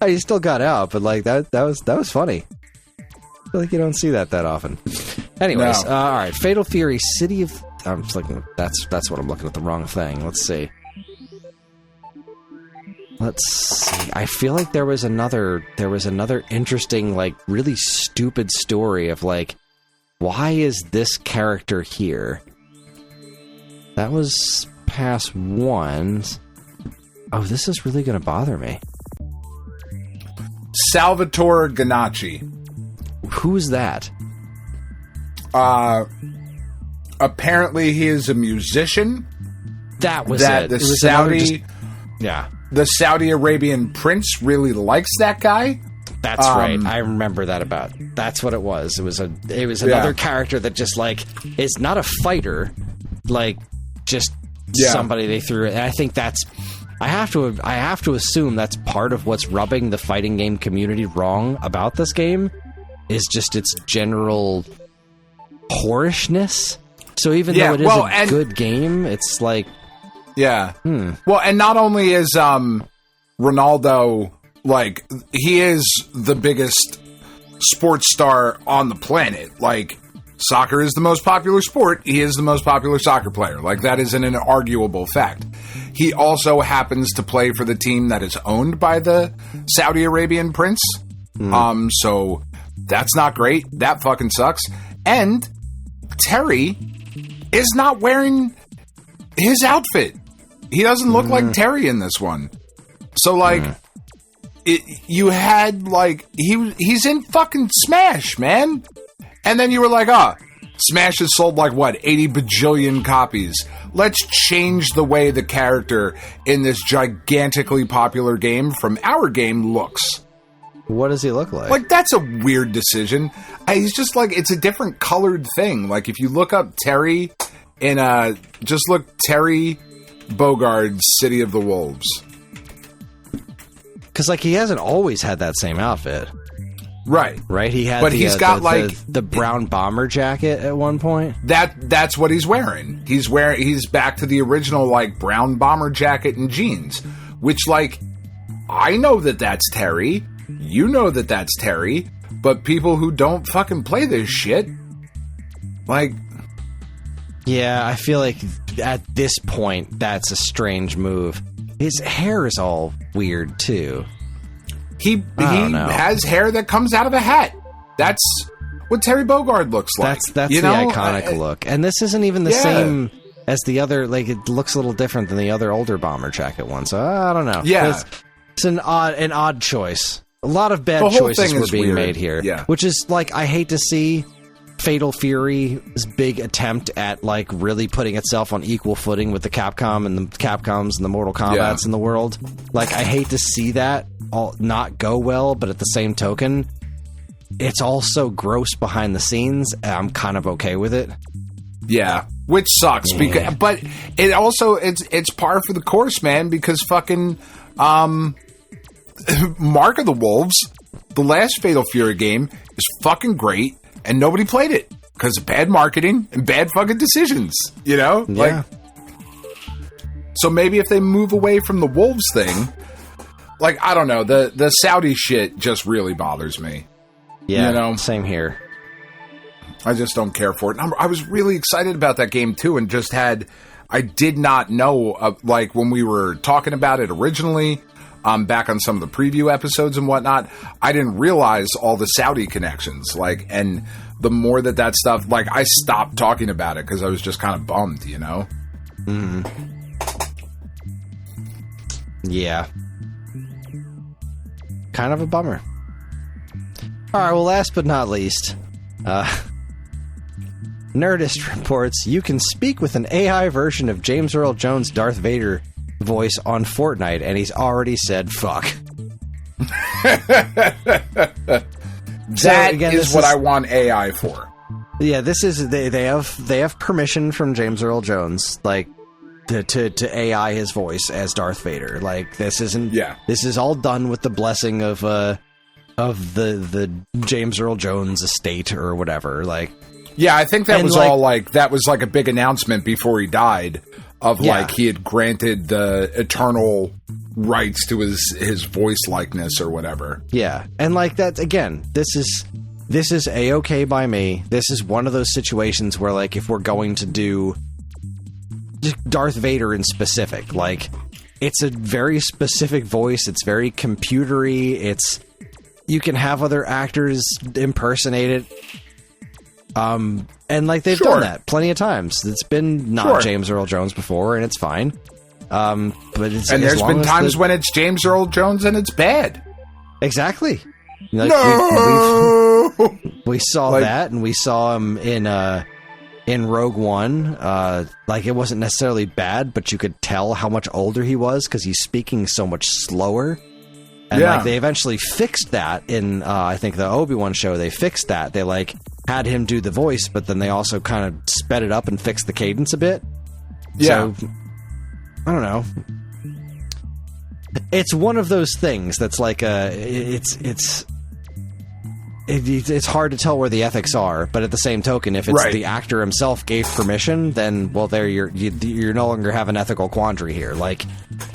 He still got out, but like that was funny. I feel like you don't see that often. Anyways, all right, Fatal Fury City of I'm just looking. That's what I'm looking at, the wrong thing. Let's see. I feel like there was another interesting, like, really stupid story of like, why is this character here? That was past one. Oh, this is really going to bother me. Salvatore Ganacci. Who's that? Apparently he is a musician. That was that it. The it was Saudi, yeah. The Saudi Arabian prince really likes that guy. That's right. I remember that about. That's what it was. It was another character that just like is not a fighter, like just somebody they threw. And I think that's. I have to assume that's part of what's rubbing the fighting game community wrong about this game, is just its general whorishness. So even though it is a good game, it's like... Yeah. Well, and not only is Ronaldo, like, he is the biggest sports star on the planet. Like, soccer is the most popular sport. He is the most popular soccer player. Like, that is an inarguable fact. He also happens to play for the team that is owned by the Saudi Arabian prince. So that's not great. That fucking sucks. And Terry is not wearing his outfit. He doesn't look like Terry in this one. So, like, you had, like, he's in fucking Smash, man. And then you were like, Smash has sold, like, what, 80 bajillion copies. Let's change the way the character in this gigantically popular game from our game looks. What does he look like? Like, that's a weird decision. He's just, like, it's a different colored thing. Like, if you look up Terry just look Terry Bogard's City of the Wolves. Because, like, he hasn't always had that same outfit. Right. He had he's got the brown bomber jacket at one point. That's what he's wearing. He's back to the original, like, brown bomber jacket and jeans. Which, like, I know that's Terry. You know that's Terry. But people who don't fucking play this shit, like... Yeah, I feel like at this point, that's a strange move. His hair is all weird, too. He has hair that comes out of a hat. That's what Terry Bogard looks like. That's the iconic look. And this isn't even the same as the other, like, it looks a little different than the other older bomber jacket one. So, I don't know. Yeah. It's an odd choice. A lot of bad choices were being made here. Yeah. Which is, like, I hate to see Fatal Fury's big attempt at, like, really putting itself on equal footing with the Capcom and the Capcoms and the Mortal Kombats in the world. Like, I hate to see that all not go well, but at the same token, it's all so gross behind the scenes. I'm kind of okay with it. Yeah, which sucks but it also it's par for the course, man. Because fucking Mark of the Wolves, the last Fatal Fury game, is fucking great. And nobody played it because of bad marketing and bad fucking decisions, you know? Yeah. Like, so maybe if they move away from the Wolves thing, like, I don't know, the Saudi shit just really bothers me. Yeah, you know? Same here. I just don't care for it. I was really excited about that game, too, and I did not know, like, when we were talking about it originally, back on some of the preview episodes and whatnot, I didn't realize all the Saudi connections. Like, and the more that stuff, like, I stopped talking about it because I was just kind of bummed, you know? Mm-hmm. Yeah. Kind of a bummer. All right, well, last but not least, Nerdist reports you can speak with an AI version of James Earl Jones' Darth Vader voice on Fortnite, and he's already said fuck. That is what I want AI for. Yeah, this is they have permission from James Earl Jones, like, to AI his voice as Darth Vader. Like, this isn't. Yeah. This is all done with the blessing of the James Earl Jones estate or whatever. Like, yeah, I think that was all like that was like a big announcement before he died. Of, like, he had granted the eternal rights to his voice likeness or whatever. Yeah, and, like, that, again, this is A-okay by me. This is one of those situations where, like, if we're going to do Darth Vader in specific, like, it's a very specific voice. It's very computery. You can have other actors impersonate it. And, like, they've done that plenty of times. It's been not James Earl Jones before, and it's fine. But it's, and there's been times when it's James Earl Jones and it's bad. Exactly. Like, no! We saw that, and we saw him in Rogue One. Like, it wasn't necessarily bad, but you could tell how much older he was because he's speaking so much slower. And, like, they eventually fixed that in, I think, the Obi-Wan show. They fixed that. They, like, had him do the voice, but then they also kind of sped it up and fixed the cadence a bit. Yeah. So, I don't know. It's one of those things that's like it's hard to tell where the ethics are, but at the same token, if it's the actor himself gave permission, then, well, there you're no longer have an ethical quandary here. Like,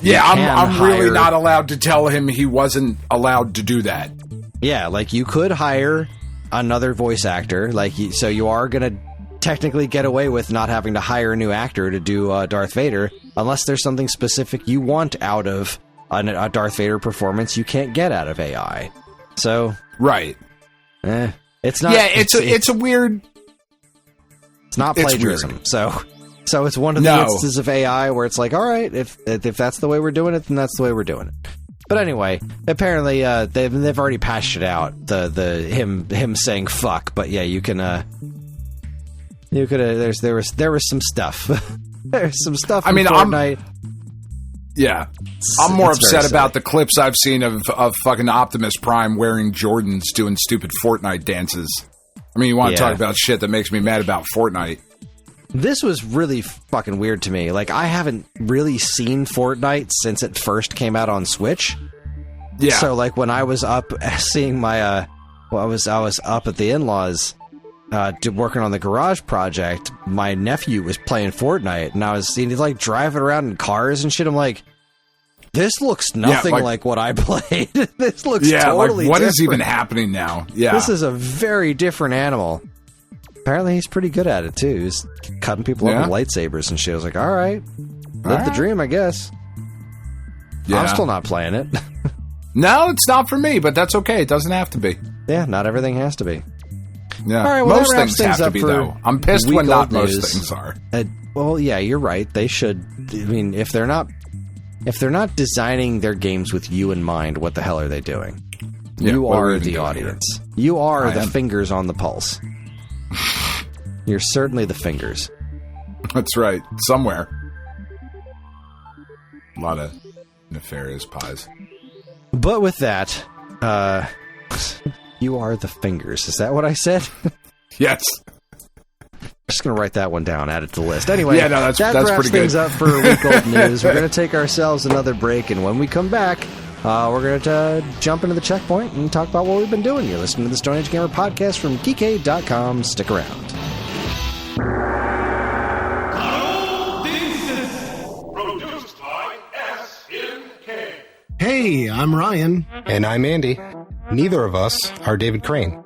yeah, I'm really not allowed to tell him he wasn't allowed to do that. Yeah, like, you could hire another voice actor, like, so you are gonna technically get away with not having to hire a new actor to do Darth Vader, unless there's something specific you want out of a Darth Vader performance you can't get out of AI. So, it's not. Yeah, it's a weird. It's not plagiarism. Weird. So it's one of the instances of AI where it's like, all right, if that's the way we're doing it, then that's the way we're doing it. But anyway, apparently they've already patched it out. The him saying fuck. But yeah, you could there was some stuff. There's some stuff. I mean, Fortnite. I'm more upset about the clips I've seen of fucking Optimus Prime wearing Jordans doing stupid Fortnite dances. I mean, you want to talk about shit that makes me mad about Fortnite. This was really fucking weird to me. Like, I haven't really seen Fortnite since it first came out on Switch. Yeah. So, like, when I was up seeing my, I was up at the in-laws, working on the garage project, my nephew was playing Fortnite, and I was seeing he's like driving around in cars and shit. I'm like, this looks nothing like what I played. This looks totally what different. Is even happening now? Yeah. This is a very different animal. Apparently he's pretty good at it too. He's cutting people up with lightsabers and shit. I was like, all right. Live the dream, I guess. Yeah. I'm still not playing it. No, it's not for me, but that's okay. It doesn't have to be. Yeah, not everything has to be. Yeah. All right, well, most things have to be, though. I'm pissed when not most things are. Well, yeah, you're right. They should. I mean, if they're not designing their games with you in mind, what the hell are they doing? Yeah, you are the audience. Here? You are the fingers on the pulse. You're certainly the fingers. That's right. Somewhere. A lot of nefarious pies. But with that, you are the fingers. Is that what I said? Yes. I'm just going to write that one down, add it to the list. Anyway, that's wraps pretty things good. up for week-old news. We're going to take ourselves another break, and when we come back, we're going to jump into the checkpoint and talk about what we've been doing. You're listening to the Stone Age Gamer podcast from geekade.com. Stick around. Hey, I'm Ryan. And I'm Andy. Neither of us are David Crane,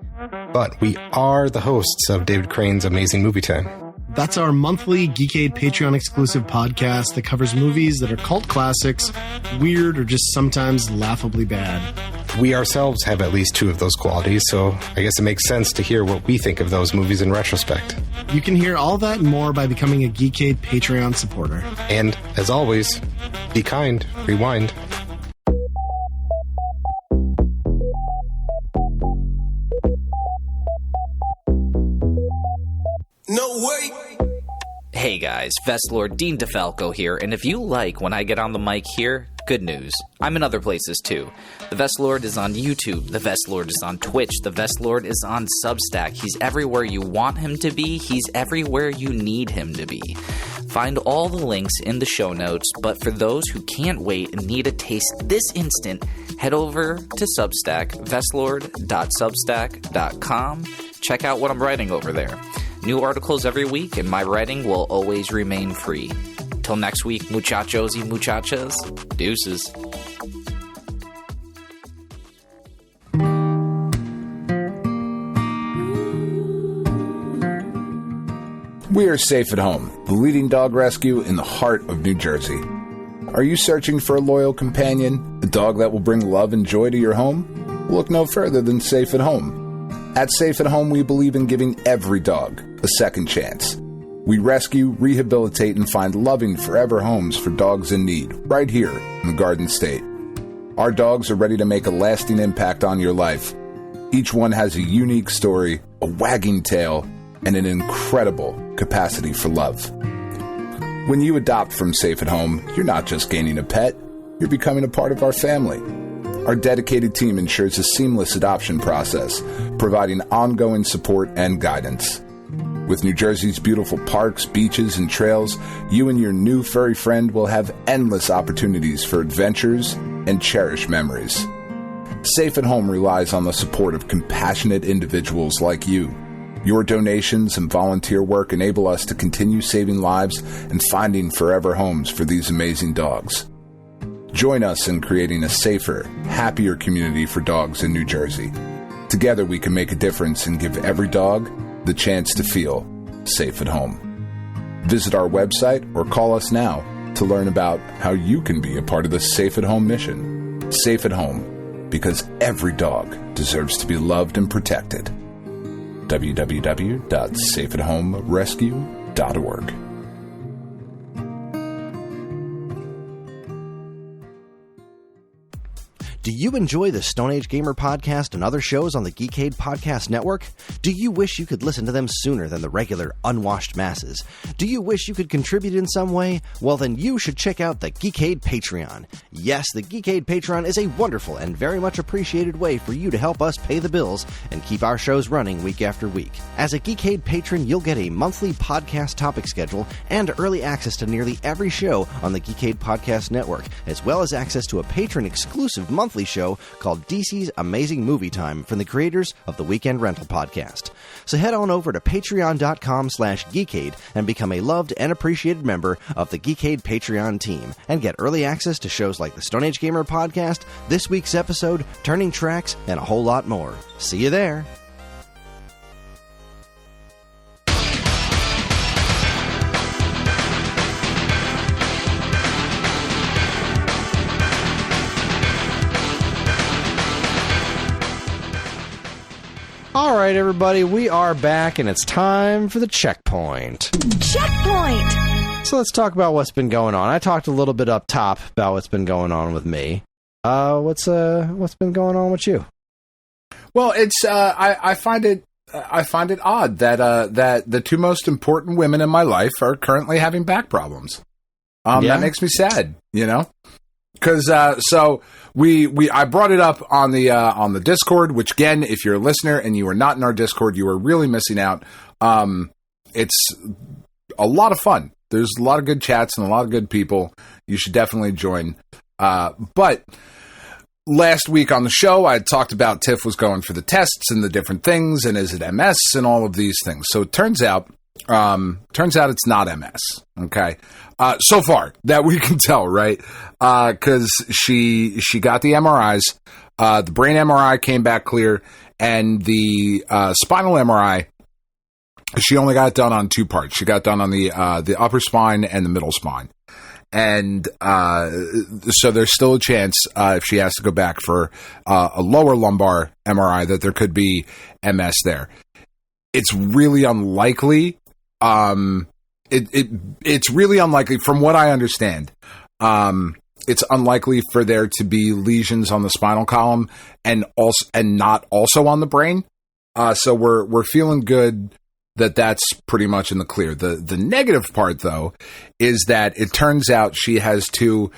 but we are the hosts of David Crane's Amazing Movie Time. That's our monthly Geekade Patreon exclusive podcast that covers movies that are cult classics, weird, or just sometimes laughably bad. We ourselves have at least two of those qualities, so I guess it makes sense to hear what we think of those movies in retrospect. You can hear all that and more by becoming a Geekade Patreon supporter. And, as always, be kind, rewind. No way! Hey guys, Vestlord Dean DeFalco here, and if you like when I get on the mic here, good news. I'm in other places too. The Vestlord is on YouTube, the Vestlord is on Twitch, the Vestlord is on Substack. He's everywhere you want him to be, he's everywhere you need him to be. Find all the links in the show notes, but for those who can't wait and need a taste this instant, head over to Substack, vestlord.substack.com. Check out what I'm writing over there. New articles every week, and my writing will always remain free. Till next week, muchachos y muchachas, deuces. We are Safe at Home, the leading dog rescue in the heart of New Jersey. Are you searching for a loyal companion, a dog that will bring love and joy to your home? Look no further than Safe at Home. At Safe at Home, we believe in giving every dog a second chance. We rescue, rehabilitate, and find loving forever homes for dogs in need, right here in the Garden State. Our dogs are ready to make a lasting impact on your life. Each one has a unique story, a wagging tail, and an incredible capacity for love. When you adopt from Safe at Home, you're not just gaining a pet, you're becoming a part of our family. Our dedicated team ensures a seamless adoption process, providing ongoing support and guidance. With New Jersey's beautiful parks, beaches, and trails, you and your new furry friend will have endless opportunities for adventures and cherished memories. Safe at Home relies on the support of compassionate individuals like you. Your donations and volunteer work enable us to continue saving lives and finding forever homes for these amazing dogs. Join us in creating a safer, happier community for dogs in New Jersey. Together we can make a difference and give every dog the chance to feel safe at home. Visit our website or call us now to learn about how you can be a part of the Safe at Home mission. Safe at Home, because every dog deserves to be loved and protected. www.safeathomerescue.org. Do you enjoy the Stone Age Gamer podcast and other shows on the Geekade Podcast Network? Do you wish you could listen to them sooner than the regular unwashed masses? Do you wish you could contribute in some way? Well, then you should check out the Geekade Patreon. Yes, the Geekade Patreon is a wonderful and very much appreciated way for you to help us pay the bills and keep our shows running week after week. As a Geekade patron, you'll get a monthly podcast topic schedule and early access to nearly every show on the Geekade Podcast Network, as well as access to a patron-exclusive monthly show called DC's Amazing Movie Time from the creators of the Weekend Rental Podcast. So head on over to patreon.com/geekade and become a loved and appreciated member of the Geekade Patreon team and get early access to shows like the Stone Age Gamer Podcast, this week's episode, Turning Tracks, and a whole lot more. See you there. All right, everybody, we are back, and it's time for the checkpoint. Checkpoint! So let's talk about what's been going on. I talked a little bit up top about what's been going on with me. What's been going on with you? Well, it's I find it odd that the two most important women in my life are currently having back problems. That makes me sad, you know. Because I brought it up on the Discord, which again, if you're a listener and you are not in our Discord, you are really missing out. It's a lot of fun. There's a lot of good chats and a lot of good people. You should definitely join. But last week on the show, I talked about Tiff was going for the tests and the different things, and is it MS and all of these things. So it turns out it's not MS. Okay. So far that we can tell, right? Cause she got the MRIs, the brain MRI came back clear, and the, spinal MRI, she only got done on two parts. She got done on the upper spine and the middle spine. And, so there's still a chance, if she has to go back for, a lower lumbar MRI, that there could be MS there. It's really unlikely. It's really unlikely, from what I understand. It's unlikely for there to be lesions on the spinal column and not also on the brain. So we're feeling good that that's pretty much in the clear. The negative part, though, is that it turns out she has two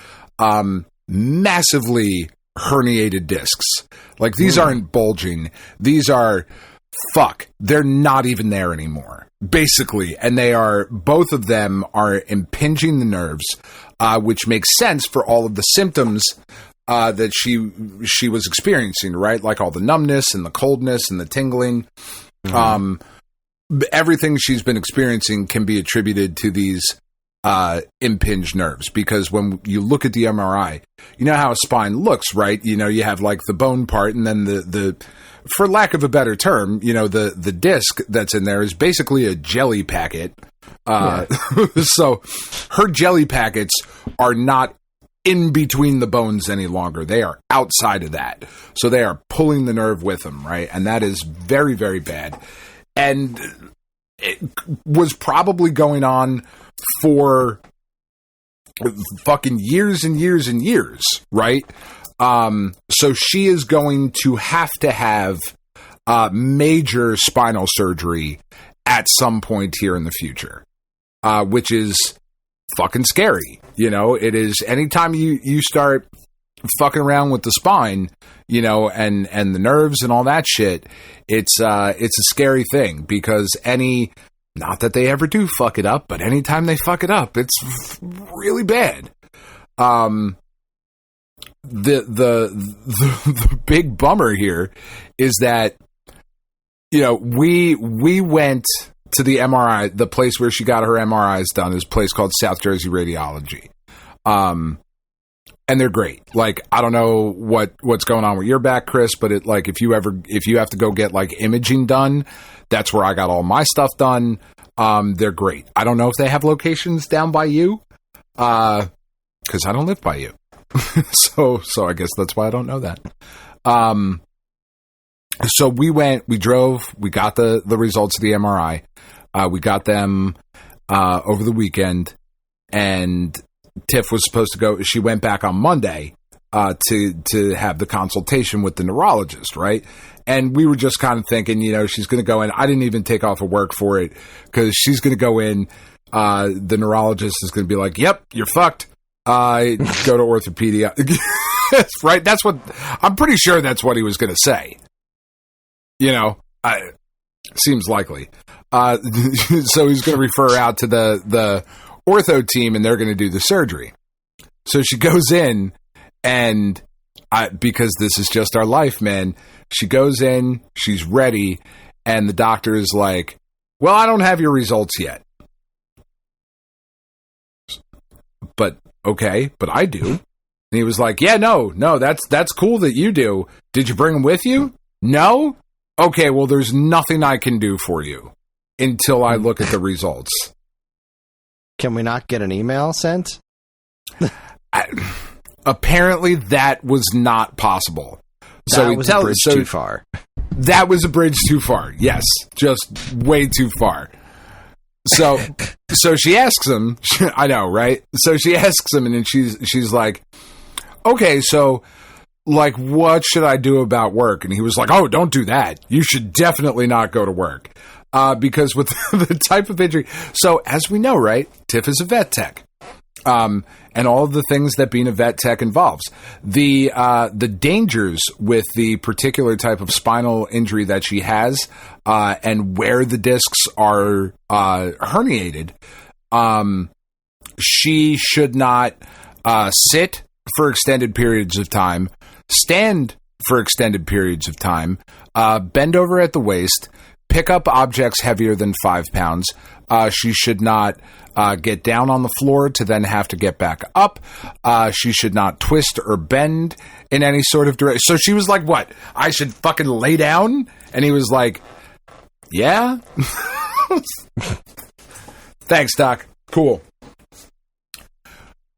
massively herniated discs. Like, these aren't bulging. These are they're not even there anymore, basically. And both of them are impinging the nerves, which makes sense for all of the symptoms that she was experiencing, right? Like all the numbness and the coldness and the tingling. Mm-hmm. Everything she's been experiencing can be attributed to these impinged nerves, because when you look at the MRI, you know how a spine looks, right? You know, you have like the bone part, and then the for lack of a better term, you know, the disc that's in there is basically a jelly packet. So her jelly packets are not in between the bones any longer. They are outside of that. So they are pulling the nerve with them, right? And that is very, very bad. And it was probably going on for fucking years and years and years, right? So she is going to have major spinal surgery at some point here in the future, which is fucking scary. You know, it is, anytime you start fucking around with the spine, you know, and the nerves and all that shit, it's a scary thing, because not that they ever do fuck it up, but anytime they fuck it up, it's really bad. The big bummer here is that, you know, we went to the MRI, the place where she got her MRIs done is a place called South Jersey Radiology. And they're great. Like, I don't know what's going on with your back, Kris, but if you have to go get like imaging done, that's where I got all my stuff done. They're great. I don't know if they have locations down by you, because I don't live by you. So I guess that's why I don't know that. So we drove, we got the results of the MRI. We got them, over the weekend, and Tiff was supposed to go. She went back on Monday, to have the consultation with the neurologist, right? And we were just kind of thinking, she's going to go in. I didn't even take off of work for it because she's going to go in. The neurologist is going to be like, "Yep, you're fucked. Go to orthopedic." Right? That's what I'm pretty sure that's what he was going to say. Seems likely. So he's going to refer out to the ortho team, and they're going to do the surgery. So she goes in, and because this is just our life, man, she goes in, she's ready, and the doctor is like, "Well, I don't have your results yet." But okay, but I do. And he was like, "Yeah, no, that's cool that you do. Did you bring them with you? No? Okay, well, there's nothing I can do for you until I look at the results." Can we not get an email sent? Apparently, that was not possible. That was a bridge too far. That was a bridge too far. Yes, just way too far. So she asks him. I know, right? So she asks him, and then she's like, "Okay, so like, what should I do about work?" And he was like, "Oh, don't do that. You should definitely not go to work because with the type of injury." So as we know, right, Tiff is a vet tech. And all of the things that being a vet tech involves. The dangers with the particular type of spinal injury that she has, and where the discs are herniated, she should not sit for extended periods of time, stand for extended periods of time, bend over at the waist, pick up objects heavier than 5 pounds. She should not get down on the floor to then have to get back up. She should not twist or bend in any sort of direction. So she was like, "What? I should fucking lay down?" And he was like, "Yeah." Thanks, Doc. Cool.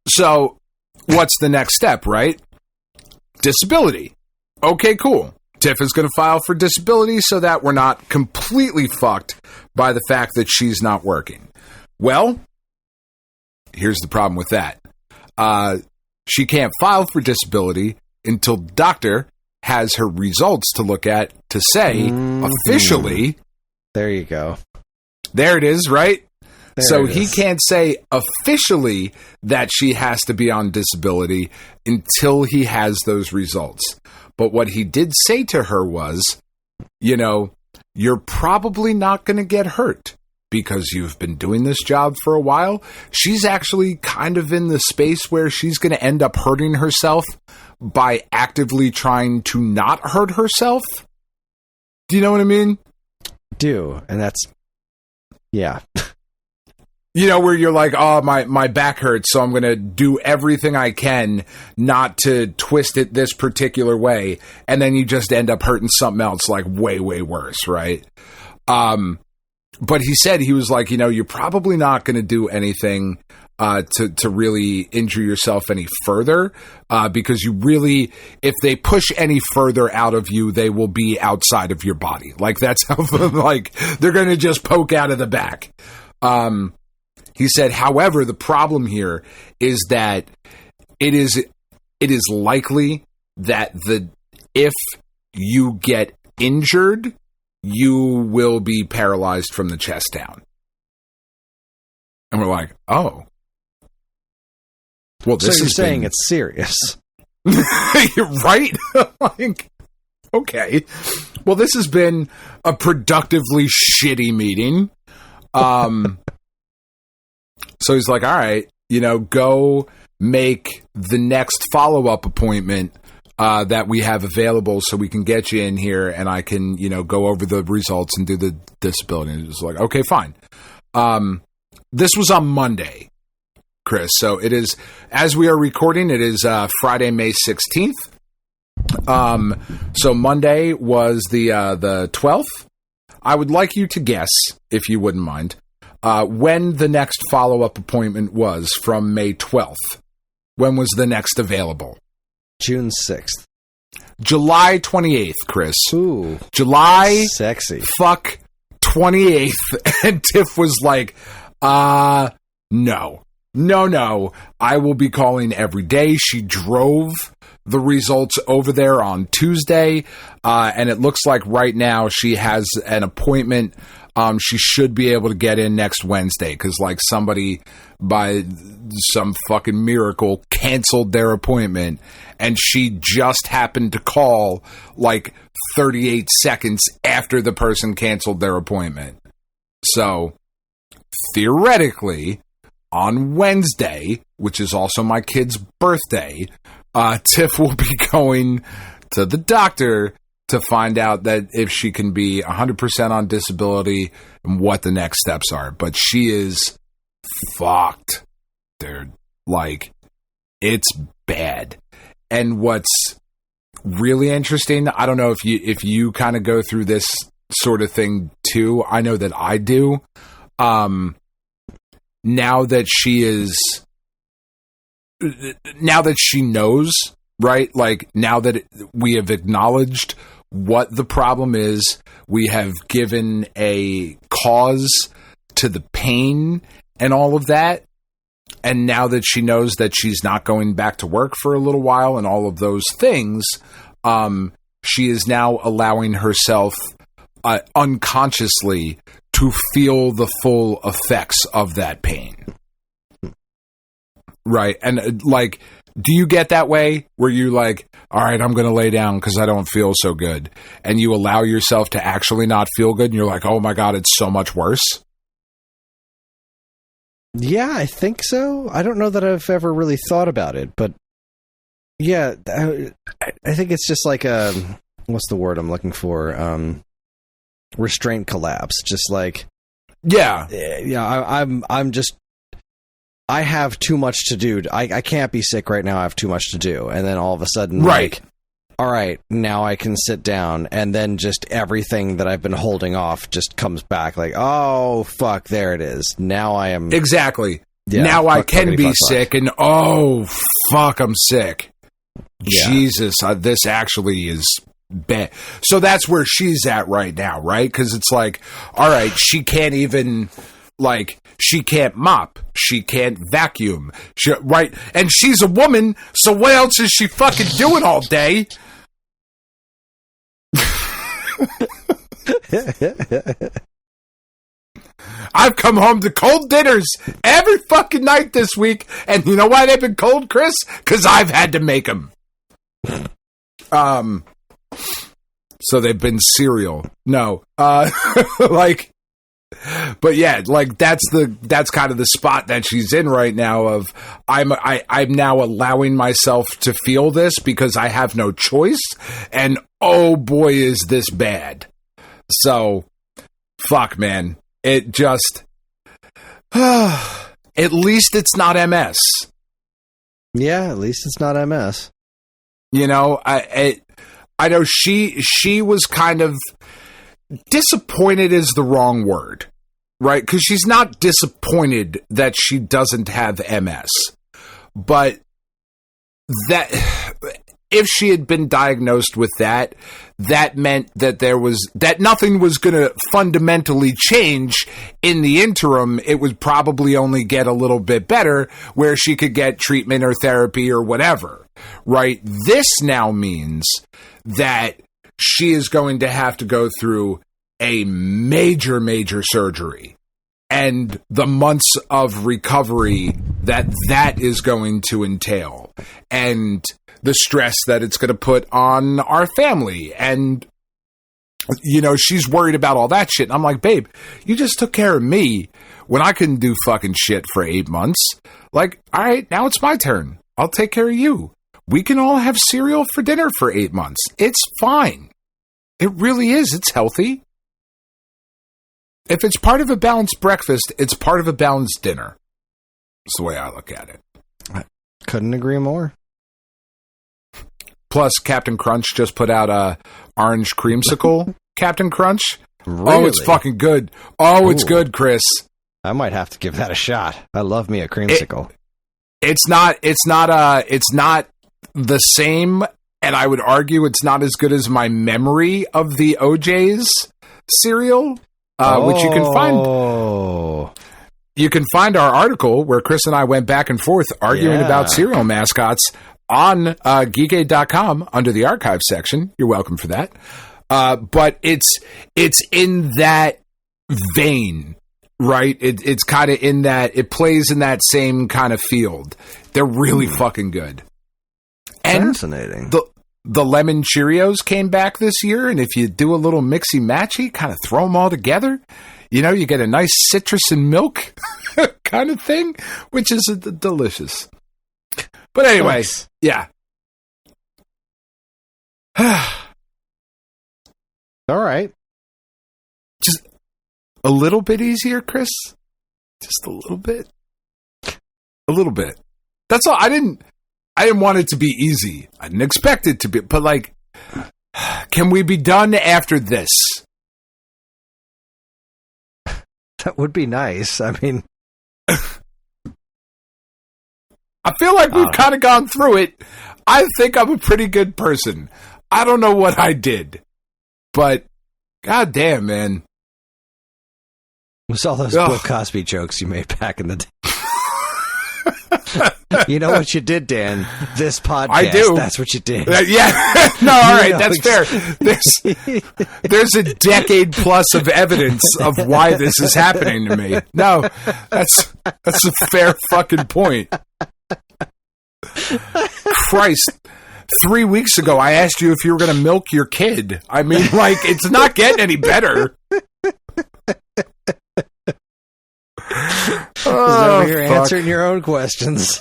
So what's the next step, right? Disability. Okay, cool. Tiff is going to file for disability so that we're not completely fucked by the fact that she's not working. Well, here's the problem with that. She can't file for disability until doctor has her results to look at to say officially. There you go. There it is, right? There he can't say officially that she has to be on disability until he has those results. But what he did say to her was, you're probably not going to get hurt because you've been doing this job for a while. She's actually kind of in the space where she's going to end up hurting herself by actively trying to not hurt herself. Do you know what I mean? And that's, yeah. Where you're like, "Oh, my back hurts, so I'm going to do everything I can not to twist it this particular way." And then you just end up hurting something else like way, way worse, right? But he said, he was like, you're probably not going to do anything to really injure yourself any further because you really, if they push any further out of you, they will be outside of your body. Like that's how, like, they're going to just poke out of the back. He said, however, the problem here is that it is likely that if you get injured, you will be paralyzed from the chest down. And we're like, oh. Well, this so you're saying it's serious. You're right? Like, okay. Well, this has been a productively shitty meeting. So he's like, all right, go make the next follow-up appointment that we have available so we can get you in here and I can, go over the results and do the disability. And it's like, okay, fine. This was on Monday, Chris. So it is, as we are recording, it is Friday, May 16th. So Monday was the 12th. I would like you to guess, if you wouldn't mind, when the next follow-up appointment was from May 12th. When was the next available? June 6th. July 28th, Chris. Ooh. July sexy. Fuck 28th. And Tiff was like, no. I will be calling every day. She drove the results over there on Tuesday, and it looks like right now she has an appointment. She should be able to get in next Wednesday because, like, somebody by some fucking miracle canceled their appointment, and she just happened to call like 38 seconds after the person canceled their appointment. So, theoretically, on Wednesday, which is also my kid's birthday, Tiff will be going to the doctor to find out that if she can be 100% on disability and what the next steps are. But she is fucked, dude. Like, it's bad. And what's really interesting, I don't know if you kind of go through this sort of thing too. I know that I do. Now that she knows, right? Like, now that we have acknowledged what the problem is, we have given a cause to the pain and all of that. And now that she knows that she's not going back to work for a little while and all of those things, she is now allowing herself unconsciously to feel the full effects of that pain. Right. And like, do you get that way where you like, all right, I'm going to lay down because I don't feel so good. And you allow yourself to actually not feel good. And you're like, oh my God, it's so much worse. Yeah, I think so. I don't know that I've ever really thought about it, but yeah, I think it's just like what's the word I'm looking for? Restraint collapse. Just like, yeah. I'm just, I have too much to do. I can't be sick right now. I have too much to do. And then all of a sudden, right. Like, all right, now I can sit down. And then just everything that I've been holding off just comes back like, oh, fuck, there it is. Now I am. Exactly. Yeah, now I can be fuck. sick and, oh, fuck, I'm sick. Yeah. Jesus, this actually is bad. So that's where she's at right now, right? Because it's like, all right, she can't even, like, she can't mop. She can't vacuum. Right? And she's a woman, so what else is she fucking doing all day? I've come home to cold dinners every fucking night this week, and you know why they've been cold, Chris? Because I've had to make them. So they've been cereal. No, like, but yeah, like that's kind of the spot that she's in right now. Of I'm now allowing myself to feel this because I have no choice, and oh boy, is this bad. So, fuck, man. It just, at least it's not MS. Yeah, at least it's not MS. You know, I know she was kind of disappointed is the wrong word, right? Because she's not disappointed that she doesn't have MS, but that if she had been diagnosed with that, that meant that that nothing was going to fundamentally change in the interim. It would probably only get a little bit better where she could get treatment or therapy or whatever, right? This now means that she is going to have to go through a major, major surgery and the months of recovery that is going to entail, and the stress that it's going to put on our family. And, you know, she's worried about all that shit. And I'm like, babe, you just took care of me when I couldn't do fucking shit for 8 months. Like, all right, now it's my turn. I'll take care of you. We can all have cereal for dinner for 8 months. It's fine. It really is. It's healthy. If it's part of a balanced breakfast, it's part of a balanced dinner. That's the way I look at it. I couldn't agree more. Plus, Captain Crunch just put out a orange creamsicle. Captain Crunch. Really? Oh, it's fucking good. Oh, it's good, Chris. I might have to give that a shot. I love me a creamsicle. It's not the same, and I would argue it's not as good as my memory of the OJ's cereal, which you can find. You can find our article where Chris and I went back and forth arguing about cereal mascots on geekade.com under the archive section. You're welcome for that. But it's in that vein, right? It's kind of in that, it plays in that same kind of field. They're really fucking good. And fascinating. The lemon Cheerios came back this year, and if you do a little mixy-matchy, kind of throw them all together, you know, you get a nice citrus and milk kind of thing, which is delicious. But anyway, Nice. Yeah. All right. Just a little bit easier, Kris. Just a little bit. A little bit. That's all. I didn't want it to be easy. I didn't expect it to be, but like, can we be done after this? That would be nice. I mean, I feel like we've kind of gone through it. I think I'm a pretty good person. I don't know what I did, but goddamn, man. it was all those Bill Cosby jokes you made back in the day. You know what you did, Dan? This podcast. I do. That's what you did. Yeah. No, all right. That's fair. There's a decade plus of evidence of why this is happening to me. No, that's a fair fucking point. Christ. 3 weeks ago, I asked you if you were going to milk your kid. I mean, like, it's not getting any better. Oh, you're answering your own questions.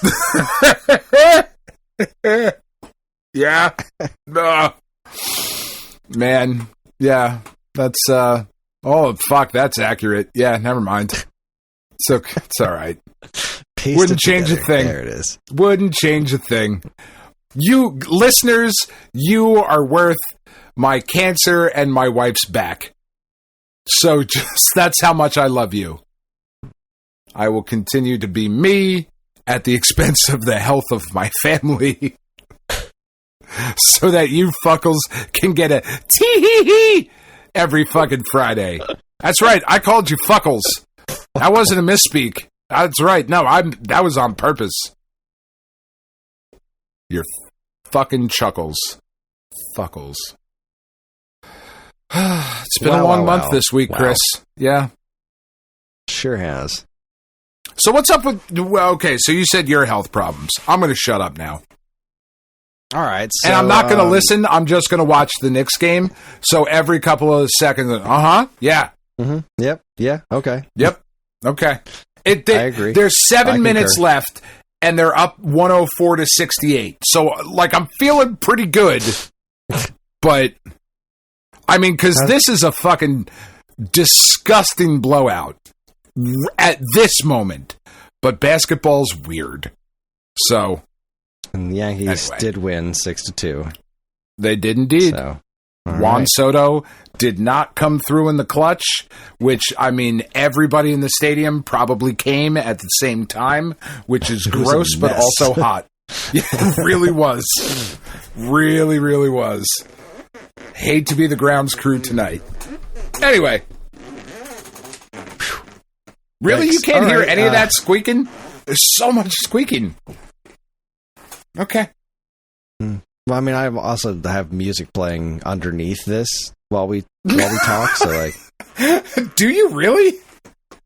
Yeah. Man. Yeah. That's, oh, fuck, that's accurate. Yeah, never mind. So, it's all right. Wouldn't change a thing. There it is. Wouldn't change a thing. You, listeners, you are worth my cancer and my wife's back. So just, that's how much I love you. I will continue to be me at the expense of the health of my family so that you fuckles can get a tee-hee-hee every fucking Friday. That's right. I called you fuckles. That wasn't a misspeak. That's right. No, that was on purpose. Your fucking chuckles. Fuckles. It's been a long month this week, Kris. Yeah. Sure has. So what's up with... Well, okay, so you said your health problems. I'm going to shut up now. All right. So, And I'm not going to listen. I'm just going to watch the Knicks game. So every couple of seconds, yeah. Mm-hmm. Yep. Yeah. Okay. Yep. Okay. I agree. There's 7 minutes left, and they're up 104-68. So, like, I'm feeling pretty good. But, I mean, because this is a fucking disgusting blowout at this moment. But basketball's weird. So... And the Yankees did win 6-2. They did indeed. So, Juan Soto did not come through in the clutch, which, I mean, everybody in the stadium probably came at the same time, which is gross, but also hot. Yeah, it really was. Really, really was. Hate to be the grounds crew tonight. Anyway. Really? You can't hear any of that squeaking? There's so much squeaking. Okay. Well, I mean, I also have music playing underneath this while we talk. So, like, do you really?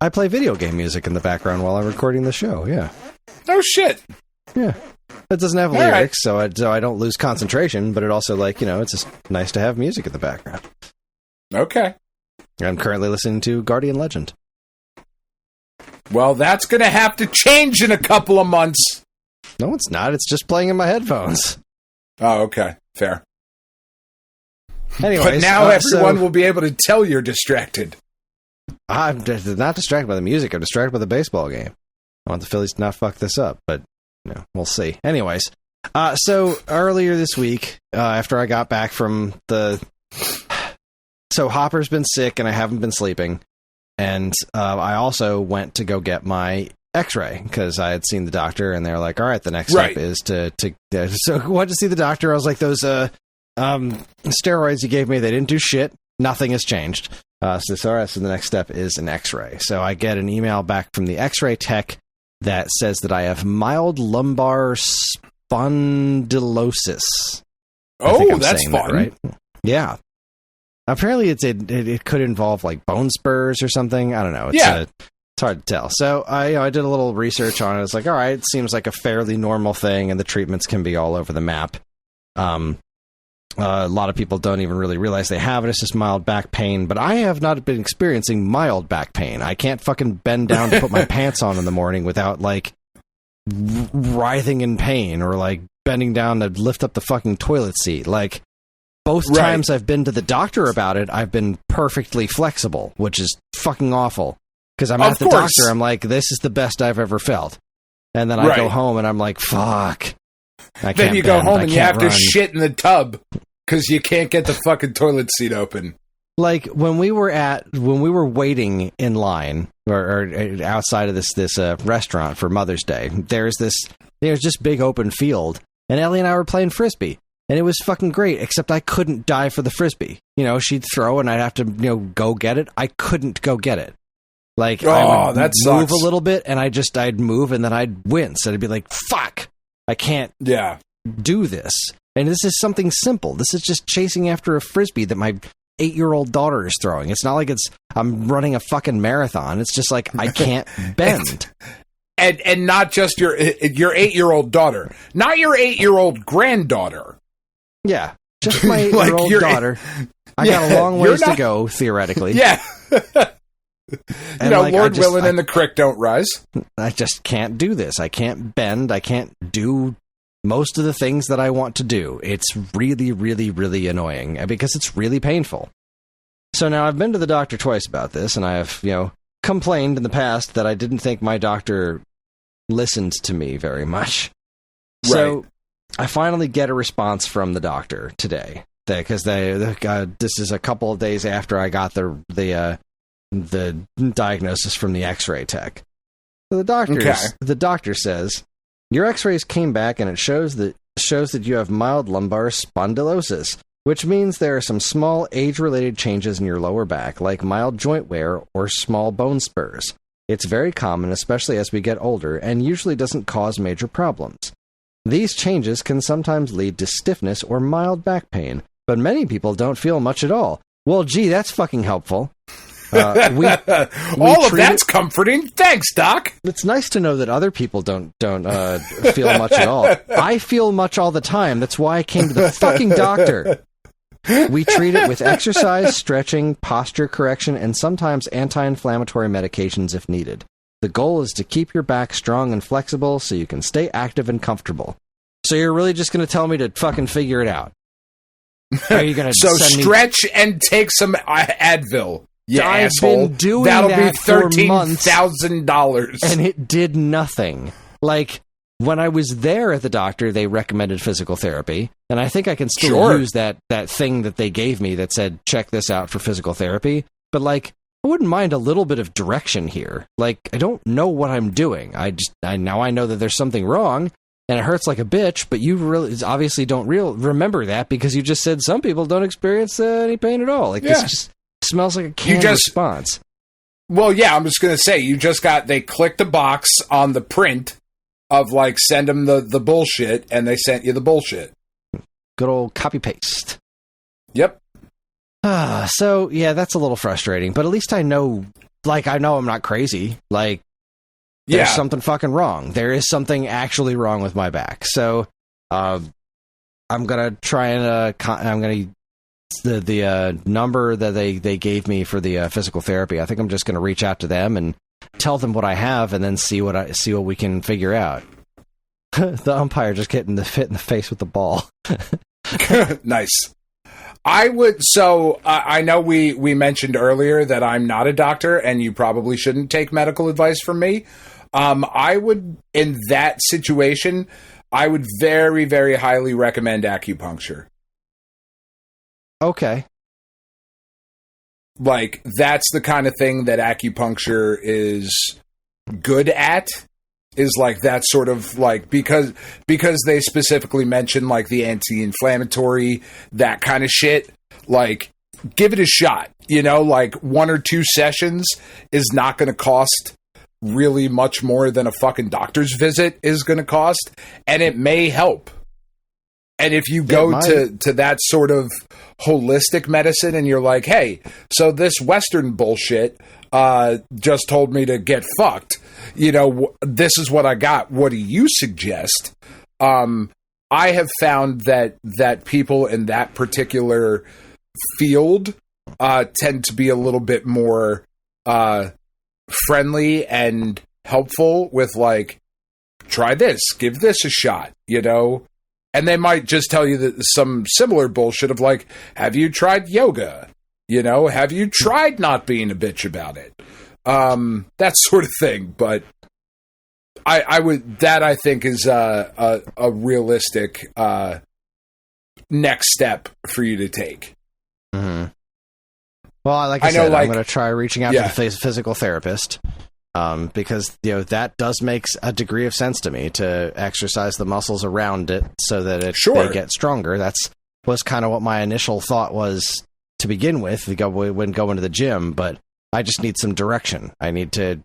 I play video game music in the background while I'm recording the show. Yeah. Oh shit. Yeah. It doesn't have lyrics, so I don't lose concentration. But it also, like, you know, it's just nice to have music in the background. Okay. I'm currently listening to Guardian Legend. Well, that's going to have to change in a couple of months. No, it's not. It's just playing in my headphones. Oh, okay. Fair. Anyways, but now everyone will be able to tell you're distracted. I'm not distracted by the music. I'm distracted by the baseball game. I want the Phillies to not fuck this up, but no, we'll see. Anyways, so earlier this week, after I got back from so Hopper's been sick and I haven't been sleeping, and I also went to go get my X-ray because I had seen the doctor and they were like, all right, the next step is to so I went to see the doctor. I was like, those steroids you gave me, they didn't do shit. Nothing has changed. So the next step is an X-ray. So I get an email back from the X-ray tech that says that I have mild lumbar spondylosis. Oh, that's fun. That, right? Yeah. Apparently, it could involve like bone spurs or something. I don't know. It's hard to tell. So I did a little research on it. It's like, all right, it seems like a fairly normal thing, and the treatments can be all over the map. A lot of people don't even really realize they have it. It's just mild back pain, but I have not been experiencing mild back pain. I can't fucking bend down to put my pants on in the morning without like writhing in pain, or like bending down to lift up the fucking toilet seat. Like both times I've been to the doctor about it, I've been perfectly flexible, which is fucking awful. Because I'm at the doctor, I'm like, this is the best I've ever felt. And then I go home and I'm like, fuck. Then you go home and you have to shit in the tub because you can't get the fucking toilet seat open. Like when we were waiting in line or outside of this restaurant for Mother's Day, there's this big open field, and Ellie and I were playing frisbee, and it was fucking great. Except I couldn't dive for the frisbee. You know, she'd throw and I'd have to go get it. I couldn't go get it. Like I would move a little bit, and I'd move, and then I'd wince, and I'd be like, fuck. I can't do this. And this is something simple. This is just chasing after a frisbee that my 8-year-old daughter is throwing. It's not like I'm running a fucking marathon. It's just like I can't bend. And not just your 8-year-old daughter. Not your 8-year-old granddaughter. Yeah. Just my 8-year-old daughter. I got a long ways to go, theoretically. Yeah. Lord willing and the creek don't rise. I just can't do this. I can't bend. I can't do most of the things that I want to do. It's really, really, really annoying because it's really painful. So now I've been to the doctor twice about this, and I have, complained in the past that I didn't think my doctor listened to me very much. Right. So I finally get a response from the doctor today, because this is a couple of days after I got the diagnosis from the X-ray tech. So the doctor says, your X-rays came back and it shows that you have mild lumbar spondylosis, which means there are some small age-related changes in your lower back, like mild joint wear or small bone spurs. It's very common, especially as we get older, and usually doesn't cause major problems. These changes can sometimes lead to stiffness or mild back pain, but many people don't feel much at all. Well, gee, that's fucking helpful. All of that's comforting. Thanks, Doc. It's nice to know that other people don't feel much at all. I feel much all the time. That's why I came to the fucking doctor. We treat it with exercise, stretching, posture correction, and sometimes anti-inflammatory medications if needed. The goal is to keep your back strong and flexible so you can stay active and comfortable. So you're really just going to tell me to fucking figure it out? Are you going to stretch and take some Advil? Yeah, I've asshole. Been doing That'll that be $13,000, and it did nothing. Like when I was there at the doctor, they recommended physical therapy, and I think I can still use that thing that they gave me that said check this out for physical therapy. But like, I wouldn't mind a little bit of direction here. Like, I don't know what I'm doing. Now I know that there's something wrong, and it hurts like a bitch. But you really obviously don't remember that because you just said some people don't experience any pain at all. Like this just smells like a canned response. Well, yeah, I'm just going to say, they clicked a box on the print of, like, send them the bullshit, and they sent you the bullshit. Good old copy-paste. Yep. So, yeah, that's a little frustrating, but at least I know I'm not crazy. Like, there's something fucking wrong. There is something actually wrong with my back. So, I'm going to try and, I'm going to the number that they gave me for the physical therapy. I think I'm just going to reach out to them and tell them what I have, and then see what we can figure out. The umpire just getting hit in the face with the ball. Nice. I know we mentioned earlier that I'm not a doctor, and you probably shouldn't take medical advice from me. I would, in that situation, I would very, very highly recommend acupuncture. Okay. Like, that's the kind of thing that acupuncture is good at, is like that sort of like, because they specifically mention like the anti-inflammatory, that kind of shit. Like, give it a shot, like 1 or 2 sessions is not going to cost really much more than a fucking doctor's visit is going to cost, and it may help. And if you go to that sort of holistic medicine and you're like, hey, so this Western bullshit just told me to get fucked. You know, this is what I got. What do you suggest? I have found that people in that particular field tend to be a little bit more friendly and helpful with, like, try this, give this a shot, you know? And they might just tell you that some similar bullshit of, like, have you tried yoga? You know, have you tried not being a bitch about it? That sort of thing. But I think is a realistic next step for you to take. Mm-hmm. Well, like I said, I'm going to try reaching out to the physical therapist. Because, you know, that does make a degree of sense to me, to exercise the muscles around it so that they get stronger. Was kind of what my initial thought was to begin with when going to the gym, but I just need some direction. I need to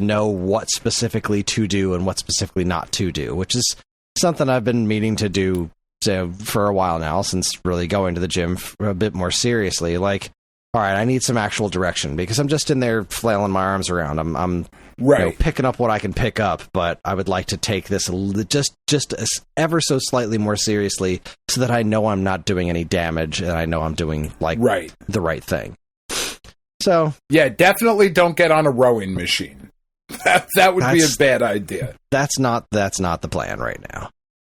know what specifically to do and what specifically not to do, which is something I've been meaning to do for a while now, since really going to the gym a bit more seriously. Like, all right, I need some actual direction, because I'm just in there flailing my arms around. I'm you know, picking up what I can pick up, but I would like to take this just ever so slightly more seriously, so that I know I'm not doing any damage and I know I'm doing the right thing. So yeah, definitely don't get on a rowing machine. That would be a bad idea. That's not the plan right now.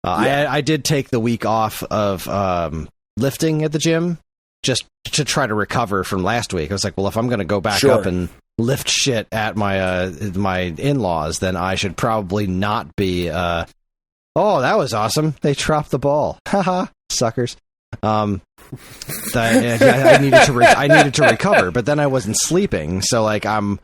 I did take the week off of lifting at the gym, just to try to recover from last week. I was like, well, if I'm going to go back up and lift shit at my my in-laws, then I should probably not be, oh, that was awesome. They dropped the ball. Haha, suckers. I needed to recover, but then I wasn't sleeping. So, like, I'm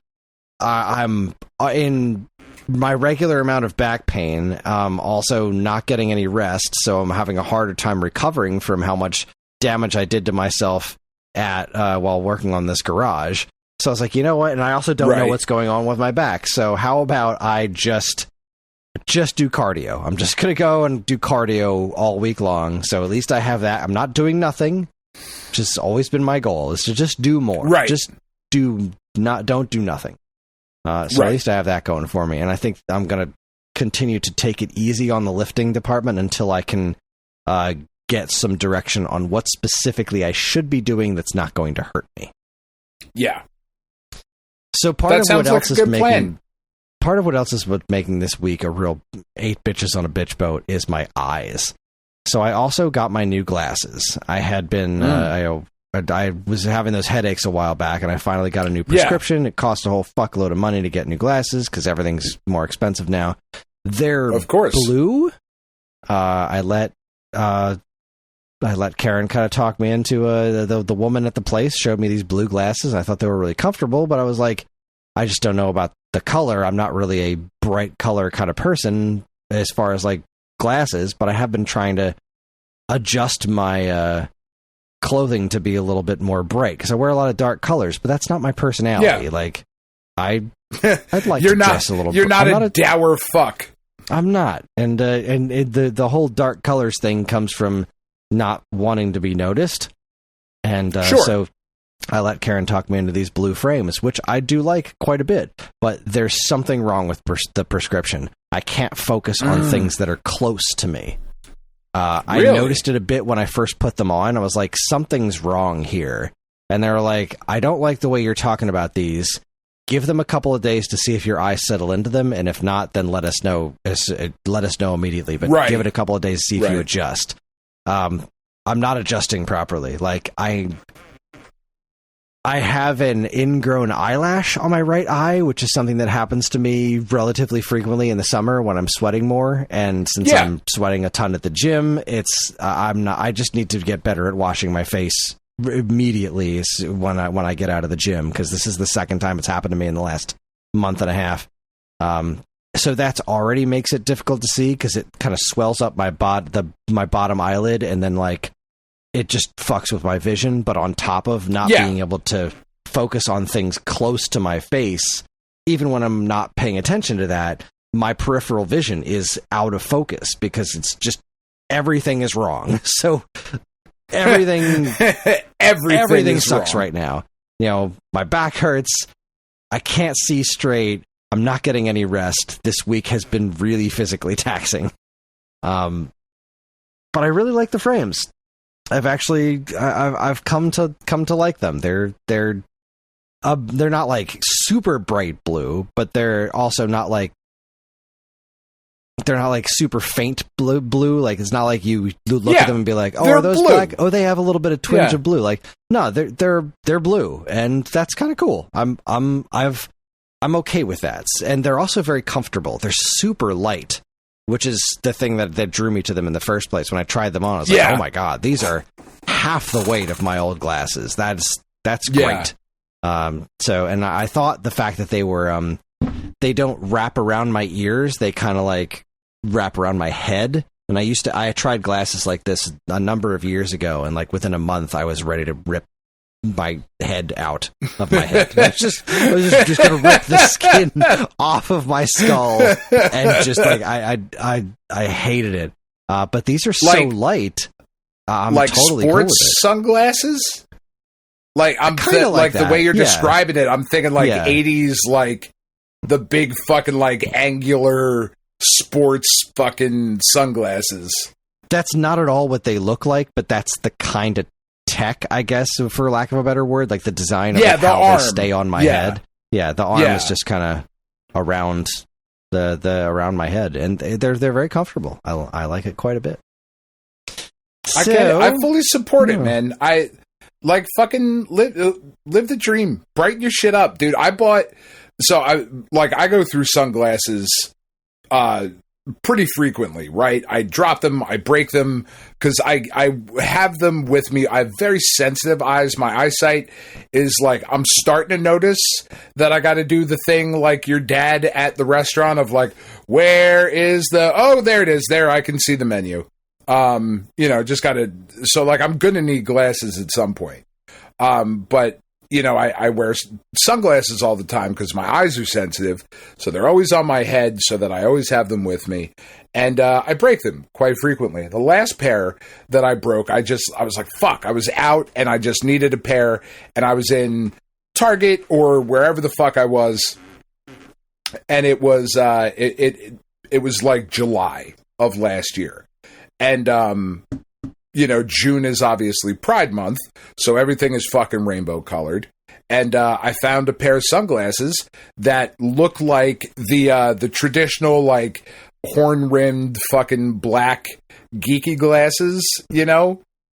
in my regular amount of back pain, also not getting any rest. So I'm having a harder time recovering from how much damage I did to myself while working on this garage. So I was like, you know what? And I also don't know what's going on with my back. So how about I just do cardio? I'm just going to go and do cardio all week long. So at least I have that. I'm not doing nothing. Just always been my goal, is to just do more. Right. Just don't do nothing. So at least I have that going for me. And I think I'm going to continue to take it easy on the lifting department until I can get some direction on what specifically I should be doing that's not going to hurt me. Yeah. So part of what else is making this week a real 8 bitches on a bitch boat is my eyes. So I also got my new glasses. I had been I was having those headaches a while back, and I finally got a new prescription. It cost a whole fuckload of money to get new glasses because everything's more expensive now. They're blue. I let Karen kind of talk me into the woman at the place showed me these blue glasses. I thought they were really comfortable, but I was like, I just don't know about the color. I'm not really a bright color kind of person as far as like glasses, but I have been trying to adjust my clothing to be a little bit more bright, because I wear a lot of dark colors, but that's not my personality. Like, I'd like to dress a little. You're not a dour fuck. I'm not, and the whole dark colors thing comes from not wanting to be noticed, and so I let Karen talk me into these blue frames, which I do like quite a bit, but there's something wrong with the prescription. I can't focus on things that are close to me. I noticed it a bit when I first put them on. I was like, something's wrong here. And they were like, I don't like the way you're talking about these. Give them a couple of days to see if your eyes settle into them, and if not, then let us know. Let us know immediately. But give it a couple of days to see if you adjust. I'm not adjusting properly. Like, I have an ingrown eyelash on my right eye, which is something that happens to me relatively frequently in the summer when I'm sweating more. And since I'm sweating a ton at the gym, I just need to get better at washing my face immediately when I get out of the gym, because this is the second time it's happened to me in the last month and a half. So that's already makes it difficult to see, because it kind of swells up my bottom eyelid, and then like it just fucks with my vision. But on top of not being able to focus on things close to my face, even when I'm not paying attention to that, my peripheral vision is out of focus because it's just everything is wrong. So everything sucks wrong right now. You know, my back hurts. I can't see straight. I'm not getting any rest. This week has been really physically taxing. But I really like the frames. I've come to like them. They're not like super bright blue, but they're also not like super faint blue. Like it's not like you look at them and be like, oh, are those blue. Black? Oh, they have a little bit of twinge of blue. Like no, they're blue, and that's kind of cool. I'm okay with that, and they're also very comfortable. They're super light, which is the thing that drew me to them in the first place. When I tried them on, I was like, oh my god, these are half the weight of my old glasses. That's great. So, and I thought the fact that they were, they don't wrap around my ears, they kind of like wrap around my head. And I tried glasses like this a number of years ago, and like within a month, I was ready to rip my head out of my head. I was just gonna rip the skin off of my skull, and just like I hated it. But these are so light. I'm like totally sports cool with it. Sunglasses. Like I'm like the way you're describing it, I'm thinking like 80s, like the big fucking like angular sports fucking sunglasses. That's not at all what they look like, but that's the kind of tech, I guess, for lack of a better word, like the design of how arm. they stay on my head. Yeah, the arm is just kind of around the around my head, and they're very comfortable. I like it quite a bit. I fully support it, man. I like fucking live the dream, brighten your shit up, dude. I go through sunglasses pretty frequently, right? I drop them, I break them, because I have them with me. I have very sensitive eyes. My eyesight is like, I'm starting to notice that I got to do the thing like your dad at the restaurant of like, where is there it is, there, I can see the menu. Just gotta, so like I'm gonna need glasses at some point. But I wear sunglasses all the time because my eyes are sensitive, so they're always on my head so that I always have them with me. And I break them quite frequently. The last pair that I broke, I was like, fuck, I was out and I just needed a pair, and I was in Target or wherever the fuck I was, and it was it was like July of last year. And June is obviously Pride Month, so everything is fucking rainbow colored. And I found a pair of sunglasses that look like the traditional like horn rimmed fucking black geeky glasses,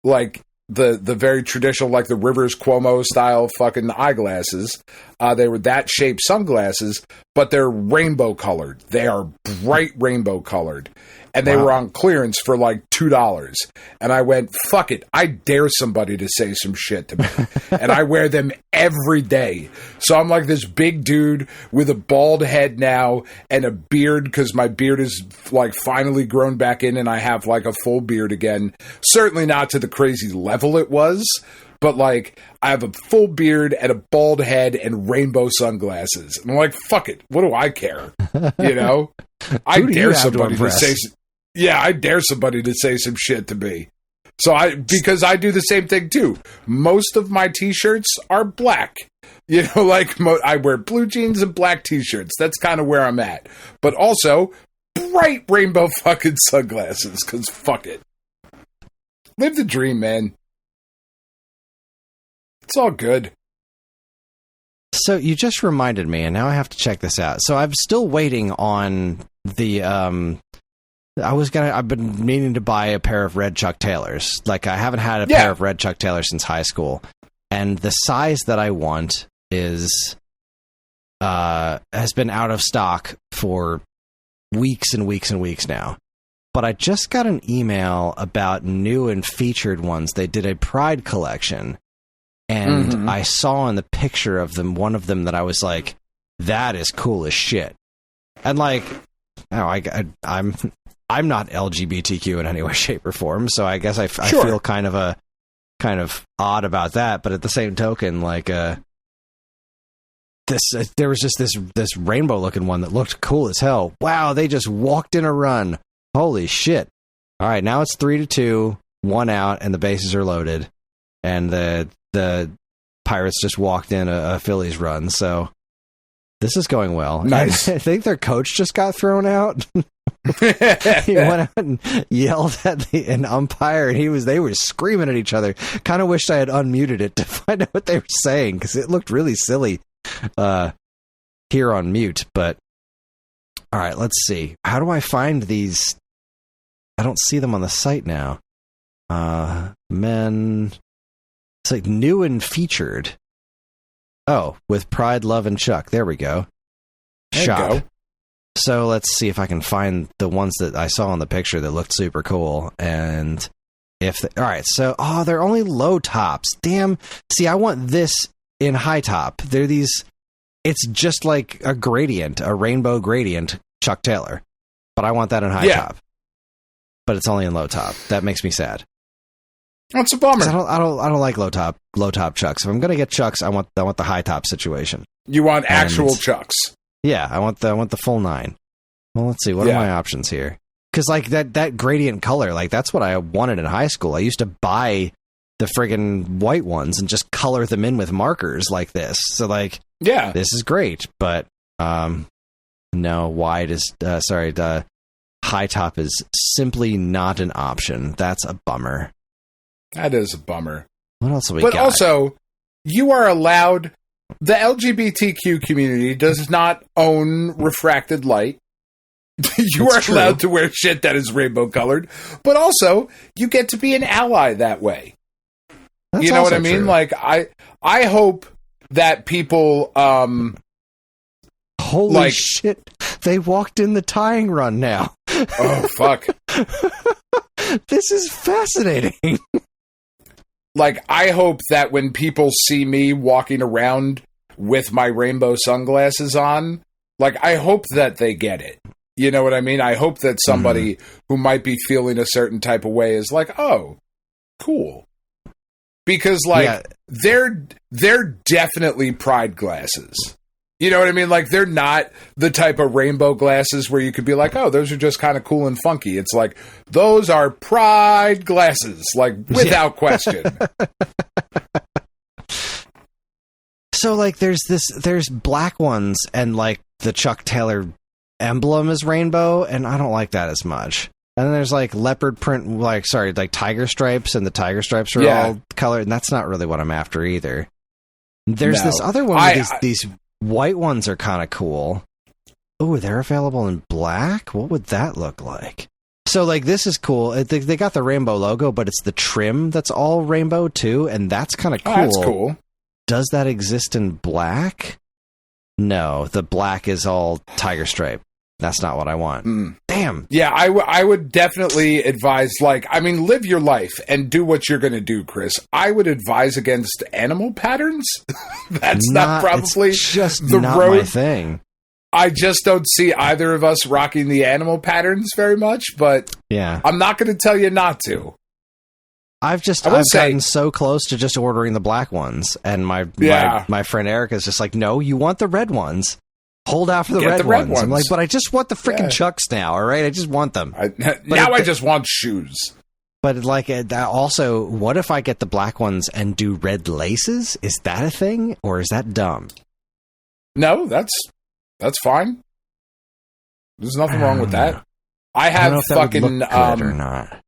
like the very traditional, like the Rivers Cuomo style fucking eyeglasses. They were that shaped sunglasses, but they're rainbow colored. They are bright rainbow colored. And they were on clearance for like $2. And I went, fuck it. I dare somebody to say some shit to me. And I wear them every day. So I'm like this big dude with a bald head now and a beard, because my beard is like finally grown back in and I have like a full beard again. Certainly not to the crazy level it was, but like I have a full beard and a bald head and rainbow sunglasses. And I'm like, fuck it. What do I care? I dare somebody to say... Yeah, I dare somebody to say some shit to me. Because I do the same thing too. Most of my t-shirts are black. I wear blue jeans and black t-shirts. That's kind of where I'm at. But also, bright rainbow fucking sunglasses, because fuck it. Live the dream, man. It's all good. So you just reminded me, and now I have to check this out. So I'm still waiting on the... I've been meaning to buy a pair of red Chuck Taylors. Like, I haven't had a pair of red Chuck Taylors since high school. And the size that I want has been out of stock for weeks and weeks and weeks now. But I just got an email about new and featured ones. They did a Pride collection. And I saw in the picture of them, one of them that I was like, that is cool as shit. And like, I'm not LGBTQ in any way, shape, or form, so I guess I feel kind of odd about that. But at the same token, like, there was just this rainbow looking one that looked cool as hell. Wow, they just walked in a run. Holy shit. All right, now it's 3-2, 1 out, and the bases are loaded. And the Pirates just walked in a Phillies run, so this is going well. Nice. And I think their coach just got thrown out. He went out and yelled at an umpire, and they were screaming at each other. Kind of wished I had unmuted it to find out what they were saying, because it looked really silly here on mute. But all right, let's see. How do I find these? I don't see them on the site now. Men. It's like new and featured. Oh, with Pride, Love, and Chuck. There we go. There you Shop. go. So let's see if I can find the ones that I saw in the picture that looked super cool. And all right, so they're only low tops. Damn. See, I want this in high top. They're these. It's just like a gradient, a rainbow gradient, Chuck Taylor. But I want that in high top. But it's only in low top. That makes me sad. That's a bummer. I don't like low top Chucks. If I'm gonna get Chucks, I want the high top situation. You want actual Chucks? Yeah, I want the full 9. Well, let's see. What are my options here? Because like that gradient color, like that's what I wanted in high school. I used to buy the friggin' white ones and just color them in with markers like this. So like, this is great. But no, wide is the high top is simply not an option. That's a bummer. That is a bummer. What else have we got? But also, you are allowed. The LGBTQ community does not own refracted light. You are allowed to wear shit that is rainbow colored, but also you get to be an ally that way. That's you know what I mean? True. Like I hope that people holy shit, they walked in the tying run now. Oh fuck. This is fascinating. Like, I hope that when people see me walking around with my rainbow sunglasses on, like, I hope that they get it. You know what I mean? I hope that somebody who might be feeling a certain type of way is like, oh, cool. Because, like, they're definitely pride glasses. You know what I mean? Like, they're not the type of rainbow glasses where you could be like, oh, those are just kind of cool and funky. It's like, those are pride glasses, like, without question. So, like, there's black ones, and, like, the Chuck Taylor emblem is rainbow, and I don't like that as much. And then there's, like, leopard print, like tiger stripes, and the tiger stripes are all colored, and that's not really what I'm after either. There's this other one where these white ones are kind of cool. Oh, they're available in black? What would that look like? So, like, this is cool. They got the rainbow logo, but it's the trim that's all rainbow, too, and that's kind of cool. Oh, that's cool. Does that exist in black? No, the black is all tiger stripe. That's not what I want. Damn. Yeah, I would definitely advise, like, I mean, live your life and do what you're going to do, Chris. I would advise against animal patterns. That's not probably it's just the not road. My thing. I just don't see either of us rocking the animal patterns very much, but I'm not going to tell you not to. I've gotten so close to just ordering the black ones, and my friend Eric is just like, no, you want the red ones. Hold out for the red ones. I'm like, but I just want the freaking Chucks now, all right? I just want them. I just want shoes. But like, also, what if I get the black ones and do red laces? Is that a thing, or is that dumb? No, that's fine. There's nothing wrong with that. I have fucking or not.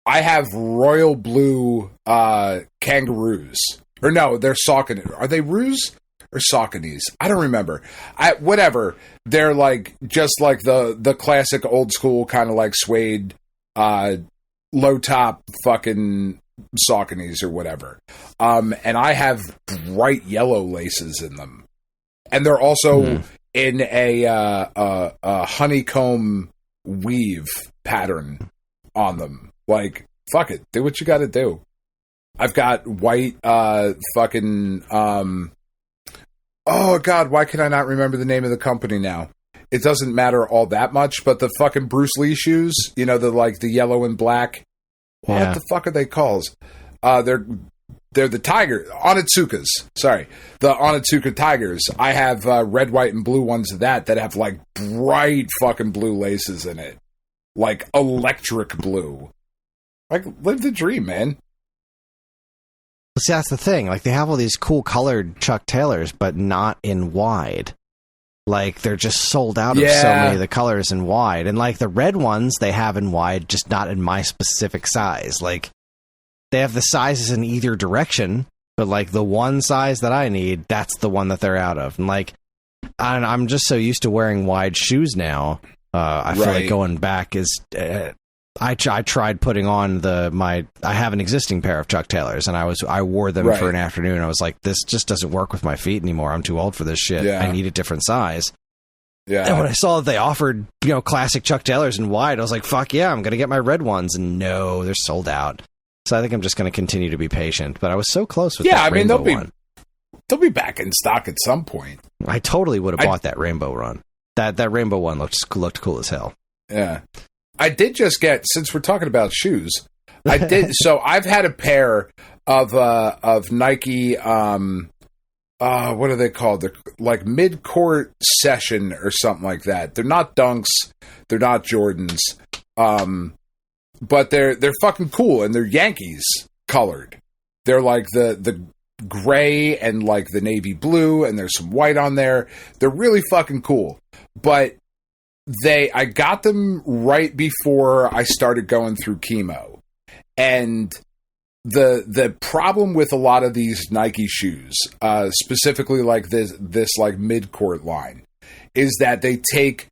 I have royal blue kangaroos. Or no, they're Saucony. Are they roos or Sauconys? I don't remember. Whatever. They're like just like the classic old school kind of like suede low top fucking Sauconys or whatever. And I have bright yellow laces in them. And they're also in a honeycomb weave pattern on them. Like, fuck it. Do what you got to do. I've got white fucking... oh, God, why can I not remember the name of the company now? It doesn't matter all that much, but the fucking Bruce Lee shoes, you know, the yellow and black. What the fuck are they called? They're They're the tiger Onitsukas. Sorry, the Onitsuka tigers. I have red, white, and blue ones of that have like bright fucking blue laces in it, like electric blue. Like, live the dream, man. See, that's the thing. Like, they have all these cool colored Chuck Taylors, but not in wide. Like, they're just sold out of so many of the colors in wide. And, like, the red ones they have in wide, just not in my specific size. Like, they have the sizes in either direction, but, like, the one size that I need, that's the one that they're out of. And, like, I'm just so used to wearing wide shoes now. I feel like going back is... I tried putting on I have an existing pair of Chuck Taylors, and I wore them for an afternoon. I was like, this just doesn't work with my feet anymore. I'm too old for this shit. Yeah. I need a different size. Yeah. And when I saw that they offered, classic Chuck Taylors in wide, I was like, fuck yeah, I'm going to get my red ones. And no, they're sold out. So I think I'm just going to continue to be patient. But I was so close with that rainbow one. They'll be back in stock at some point. I totally would have bought that rainbow run. That rainbow one looked cool as hell. Yeah. I did just get, since we're talking about shoes, so I've had a pair of Nike, what are they called? They're like mid-court session or something like that. They're not Dunks, they're not Jordans, but they're fucking cool, and they're Yankees colored. They're like the gray and like the navy blue, and there's some white on there. They're really fucking cool, but I got them right before I started going through chemo. And the problem with a lot of these Nike shoes, specifically like this like mid-court line, is that they take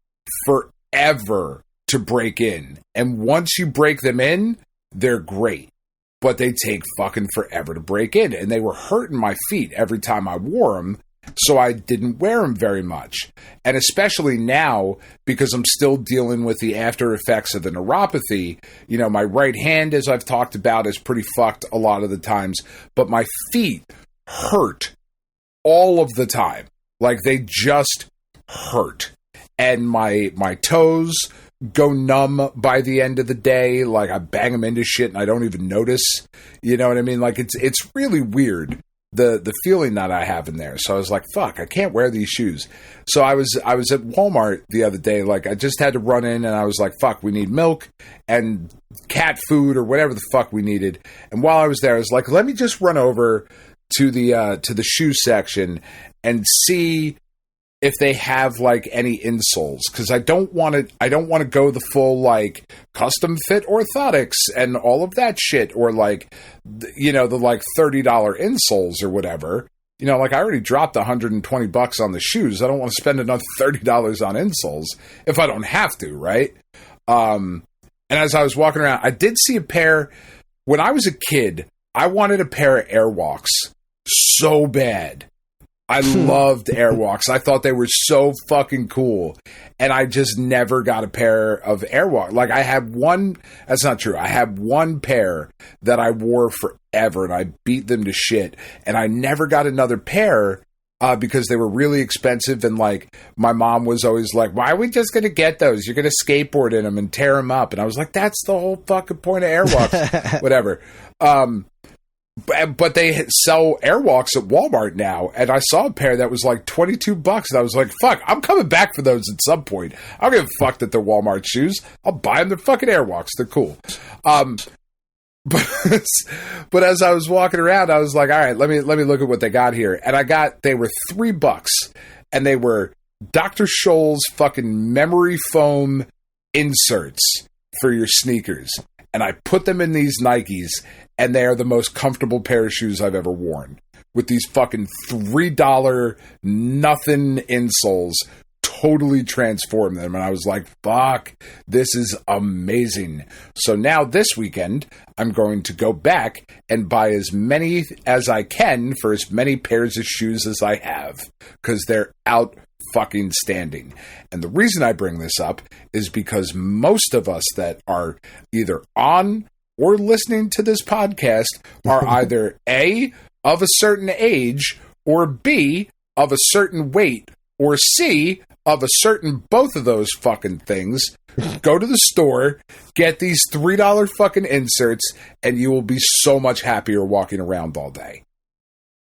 forever to break in. And once you break them in, they're great. But they take fucking forever to break in. And they were hurting my feet every time I wore them. So I didn't wear them very much. And especially now, because I'm still dealing with the after effects of the neuropathy, my right hand, as I've talked about, is pretty fucked a lot of the times. But my feet hurt all of the time. Like, they just hurt. And my toes go numb by the end of the day. Like, I bang them into shit and I don't even notice. You know what I mean? Like, it's really weird. The feeling that I have in there. So I was like, fuck, I can't wear these shoes. So I was at Walmart the other day, like I just had to run in and I was like, fuck, we need milk and cat food or whatever the fuck we needed. And while I was there, I was like, let me just run over to the shoe section and see if they have like any insoles, because I don't want to go the full like custom fit orthotics and all of that shit, or like the like $30 insoles or whatever. Like I already dropped $120 on the shoes. I don't want to spend another $30 on insoles if I don't have to, right? And as I was walking around, I did see a pair. When I was a kid, I wanted a pair of Airwalks so bad. I loved Airwalks. I thought they were so fucking cool. And I just never got a pair of Airwalks. Like, I had one... That's not true. I had one pair that I wore forever, and I beat them to shit. And I never got another pair because they were really expensive. And, like, my mom was always like, why are we just going to get those? You're going to skateboard in them and tear them up. And I was like, that's the whole fucking point of Airwalks. Whatever. But they sell Airwalks at Walmart now, and I saw a pair that was like $22, and I was like, fuck, I'm coming back for those at some point. I don't give a fuck that they're Walmart shoes. I'll buy them. They're fucking Airwalks. They're cool. But as I was walking around, I was like, all right, let me look at what they got here. And they were $3, and they were Dr. Scholl's fucking memory foam inserts for your sneakers. And I put them in these Nikes, and they are the most comfortable pair of shoes I've ever worn. With these fucking $3 nothing insoles, totally transformed them. And I was like, fuck, this is amazing. So now this weekend, I'm going to go back and buy as many as I can for as many pairs of shoes as I have. Because they're out fucking standing. And the reason I bring this up is because most of us that are either on or listening to this podcast are either A, of a certain age, or B, of a certain weight, or C, of a certain both of those fucking things, go to the store, get these $3 fucking inserts, and you will be so much happier walking around all day.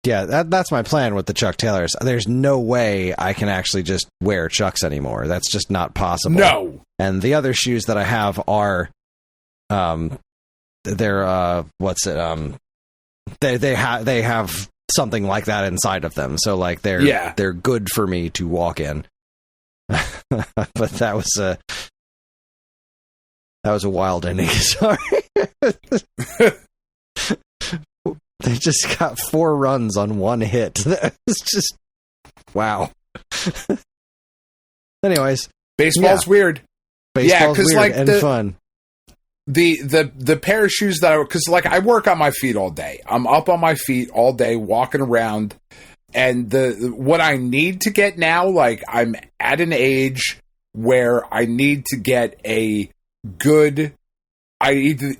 Yeah, that's my plan with the Chuck Taylors. There's no way I can actually just wear Chucks anymore. That's just not possible. No. And the other shoes that I have are, they're they have something like that inside of them. So like they're good for me to walk in. But that was a wild ending. Sorry. They just got 4 runs on 1 hit. That was just wow. Anyways, baseball's weird. Baseball's weird like and fun. The pair of shoes that because like I work on my feet all day. I'm up on my feet all day walking around, and what I need to get now, like I'm at an age where I need to get a good. I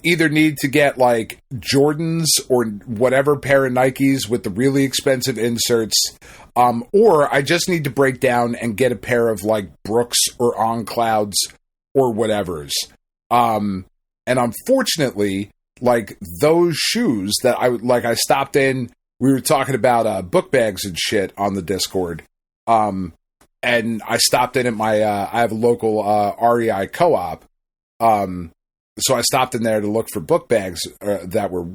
either need to get like Jordans or whatever pair of Nikes with the really expensive inserts, or I just need to break down and get a pair of like Brooks or On Clouds or whatevers. And unfortunately, like those shoes that I stopped in, we were talking about book bags and shit on the Discord. And I stopped in at my, I have a local REI co-op. So I stopped in there to look for book bags that were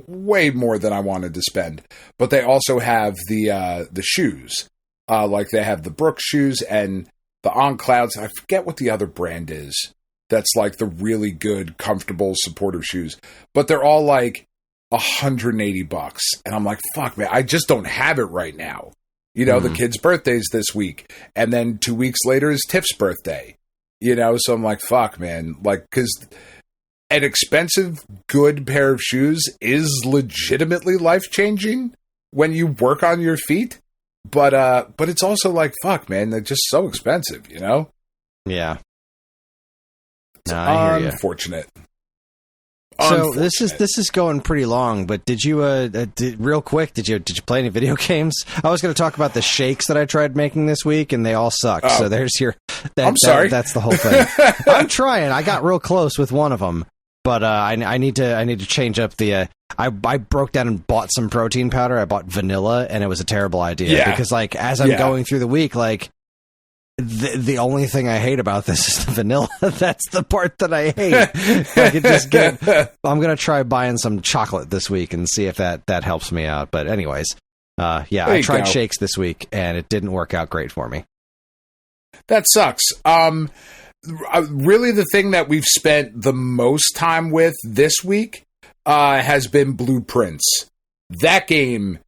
way more than I wanted to spend. But they also have the shoes. Like they have the Brooks shoes and the On Clouds. I forget what the other brand is. That's like the really good, comfortable, supportive shoes. But they're all like $180. And I'm like, fuck, man, I just don't have it right now. You know, the kid's birthday's this week. And then 2 weeks later is Tiff's birthday. You know, so I'm like, fuck, man. Like, because an expensive, good pair of shoes is legitimately life-changing when you work on your feet. But it's also like, fuck, man, they're just so expensive, you know? Yeah. It's unfortunate. So this is going pretty long, but did you real quick? Did you play any video games? I was going to talk about the shakes that I tried making this week, and they all sucked. So there's your. I'm sorry. That's the whole thing. I'm trying. I got real close with one of them, but I need to change up the. I broke down and bought some protein powder. I bought vanilla, and it was a terrible idea because like as I'm going through the week, like. The only thing I hate about this is the vanilla. That's the part that I hate. I could just I'm going to try buying some chocolate this week and see if that helps me out. But anyways, I tried shakes this week and it didn't work out great for me. That sucks. Really the thing that we've spent the most time with this week has been Blueprints. That game,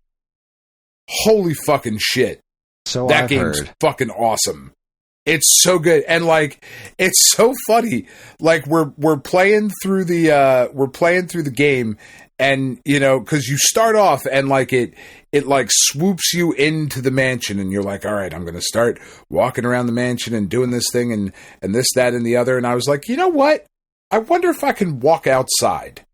holy fucking shit. So that I've game's heard. fucking awesome. It's so good, and like it's so funny. Like we're playing through the game, and you know because you start off and like it like swoops you into the mansion, and you're like, all right, I'm going to start walking around the mansion and doing this thing and this, that, and the other. And I was like, you know what? I wonder if I can walk outside.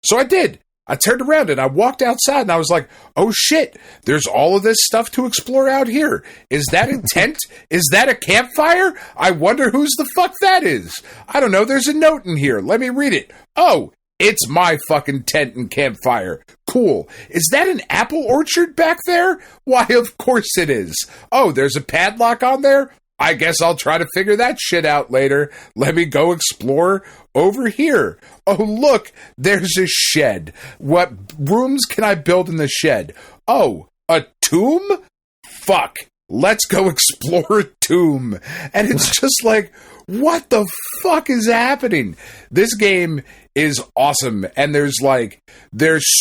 So I did. I turned around and I walked outside and I was like, oh shit, there's all of this stuff to explore out here. Is that a tent? Is that a campfire? I wonder whose the fuck that is. I don't know. There's a note in here. Let me read it. Oh, it's my fucking tent and campfire. Cool. Is that an apple orchard back there? Why, of course it is. Oh, there's a padlock on there? I guess I'll try to figure that shit out later. Let me go explore over here. Oh, look, there's a shed. What rooms can I build in the shed? Oh, a tomb? Fuck. Let's go explore a tomb. And it's just like, what the fuck is happening? This game is awesome. And there's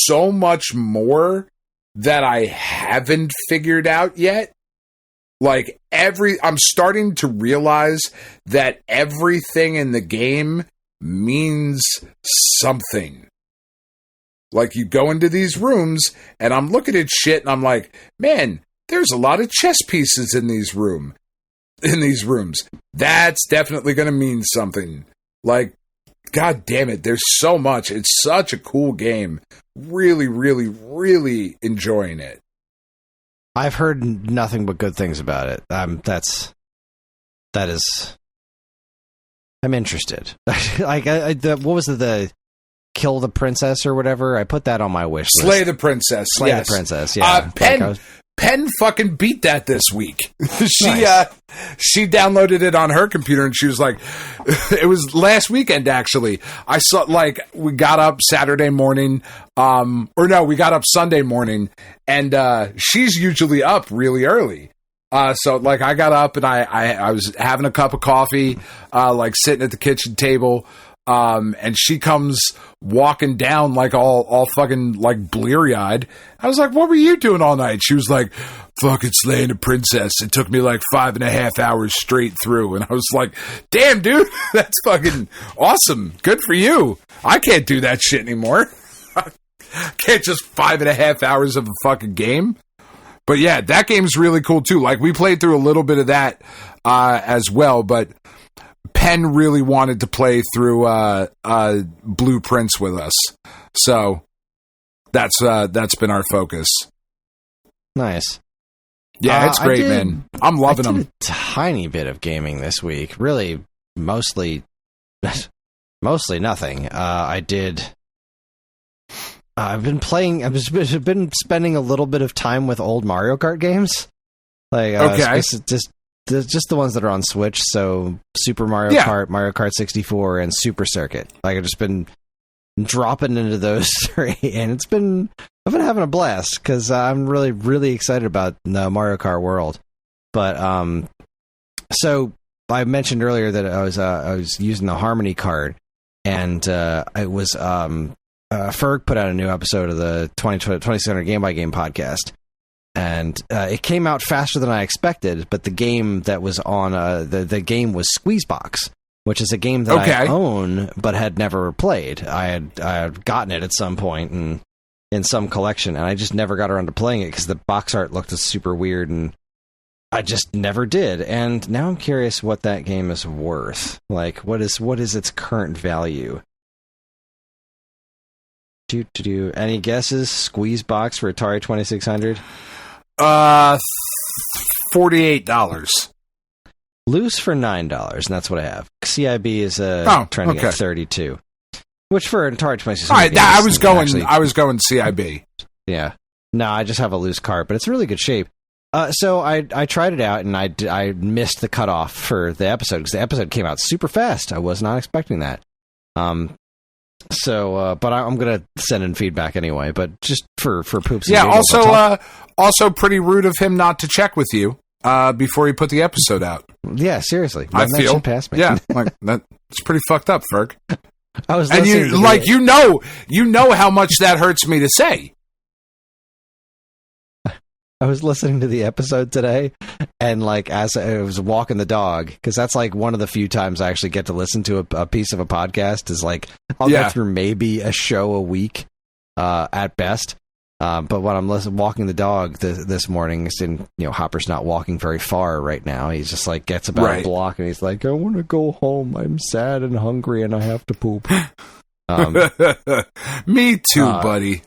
so much more that I haven't figured out yet. Like I'm starting to realize that everything in the game means something. Like you go into these rooms and I'm looking at shit and I'm like, man, there's a lot of chess pieces in these rooms. That's definitely going to mean something. Like, God damn it. There's so much. It's such a cool game. Really, really, really enjoying it. I've heard nothing but good things about it. That's That is, I'm interested. Like, what was the kill the princess or whatever? I put that on my wish list. Slay the princess. Slay the princess. Yeah. Penn fucking beat that this week. Nice. She downloaded it on her computer and she was like, it was last weekend actually. I saw, like, we got up Saturday morning, we got up Sunday morning, and she's usually up really early. So like I got up and I was having a cup of coffee, like sitting at the kitchen table. And she comes walking down like all fucking like bleary eyed. I was like, what were you doing all night? She was like, fucking slaying a princess. It took me like 5.5 hours straight through. And I was like, damn, dude, that's fucking awesome. Good for you. I can't do that shit anymore. Can't just 5.5 hours of a fucking game. But yeah, that game's really cool too. Like, we played through a little bit of that as well, but Penn really wanted to play through Blueprints with us. So that's been our focus. Nice. Yeah, it's great, man. I'm loving them. A tiny bit of gaming this week. Really, mostly nothing. I've been playing. I've been spending a little bit of time with old Mario Kart games. Like, okay, just the ones that are on Switch. So Super Mario Kart, Mario Kart 64, and Super Circuit. Like, I've just been dropping into those three, and I've been having a blast because I'm really, really excited about the Mario Kart world. But so I mentioned earlier that I was using the Harmony card, and it was Ferg put out a new episode of the 2600 Game by Game podcast, and it came out faster than I expected. But the game that was on the game was Squeezebox, which is a game that I own but had never played. I had gotten it at some point and in some collection, and I just never got around to playing it because the box art looked super weird, and I just never did. And now I'm curious what that game is worth. Like, what is its current value? Any guesses? Squeezebox for Atari 2600? $48. Loose for $9, and that's what I have. CIB is trending at 32, which for an Atari 2600. All right, I was going CIB. Yeah, no, I just have a loose cart, but it's in really good shape. So I tried it out, and I missed the cutoff for the episode because the episode came out super fast. I was not expecting that. So, but I'm gonna send in feedback anyway. But just for poops. Yeah. Also, pretty rude of him not to check with you before he put the episode out. Yeah, seriously. I feel. Past me. Yeah, like that. It's pretty fucked up, Ferg. I was, and you know how much that hurts me to say. I was listening to the episode today, and like as I was walking the dog, because that's like one of the few times I actually get to listen to a piece of a podcast. Is like I'll go through maybe a show a week at best. But when I'm walking the dog this morning, and Hopper's not walking very far right now. He's just like gets about a block, and he's like, "I want to go home. I'm sad and hungry, and I have to poop." Me too, buddy.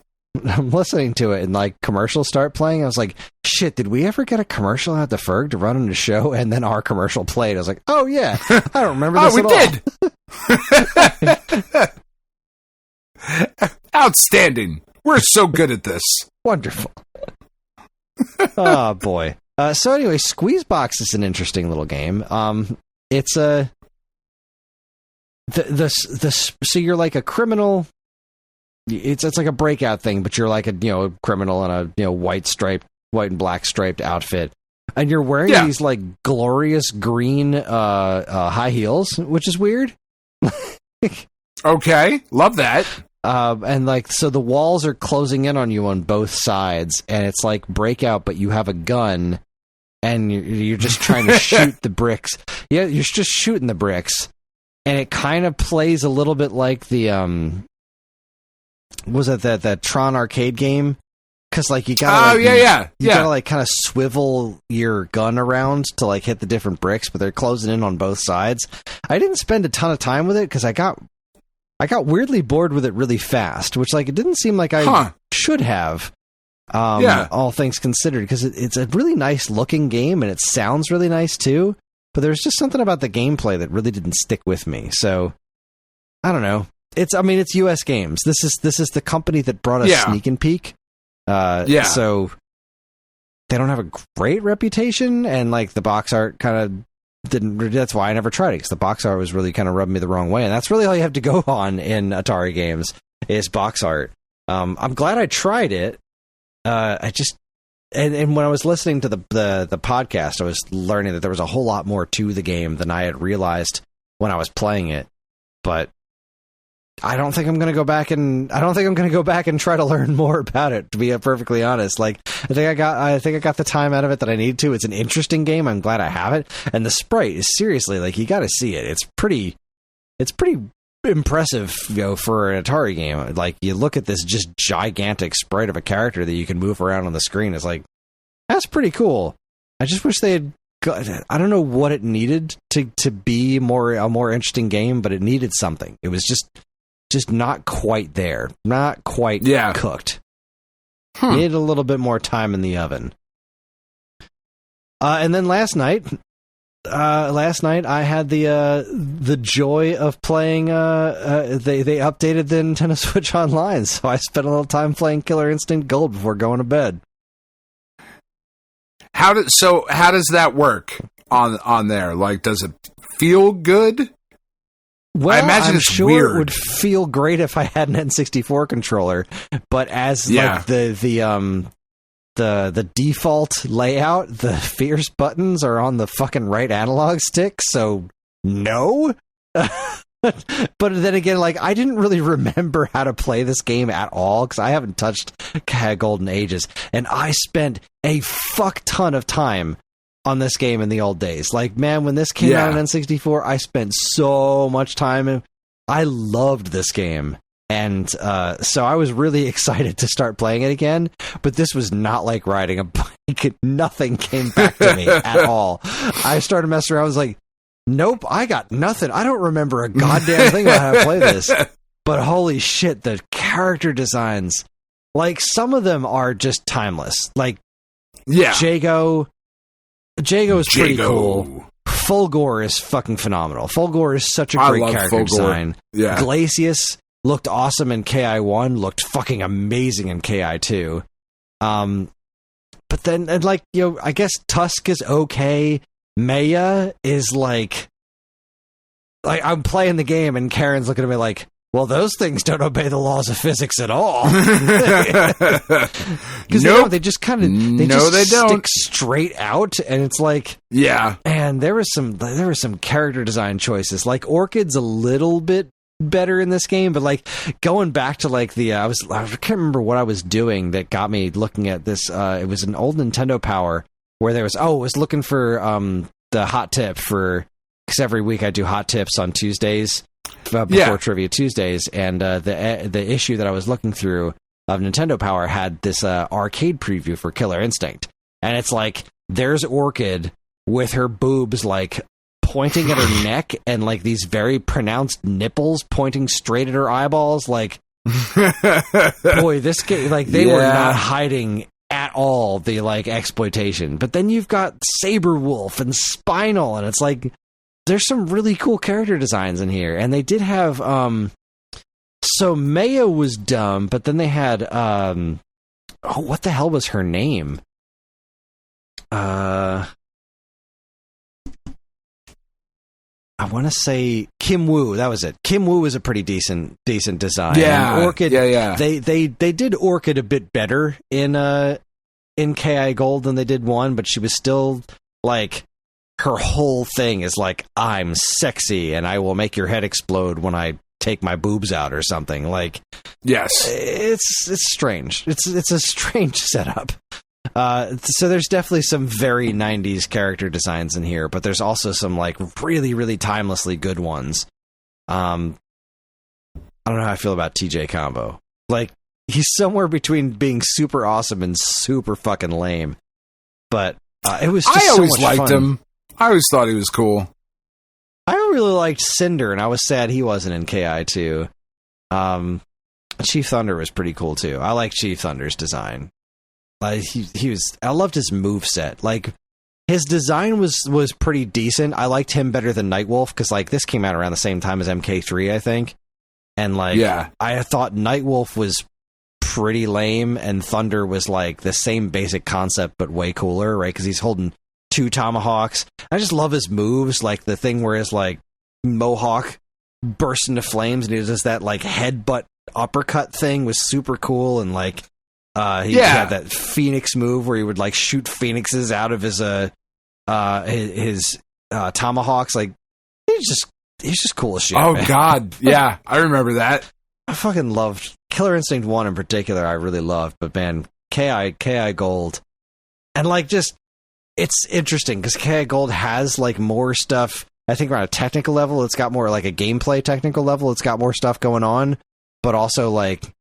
I'm listening to it, and like commercials start playing. I was like, shit, did we ever get a commercial out the Ferg to run on the show? And then our commercial played. I was like, oh yeah, I don't remember this at all. Outstanding. We're so good at this. Wonderful. Oh boy. So anyway, Squeezebox is an interesting little game. It's so you're like a criminal. It's like a breakout thing, but you're like a criminal in a white and black striped outfit, and you're wearing these like glorious green high heels, which is weird. Okay, love that. And like so, the walls are closing in on you on both sides, and it's like breakout, but you have a gun, and you're just trying to shoot the bricks. Yeah, you're just shooting the bricks, and it kind of plays a little bit like the was it that Tron arcade game? Because like you gotta you gotta like kind of swivel your gun around to like hit the different bricks, but they're closing in on both sides. I didn't spend a ton of time with it because I got weirdly bored with it really fast, which like it didn't seem like I should have. All things considered, because it's a really nice looking game and it sounds really nice too. but there's just something about the gameplay that really didn't stick with me. So I don't know. It's US Games. This is the company that brought us Sneak and Peek. So they don't have a great reputation, and like the box art kind of didn't. That's why I never tried it, because the box art was really kind of rubbing me the wrong way, and that's really all you have to go on in Atari games is box art. I'm glad I tried it. And when I was listening to the podcast, I was learning that there was a whole lot more to the game than I had realized when I was playing it. But I don't think I'm going to go back and try to learn more about it, to be perfectly honest. Like, I think I got the time out of it that I need to. It's an interesting game. I'm glad I have it. And the sprite is seriously, like, you got to see it. It's pretty impressive, for an Atari game. Like, you look at this just gigantic sprite of a character that you can move around on the screen. It's like, that's pretty cool. I just wish they had. I don't know what it needed to be a more interesting game, but it needed something. It was just not quite there, not quite cooked. Needed a little bit more time in the oven. And then last night I had the joy of playing. They updated the Nintendo Switch Online, so I spent a little time playing Killer Instinct Gold before going to bed. How does that work on there? Like, does it feel good? Well, I imagine I'm it's sure weird. It would feel great if I had an N64 controller, but as like the default layout, the fierce buttons are on the fucking right analog stick, so no. But then again, like, I didn't really remember how to play this game at all, because I haven't touched Golden Ages, and I spent a fuck ton of time on this game in the old days. Like, man, when this came out on N64, I spent so much time, and I loved this game. And so I was really excited to start playing it again, but this was not like riding a bike. Nothing came back to me at all. I started messing around. I was like, nope, I got nothing. I don't remember a goddamn thing about how to play this. But holy shit, the character designs, like, some of them are just timeless. Like, Jago is pretty cool. Fulgore is fucking phenomenal. Fulgore is such a great character design. Yeah. Glacius looked awesome in KI1, looked fucking amazing in KI2. But then, and like, I guess Tusk is okay. Maya is like I'm playing the game and Karen's looking at me like, well, those things don't obey the laws of physics at all. Because they just kind of stick straight out, and it's like, and there were some character design choices. Like, Orchid's a little bit better in this game, but like, going back to like I can't remember what I was doing that got me looking at this. It was an old Nintendo Power where there was I was looking for the hot tip because every week I do hot tips on Tuesdays before Trivia Tuesdays, and the issue that I was looking through of Nintendo Power had this arcade preview for Killer Instinct, and it's like, there's Orchid with her boobs like pointing at her neck and like these very pronounced nipples pointing straight at her eyeballs. Like, boy, this game, like, they were not hiding at all the like exploitation. But then you've got Saberwolf and Spinal, and it's like, there's some really cool character designs in here. And they did have so Maya was dumb, but then they had what the hell was her name? I want to say Kim Woo. That was it. Kim Woo was a pretty decent design. Yeah, and Orchid. They did Orchid a bit better in KI Gold than they did 1, but she was still like, her whole thing is like, I'm sexy and I will make your head explode when I take my boobs out or something. Like, yes, it's strange. It's a strange setup. So there's definitely some very 90s character designs in here, but there's also some like really, really timelessly good ones. I don't know how I feel about TJ Combo. Like, he's somewhere between being super awesome and super fucking lame. But it was just I always so much liked fun. him. I always thought he was cool. I really liked Cinder, and I was sad he wasn't in KI2. Chief Thunder was pretty cool too. I like Chief Thunder's design. He was. I loved his moveset. Like, his design was pretty decent. I liked him better than Nightwolf because like this came out around the same time as MK3, I think. And like, I thought Nightwolf was pretty lame, and Thunder was like the same basic concept but way cooler, right? Because he's holding 2 tomahawks. I just love his moves, like the thing where his like mohawk bursts into flames and he does that like headbutt uppercut thing was super cool, and like he had that phoenix move where he would like shoot phoenixes out of his tomahawks. Like he's just cool as shit. Oh man. God, yeah, I remember that. I fucking loved Killer Instinct 1 in particular. I really loved, but man, KI Gold, and like just it's interesting because KI Gold has like more stuff. I think around a technical level, it's got more like a gameplay technical level. It's got more stuff going on, but also like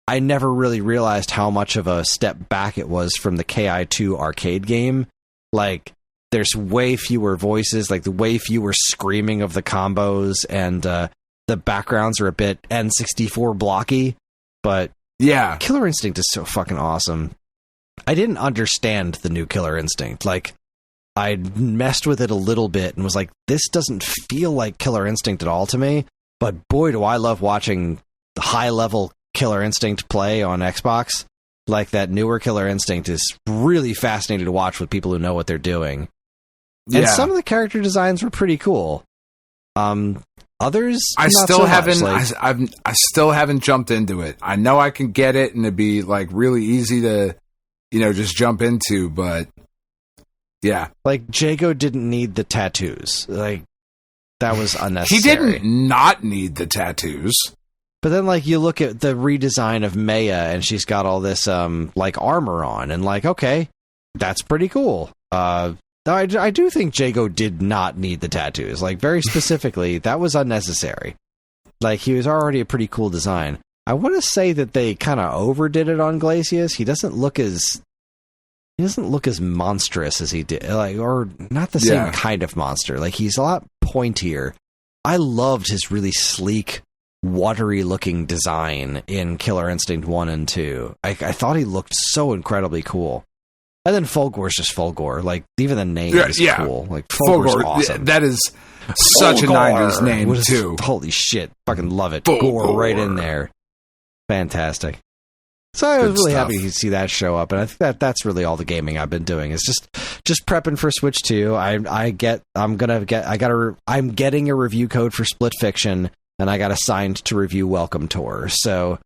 I never really realized how much of a step back it was from the KI2 arcade game. Like, there's way fewer voices, like the way fewer screaming of the combos, and the backgrounds are a bit N64 blocky, but yeah, Killer Instinct is so fucking awesome. I didn't understand the new Killer Instinct. Like, I messed with it a little bit and was like, this doesn't feel like Killer Instinct at all to me, but boy, do I love watching the high-level Killer Instinct play on Xbox. Like, that newer Killer Instinct is really fascinating to watch with people who know what they're doing. And some of the character designs were pretty cool. Others, I not still so haven't. much. Like, I still haven't jumped into it. I know I can get it, and it'd be like really easy to, just jump into. But yeah, like Jago didn't need the tattoos. Like, that was unnecessary. He didn't not need the tattoos. But then, like, you look at the redesign of Maya, and she's got all this like armor on, and like, okay, that's pretty cool. I do think Jago did not need the tattoos. Like, very specifically, that was unnecessary. Like, he was already a pretty cool design. I want to say that they kind of overdid it on Glacius. He doesn't look as monstrous as he did, like, or not the same kind of monster. Like, he's a lot pointier. I loved his really sleek, watery looking design in Killer Instinct 1 and 2. I thought he looked so incredibly cool. And then Fulgor's just Fulgor. Like, even the name is cool. Like, Fulgor's awesome. That is such a 90s name, too. Holy shit. Fucking love it. Gore right in there. Fantastic. So I was really happy to see that show up, and I think that's really all the gaming I've been doing is just prepping for Switch 2. I'm getting a review code for Split Fiction, and I got assigned to review Welcome Tour. So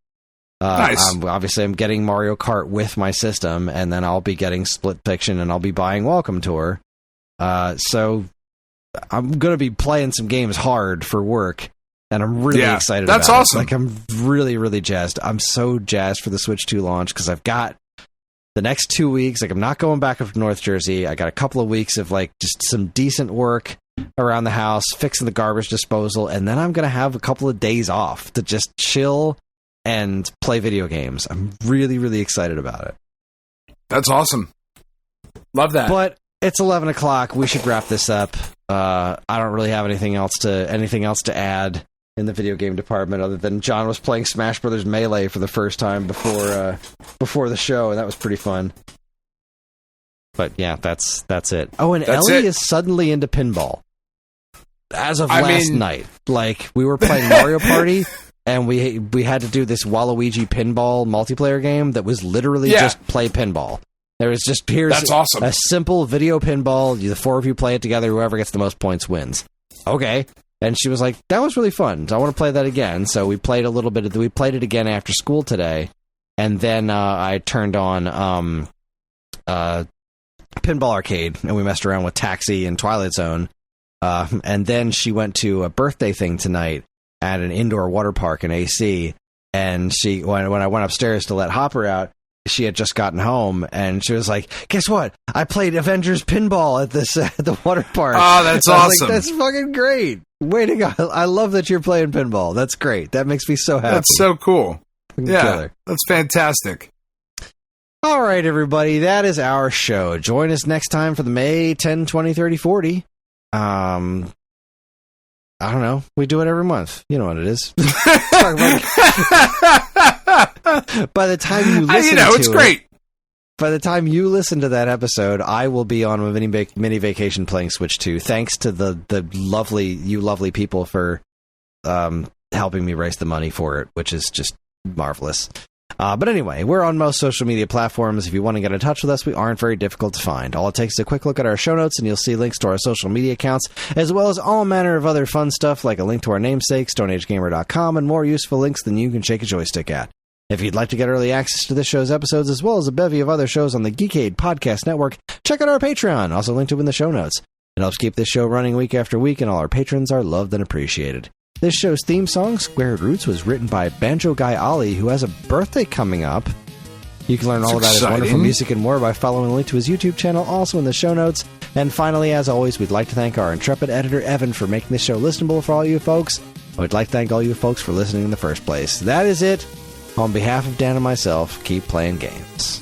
nice. I'm getting Mario Kart with my system, and then I'll be getting Split Fiction, and I'll be buying Welcome Tour. So I'm gonna be playing some games hard for work. And I'm really excited about it. That's awesome. Like, I'm really, really jazzed. I'm so jazzed for the Switch 2 launch because I've got the next 2 weeks. Like, I'm not going back up to North Jersey. I got a couple of weeks of, like, just some decent work around the house, fixing the garbage disposal, and then I'm going to have a couple of days off to just chill and play video games. I'm really, really excited about it. That's awesome. Love that. But it's 11 o'clock. We should wrap this up. I don't really have anything else to add in the video game department other than John was playing Smash Brothers Melee for the first time before the show, and that was pretty fun. But yeah, that's it. Oh, and Ellie is suddenly into pinball. As of last night. Like, we were playing Mario Party, and we had to do this Waluigi pinball multiplayer game that was literally just play pinball. There was just, that's awesome. A simple video pinball. The 4 of you play it together. Whoever gets the most points wins. Okay. And she was like, that was really fun. So I want to play that again. So we played a little bit. We played it again after school today. And then I turned on Pinball Arcade, and we messed around with Taxi and Twilight Zone. And then she went to a birthday thing tonight at an indoor water park in AC. And when I went upstairs to let Hopper out, she had just gotten home, and she was like, guess what? I played Avengers Pinball at the water park. Oh, that's awesome. Like, that's fucking great. Way to go. I love that you're playing pinball. That's great. That makes me so happy. That's so cool. Yeah, killer. That's fantastic. All right, everybody. That is our show. Join us next time for the May 10, 20, 30, 40. I don't know. We do it every month. You know what it is. By the time you listen to it's great. by the time you listen to that episode, I will be on a mini vacation playing Switch 2. Thanks to the lovely people for helping me raise the money for it, which is just marvelous. But anyway, we're on most social media platforms. If you want to get in touch with us, we aren't very difficult to find. All it takes is a quick look at our show notes, and you'll see links to our social media accounts, as well as all manner of other fun stuff, like a link to our namesake, StoneAgeGamer.com, and more useful links than you can shake a joystick at. If you'd like to get early access to this show's episodes, as well as a bevy of other shows on the Geekade Podcast Network, check out our Patreon, also linked to in the show notes. It helps keep this show running week after week, and all our patrons are loved and appreciated. This show's theme song, Squared Roots, was written by Banjo Guy Ollie, who has a birthday coming up. You can learn all about his wonderful music and more by following the link to his YouTube channel, also in the show notes. And finally, as always, we'd like to thank our intrepid editor, Evan, for making this show listenable for all you folks. And we'd like to thank all you folks for listening in the first place. That is it. On behalf of Dan and myself, keep playing games.